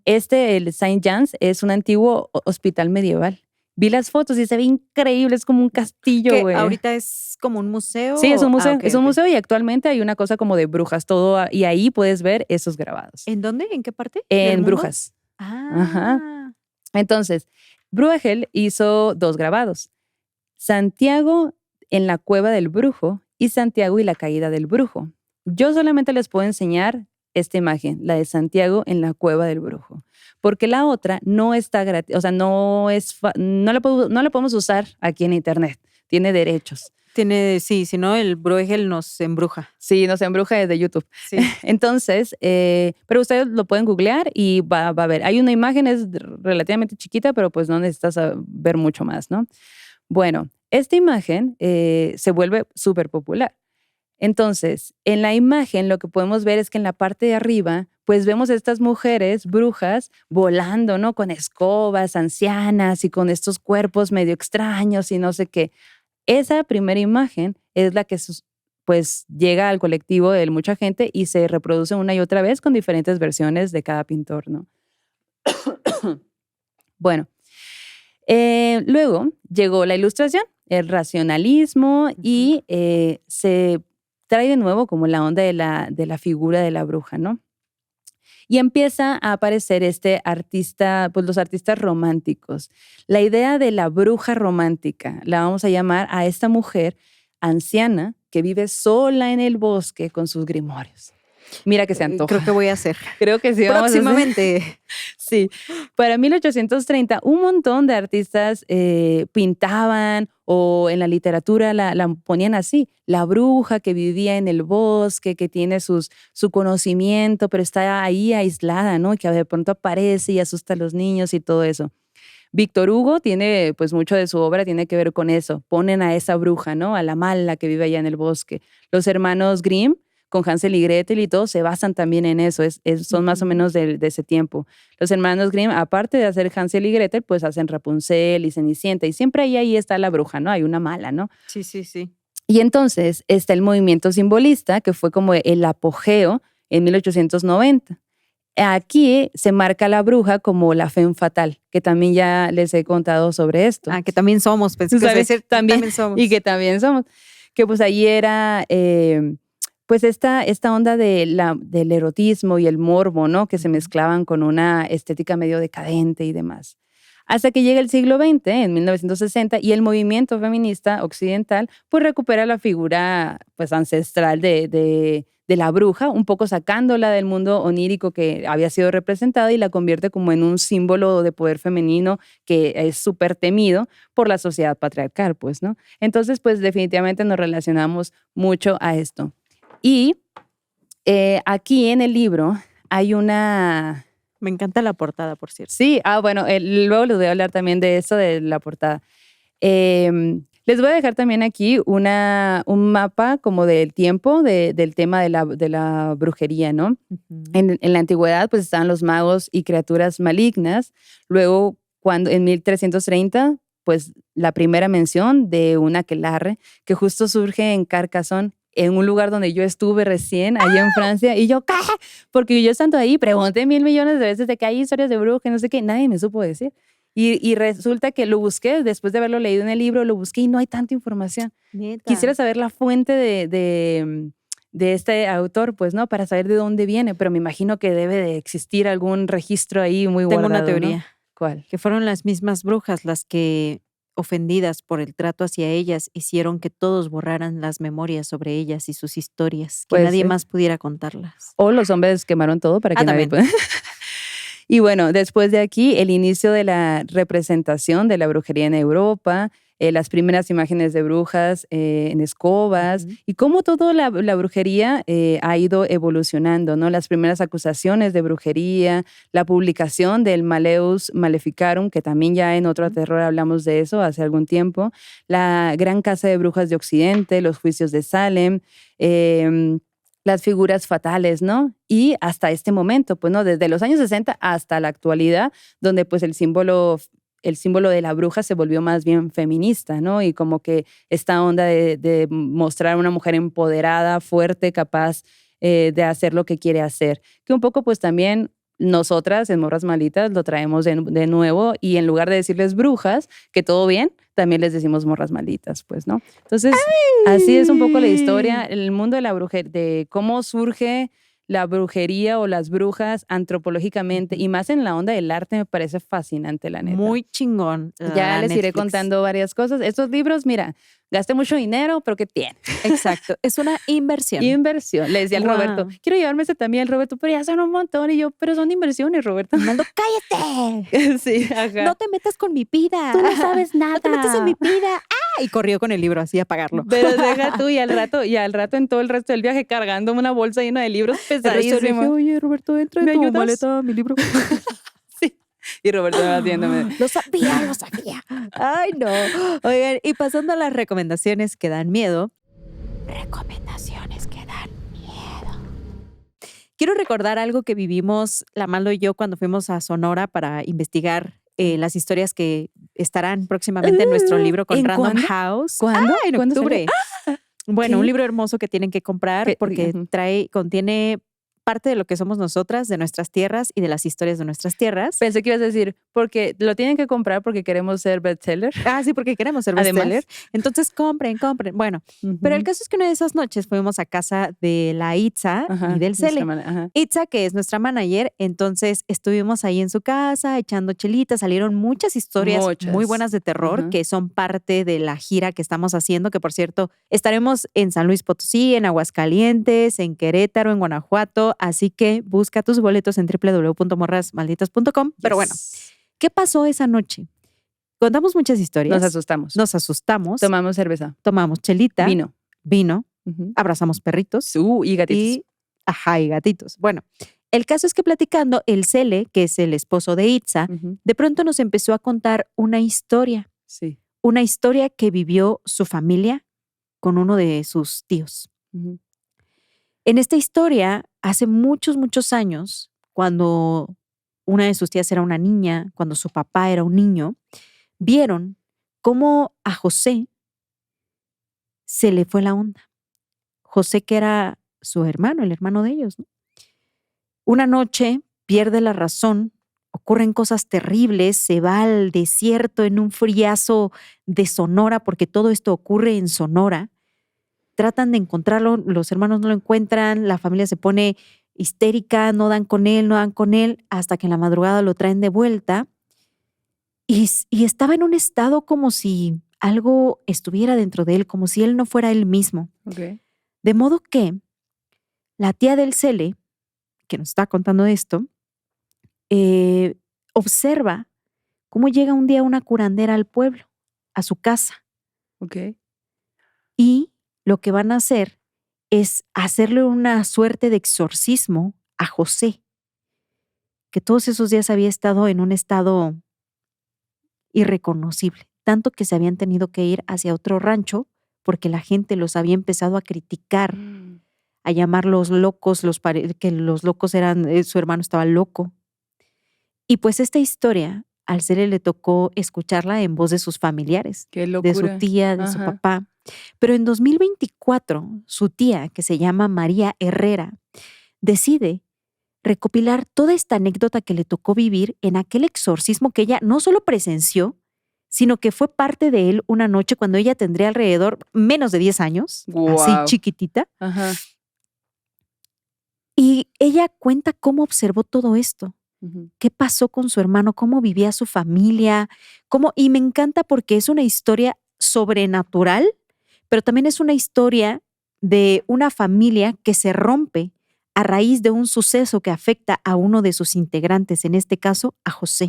[SPEAKER 1] El Saint Jan's es un antiguo hospital medieval. Vi las fotos y se ve increíble, es como un castillo,
[SPEAKER 3] ¿Que
[SPEAKER 1] güey.
[SPEAKER 3] ahorita es como un museo?
[SPEAKER 1] Sí, es un museo.
[SPEAKER 3] Ok,
[SPEAKER 1] es un
[SPEAKER 3] ok.
[SPEAKER 1] museo y actualmente hay una cosa como de brujas, todo, y ahí puedes ver esos grabados.
[SPEAKER 3] ¿En dónde? ¿En qué parte? del
[SPEAKER 1] En
[SPEAKER 3] mundo?
[SPEAKER 1] Brujas.
[SPEAKER 3] Ah.
[SPEAKER 1] Entonces, Bruegel hizo 2 grabados. Santiago en la cueva del brujo y Santiago y la caída del brujo. Yo solamente les puedo enseñar esta imagen, la de Santiago en la cueva del brujo, porque la otra no está gratis, o sea, no la podemos usar aquí en internet, tiene derechos.
[SPEAKER 3] Sí, si no, el Bruegel nos embruja.
[SPEAKER 1] Sí, nos embruja desde YouTube.
[SPEAKER 3] Sí.
[SPEAKER 1] Entonces, pero ustedes lo pueden googlear y va a ver. Hay una imagen, es relativamente chiquita, pero pues no necesitas ver mucho más, ¿no? Bueno, esta imagen se vuelve súper popular. Entonces, en la imagen lo que podemos ver es que en la parte de arriba, pues vemos a estas mujeres brujas volando, ¿no? Con escobas, ancianas y con estos cuerpos medio extraños y no sé qué. Esa primera imagen es la que pues llega al colectivo de mucha gente y se reproduce una y otra vez con diferentes versiones de cada pintor, ¿no? Bueno, luego llegó la Ilustración, el racionalismo y se trae de nuevo como la onda de la figura de la bruja, ¿no? Y empieza a aparecer este artista, pues los artistas románticos. La idea de la bruja romántica, la vamos a llamar a esta mujer anciana que vive sola en el bosque con sus grimorios. Mira que se antoja.
[SPEAKER 3] Creo que voy a hacer.
[SPEAKER 1] Creo que sí. Vamos a hacer.
[SPEAKER 3] Próximamente.
[SPEAKER 1] Sí. Para 1830, un montón de artistas pintaban o en la literatura la ponían así. La bruja que vivía en el bosque, que tiene su conocimiento, pero está ahí aislada, ¿no? Que de pronto aparece y asusta a los niños y todo eso. Víctor Hugo tiene, pues mucho de su obra tiene que ver con eso. Ponen a esa bruja, ¿no? A la mala que vive allá en el bosque. Los hermanos Grimm, con Hansel y Gretel y todo, se basan también en eso, son más o menos de ese tiempo. Los hermanos Grimm, aparte de hacer Hansel y Gretel, pues hacen Rapunzel y Cenicienta, y siempre ahí está la bruja, ¿no? Hay una mala, ¿no?
[SPEAKER 3] Sí, sí, sí.
[SPEAKER 1] Y entonces está el movimiento simbolista, que fue como el apogeo en 1890. Aquí se marca la bruja como la femme fatale, que también ya les he contado sobre esto.
[SPEAKER 3] Ah, que también somos, pensé que ibas a decir, también somos.
[SPEAKER 1] Y que también somos. Que pues ahí era... pues esta onda del erotismo y el morbo, ¿no? Que se mezclaban con una estética medio decadente y demás. Hasta que llega el siglo XX, en 1960, y el movimiento feminista occidental pues recupera la figura pues ancestral de la bruja, un poco sacándola del mundo onírico que había sido representado y la convierte como en un símbolo de poder femenino que es súper temido por la sociedad patriarcal, pues, ¿no? Entonces, pues definitivamente nos relacionamos mucho a esto. Y aquí en el libro hay una...
[SPEAKER 3] Me encanta la portada, por cierto.
[SPEAKER 1] Sí, bueno, luego les voy a hablar también de eso, de la portada. Les voy a dejar también aquí un mapa como del tiempo, del tema de la brujería, ¿no?
[SPEAKER 3] Uh-huh.
[SPEAKER 1] En la antigüedad, pues estaban los magos y criaturas malignas. Luego, en 1330, pues la primera mención de un aquelarre que justo surge en Carcassonne, en un lugar donde yo estuve recién, allá en Francia, y yo, ¿qué? Porque yo estando ahí, pregunté 1,000 millones de veces de que hay historias de brujas, no sé qué, nadie me supo decir. Y resulta que lo busqué, después de haberlo leído en el libro, lo busqué y no hay tanta información.
[SPEAKER 3] Neta.
[SPEAKER 1] Quisiera saber la fuente de este autor, pues, ¿no? Para saber de dónde viene, pero me imagino que debe de existir algún registro ahí muy guardado.
[SPEAKER 3] Tengo una teoría.
[SPEAKER 1] ¿No? ¿Cuál?
[SPEAKER 3] Que fueron las mismas brujas las que, ofendidas por el trato hacia ellas, hicieron que todos borraran las memorias sobre ellas y sus historias, que nadie más pudiera contarlas.
[SPEAKER 1] O los hombres quemaron todo para que nadie pueda. Y bueno, después de aquí, el inicio de la representación de la brujería en Europa, las primeras imágenes de brujas en escobas, y cómo toda la brujería ha ido evolucionando, ¿no? Las primeras acusaciones de brujería, la publicación del Malleus Maleficarum, que también ya en Otro Terror hablamos de eso hace algún tiempo, la Gran Casa de Brujas de Occidente, los juicios de Salem, las figuras fatales, ¿no? Y hasta este momento, pues, ¿no? Desde los años 60 hasta la actualidad, donde pues el símbolo de la bruja se volvió más bien feminista, ¿no? Y como que esta onda de mostrar a una mujer empoderada, fuerte, capaz de hacer lo que quiere hacer. Que un poco pues también nosotras en Morras Malditas lo traemos de nuevo y en lugar de decirles brujas, que todo bien, también les decimos morras malditas, pues, ¿no? Entonces, así es un poco la historia, el mundo de la brujería, de cómo surge la brujería o las brujas antropológicamente y más en la onda del arte me parece fascinante, la neta.
[SPEAKER 3] Muy chingón.
[SPEAKER 1] Ya les iré contando varias cosas. Estos libros, mira, gasté mucho dinero, pero ¿qué tiene?
[SPEAKER 3] Exacto, es una inversión.
[SPEAKER 1] Inversión. Le decía al Roberto, quiero llevarme ese también al Roberto, pero ya son un montón. Y yo, pero son inversiones, Roberto.
[SPEAKER 3] Arnaldo, cállate.
[SPEAKER 1] Sí, ajá.
[SPEAKER 3] No te metas con mi vida.
[SPEAKER 1] Tú no sabes nada.
[SPEAKER 3] No te metas en mi vida. ¡Ah! Y corrió con el libro así a pagarlo.
[SPEAKER 1] Pero deja tú y al rato en todo el resto del viaje cargando una bolsa llena de libros pesadísimos.
[SPEAKER 3] Dije, oye, Roberto, entra en tu maleta mi libro.
[SPEAKER 1] Sí. Y Roberto me va haciéndome.
[SPEAKER 3] Lo sabía. Ay, no. Oigan, y pasando a las recomendaciones que dan miedo. Recomendaciones que dan miedo. Quiero recordar algo que vivimos, la Maldo y yo, cuando fuimos a Sonora para investigar las historias que estarán próximamente en nuestro libro con Random House.
[SPEAKER 1] ¿Cuándo?
[SPEAKER 3] En octubre. Bueno,
[SPEAKER 1] ¿qué?
[SPEAKER 3] un libro hermoso que tienen que comprar porque contiene parte de lo que somos nosotras, de nuestras tierras y de las historias de nuestras tierras.
[SPEAKER 1] Pensé que ibas a decir, porque lo tienen que comprar porque queremos ser bestseller.
[SPEAKER 3] Sí, porque queremos ser
[SPEAKER 1] Además.
[SPEAKER 3] bestseller. Entonces compren. Bueno, pero el caso es que una de esas noches fuimos a casa de la Itza y del Cele. Itza, que es nuestra manager, entonces estuvimos ahí en su casa echando chelitas, salieron muchas historias muy buenas de terror que son parte de la gira que estamos haciendo, que por cierto, estaremos en San Luis Potosí, en Aguascalientes, en Querétaro, en Guanajuato, así que busca tus boletos en www.morrasmalditas.com. Pero bueno, ¿qué pasó esa noche? Contamos muchas historias. Nos asustamos.
[SPEAKER 1] Tomamos cerveza.
[SPEAKER 3] Tomamos chelita. Vino. Abrazamos perritos.
[SPEAKER 1] Y gatitos.
[SPEAKER 3] Y gatitos. Bueno, el caso es que platicando, el Cele, que es el esposo de Itza, de pronto nos empezó a contar una historia.
[SPEAKER 1] Sí.
[SPEAKER 3] Una historia que vivió su familia con uno de sus tíos. En esta historia, hace muchos, muchos años, cuando una de sus tías era una niña, cuando su papá era un niño, vieron cómo a José se le fue la onda. José, que era su hermano, el hermano de ellos, ¿no? Una noche pierde la razón, ocurren cosas terribles, se va al desierto en un friazo de Sonora, porque todo esto ocurre en Sonora. Tratan de encontrarlo, los hermanos no lo encuentran, la familia se pone histérica, no dan con él, hasta que en la madrugada lo traen de vuelta. Y estaba en un estado como si algo estuviera dentro de él, como si él no fuera él mismo. De modo que la tía del Cele, que nos está contando esto, observa cómo llega un día una curandera al pueblo, a su casa. Y lo que van a hacer es hacerle una suerte de exorcismo a José, que todos esos días había estado en un estado irreconocible, tanto que se habían tenido que ir hacia otro rancho porque la gente los había empezado a criticar, a llamarlos locos, que los locos eran, su hermano estaba loco. Y pues esta historia, al Cele le tocó escucharla en voz de sus familiares, de su tía, de su papá. Pero en 2024, su tía, que se llama María Herrera, decide recopilar toda esta anécdota que le tocó vivir en aquel exorcismo que ella no solo presenció, sino que fue parte de él una noche cuando ella tendría alrededor menos de 10 años, así chiquitita. Y ella cuenta cómo observó todo esto. ¿Qué pasó con su hermano? ¿Cómo vivía su familia? Y me encanta porque es una historia sobrenatural, pero también es una historia de una familia que se rompe a raíz de un suceso que afecta a uno de sus integrantes, en este caso a José.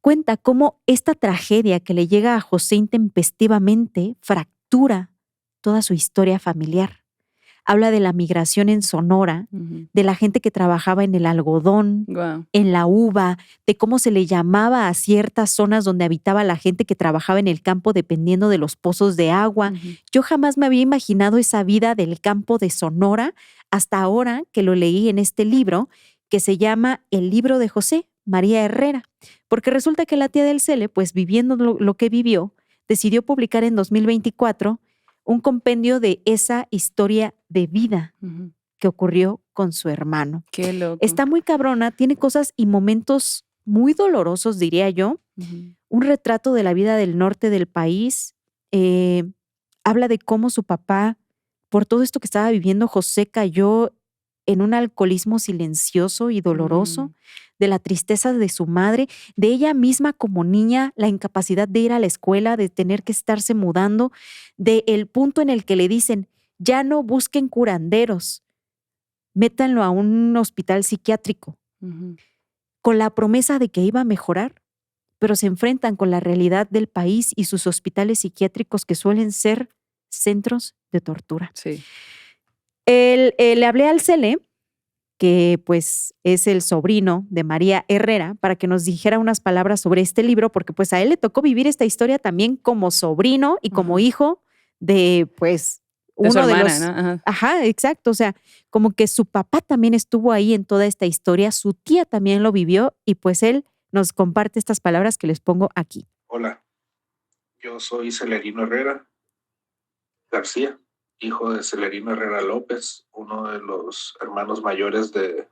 [SPEAKER 3] Cuenta cómo esta tragedia que le llega a José intempestivamente fractura toda su historia familiar. Habla de la migración en Sonora, de la gente que trabajaba en el algodón, en la uva, de cómo se le llamaba a ciertas zonas donde habitaba la gente que trabajaba en el campo dependiendo de los pozos de agua. Yo jamás me había imaginado esa vida del campo de Sonora hasta ahora que lo leí en este libro que se llama El libro de José, María Herrera, porque resulta que la tía del Cele, pues viviendo lo que vivió, decidió publicar en 2024 un compendio de esa historia de vida que ocurrió con su hermano.
[SPEAKER 1] Qué loco.
[SPEAKER 3] Está muy cabrona, tiene cosas y momentos muy dolorosos, diría yo. Un retrato de la vida del norte del país. Habla de cómo su papá, por todo esto que estaba viviendo, José cayó en un alcoholismo silencioso y doloroso, de la tristeza de su madre, de ella misma como niña, la incapacidad de ir a la escuela, de tener que estarse mudando, del punto en el que le dicen, ya no busquen curanderos, métanlo a un hospital psiquiátrico, con la promesa de que iba a mejorar, pero se enfrentan con la realidad del país y sus hospitales psiquiátricos que suelen ser centros de tortura.
[SPEAKER 1] Sí.
[SPEAKER 3] Le hablé al Cele, que pues es el sobrino de María Herrera, para que nos dijera unas palabras sobre este libro, porque pues a él le tocó vivir esta historia también como sobrino y como hijo de pues
[SPEAKER 1] de
[SPEAKER 3] uno
[SPEAKER 1] su
[SPEAKER 3] de
[SPEAKER 1] hermana,
[SPEAKER 3] los...
[SPEAKER 1] ¿no?
[SPEAKER 3] Ajá, exacto, o sea, como que su papá también estuvo ahí en toda esta historia, su tía también lo vivió y pues él nos comparte estas palabras que les pongo aquí.
[SPEAKER 4] Hola, yo soy Celerino Herrera García. hijo de Celerino Herrera López, uno de los hermanos mayores del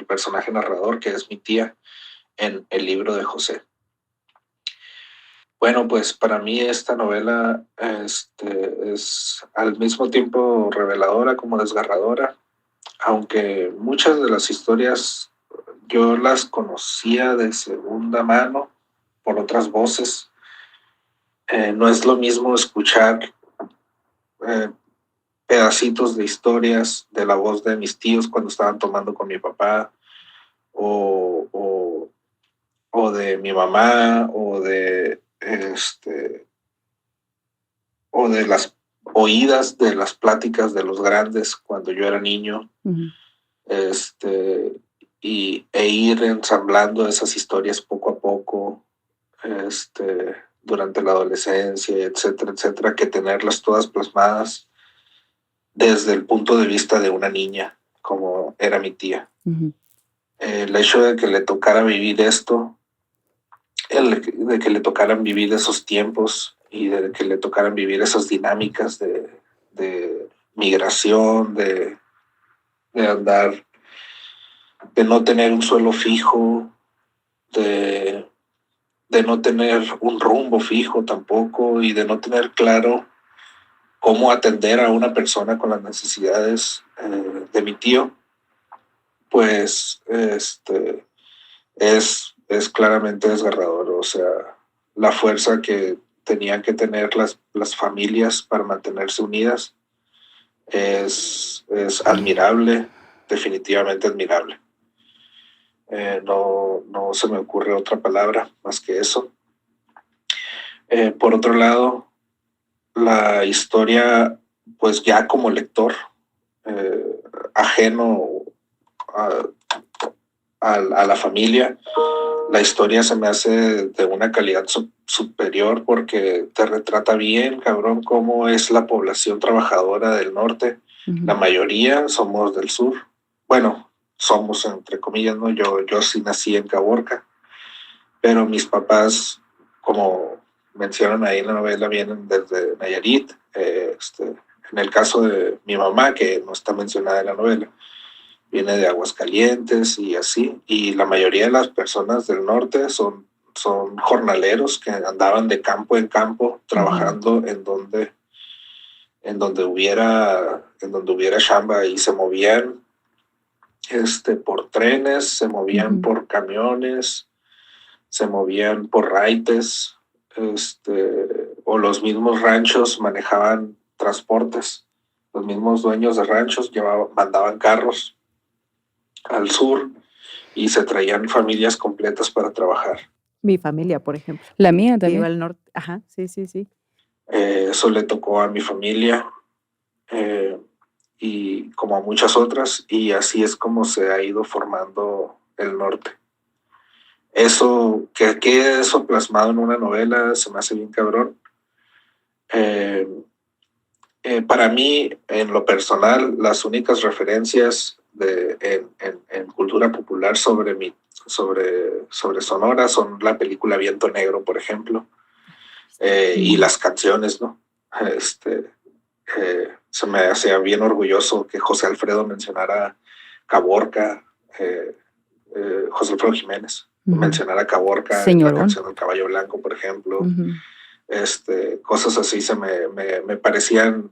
[SPEAKER 4] personaje narrador, que es mi tía, en el libro de José. Bueno, pues para mí esta novela es al mismo tiempo reveladora como desgarradora, aunque muchas de las historias yo las conocía de segunda mano por otras voces. No es lo mismo escuchar pedacitos de historias de la voz de mis tíos cuando estaban tomando con mi papá, o de mi mamá, o de las oídas de las pláticas de los grandes cuando yo era niño, e ir ensamblando esas historias poco a poco, durante la adolescencia, etcétera, etcétera, que tenerlas todas plasmadas desde el punto de vista de una niña, como era mi tía. El hecho de que le tocara vivir esto, de que le tocaran vivir esos tiempos y de que le tocaran vivir esas dinámicas de migración, de andar, de no tener un suelo fijo, de no tener un rumbo fijo tampoco, y de no tener claro cómo atender a una persona con las necesidades de mi tío, pues es claramente desgarrador. O sea, la fuerza que tenían que tener las familias para mantenerse unidas es admirable, definitivamente admirable. No se me ocurre otra palabra más que eso. Por otro lado, la historia, pues ya como lector, ajeno a la familia, la historia se me hace de una calidad superior, porque te retrata bien, cabrón, cómo es la población trabajadora del norte. La mayoría somos del sur. Bueno, somos entre comillas, ¿no? Yo sí nací en Caborca, pero mis papás, como mencionan ahí en la novela, vienen desde Nayarit. En el caso de mi mamá, que no está mencionada en la novela, viene de Aguascalientes y así. Y la mayoría de las personas del norte son jornaleros que andaban de campo en campo trabajando en donde hubiera chamba, y se movían por trenes, se movían por camiones, se movían por raites, o los mismos ranchos manejaban transportes. Los mismos dueños de ranchos mandaban carros al sur y se traían familias completas para trabajar.
[SPEAKER 3] Mi familia, por ejemplo.
[SPEAKER 1] La mía también.
[SPEAKER 3] Que iba al norte. Ajá, sí.
[SPEAKER 4] Eso le tocó a mi familia, y como a muchas otras, y así es como se ha ido formando el norte. Eso, que quede eso plasmado en una novela, se me hace bien cabrón. Para mí, en lo personal, las únicas referencias en cultura popular sobre Sonora son la película Viento Negro, por ejemplo, y las canciones, ¿no? Se me hacía bien orgulloso que José Alfredo mencionara Caborca, José Alfredo Jiménez mencionara Caborca,
[SPEAKER 1] Señorón.
[SPEAKER 4] En la canción del Caballo Blanco, por ejemplo. Cosas así me parecían,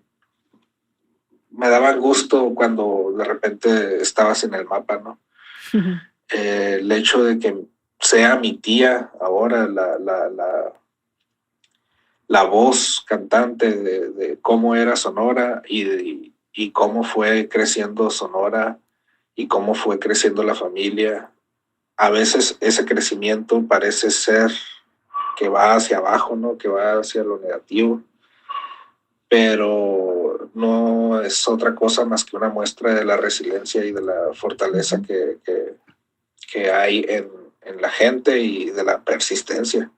[SPEAKER 4] me daban gusto cuando de repente estabas en el mapa, ¿no? El hecho de que sea mi tía ahora la voz cantante de cómo era Sonora y cómo fue creciendo Sonora y cómo fue creciendo la familia. A veces ese crecimiento parece ser que va hacia abajo, ¿no? Que va hacia lo negativo, pero no es otra cosa más que una muestra de la resiliencia y de la fortaleza que hay en la gente y de la persistencia.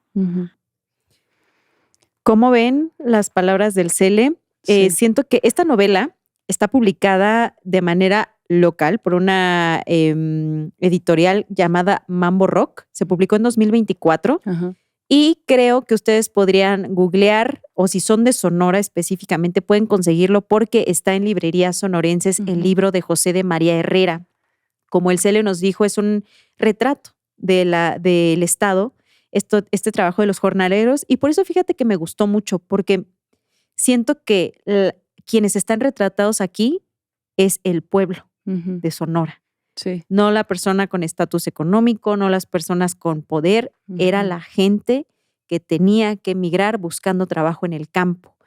[SPEAKER 3] ¿Cómo ven las palabras del Cele?
[SPEAKER 1] Sí.
[SPEAKER 3] Siento que esta novela está publicada de manera local por una editorial llamada Mambo Rock. Se publicó en 2024.
[SPEAKER 1] Ajá.
[SPEAKER 3] Y creo que ustedes podrían googlear, o si son de Sonora específicamente, pueden conseguirlo porque está en librerías sonorenses el libro de José de María Herrera. Como el Cele nos dijo, es un retrato del Estado, este trabajo de los jornaleros. Y por eso fíjate que me gustó mucho, porque siento que quienes están retratados aquí es el pueblo de Sonora.
[SPEAKER 1] Sí.
[SPEAKER 3] No la persona con estatus económico, no las personas con poder, era la gente que tenía que emigrar buscando trabajo en el campo.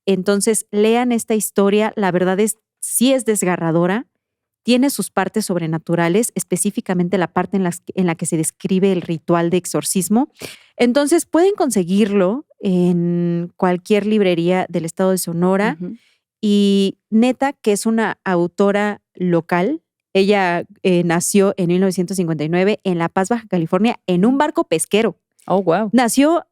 [SPEAKER 3] Entonces, lean esta historia, la verdad sí es desgarradora, tiene sus partes sobrenaturales, específicamente la parte en la que se describe el ritual de exorcismo. Entonces, pueden conseguirlo en cualquier librería del estado de Sonora. Y neta, que es una autora local. Ella nació en 1959 en La Paz, Baja California, en un barco pesquero.
[SPEAKER 1] Oh, wow.
[SPEAKER 3] Nació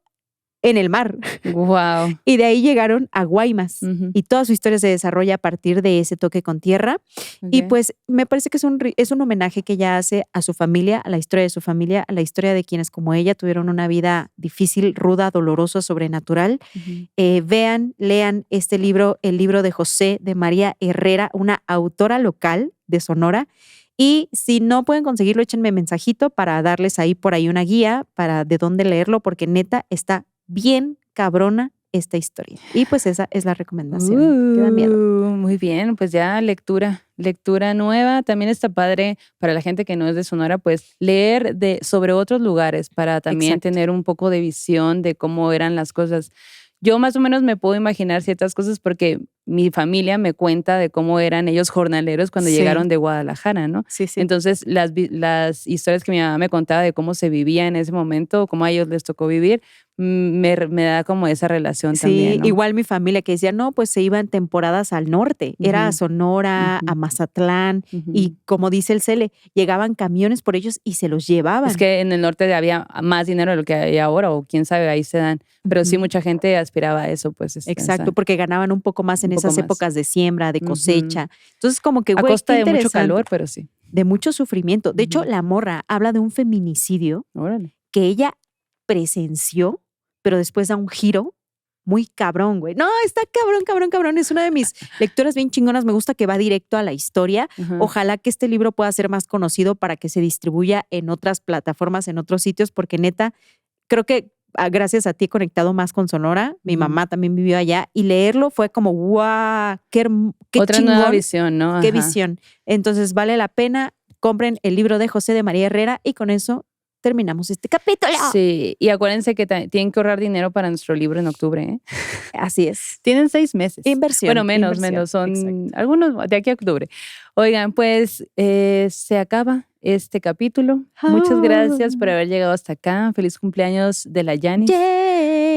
[SPEAKER 3] en el mar.
[SPEAKER 1] Wow.
[SPEAKER 3] Y de ahí llegaron a Guaymas. Y toda su historia se desarrolla a partir de ese toque con tierra. Y pues me parece que es un homenaje que ella hace a su familia, a la historia de su familia, a la historia de quienes como ella tuvieron una vida difícil, ruda, dolorosa, sobrenatural. Vean, lean este libro, el libro de José de María Herrera, una autora local de Sonora. Y si no pueden conseguirlo, échenme mensajito para darles ahí por ahí una guía para de dónde leerlo, porque neta está bien cabrona esta historia. Y pues esa es la recomendación. Que da miedo.
[SPEAKER 1] Muy bien, pues ya lectura nueva. También está padre para la gente que no es de Sonora, pues leer sobre otros lugares para también tener un poco de visión de cómo eran las cosas. Yo más o menos me puedo imaginar ciertas cosas porque mi familia me cuenta de cómo eran ellos jornaleros cuando llegaron de Guadalajara, ¿no?
[SPEAKER 3] Sí.
[SPEAKER 1] Entonces, las historias que mi mamá me contaba de cómo se vivía en ese momento, cómo a ellos les tocó vivir, me da como esa relación también, ¿no?
[SPEAKER 3] Igual mi familia que decía, no, pues se iban temporadas al norte. Era a Sonora, a Mazatlán, y como dice el Cele, llegaban camiones por ellos y se los llevaban.
[SPEAKER 1] Es que en el norte había más dinero de lo que hay ahora, o quién sabe, ahí se dan. Pero sí, mucha gente aspiraba a eso, pues.
[SPEAKER 3] Exacto, porque ganaban un poco más en esas épocas de siembra, de cosecha. Entonces, como que, güey,
[SPEAKER 1] a costa de mucho calor, pero sí.
[SPEAKER 3] De mucho sufrimiento. De hecho, la morra habla de un feminicidio que ella presenció, pero después da un giro muy cabrón, güey. No, está cabrón. Es una de mis lecturas bien chingonas. Me gusta que va directo a la historia. Ojalá que este libro pueda ser más conocido para que se distribuya en otras plataformas, en otros sitios, porque neta, creo que gracias a ti he conectado más con Sonora. Mi mamá también vivió allá y leerlo fue como, ¡guau! ¡Qué
[SPEAKER 1] otra
[SPEAKER 3] chingón!
[SPEAKER 1] Nueva visión, ¿no?
[SPEAKER 3] ¡Qué visión! Entonces vale la pena. Compren el libro de José de María Herrera y con eso terminamos este capítulo.
[SPEAKER 1] Sí, y acuérdense que tienen que ahorrar dinero para nuestro libro en octubre, ¿eh?
[SPEAKER 3] Así es.
[SPEAKER 1] Tienen 6 meses.
[SPEAKER 3] Inversión.
[SPEAKER 1] Bueno, menos, son algunos de aquí a octubre. Oigan, pues se acaba este capítulo. Muchas gracias por haber llegado hasta acá. Feliz cumpleaños de la Yanis.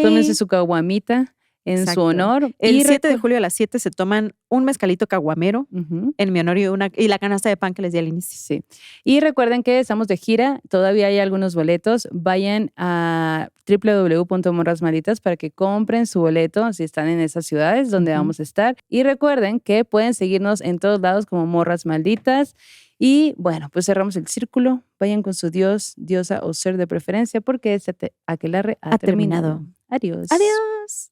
[SPEAKER 1] Tómense su caguamita en su honor.
[SPEAKER 3] El 7 de julio a las 7 se toman un mezcalito caguamero en mi honor y la canasta de pan que les di al inicio.
[SPEAKER 1] Sí. Y recuerden que estamos de gira. Todavía hay algunos boletos. Vayan a www.morrasmalditas para que compren su boleto si están en esas ciudades donde vamos a estar. Y recuerden que pueden seguirnos en todos lados como Morras Malditas. Y bueno, pues cerramos el círculo. Vayan con su dios, diosa o ser de preferencia porque este aquelarre ha terminado. Adiós.
[SPEAKER 3] Adiós.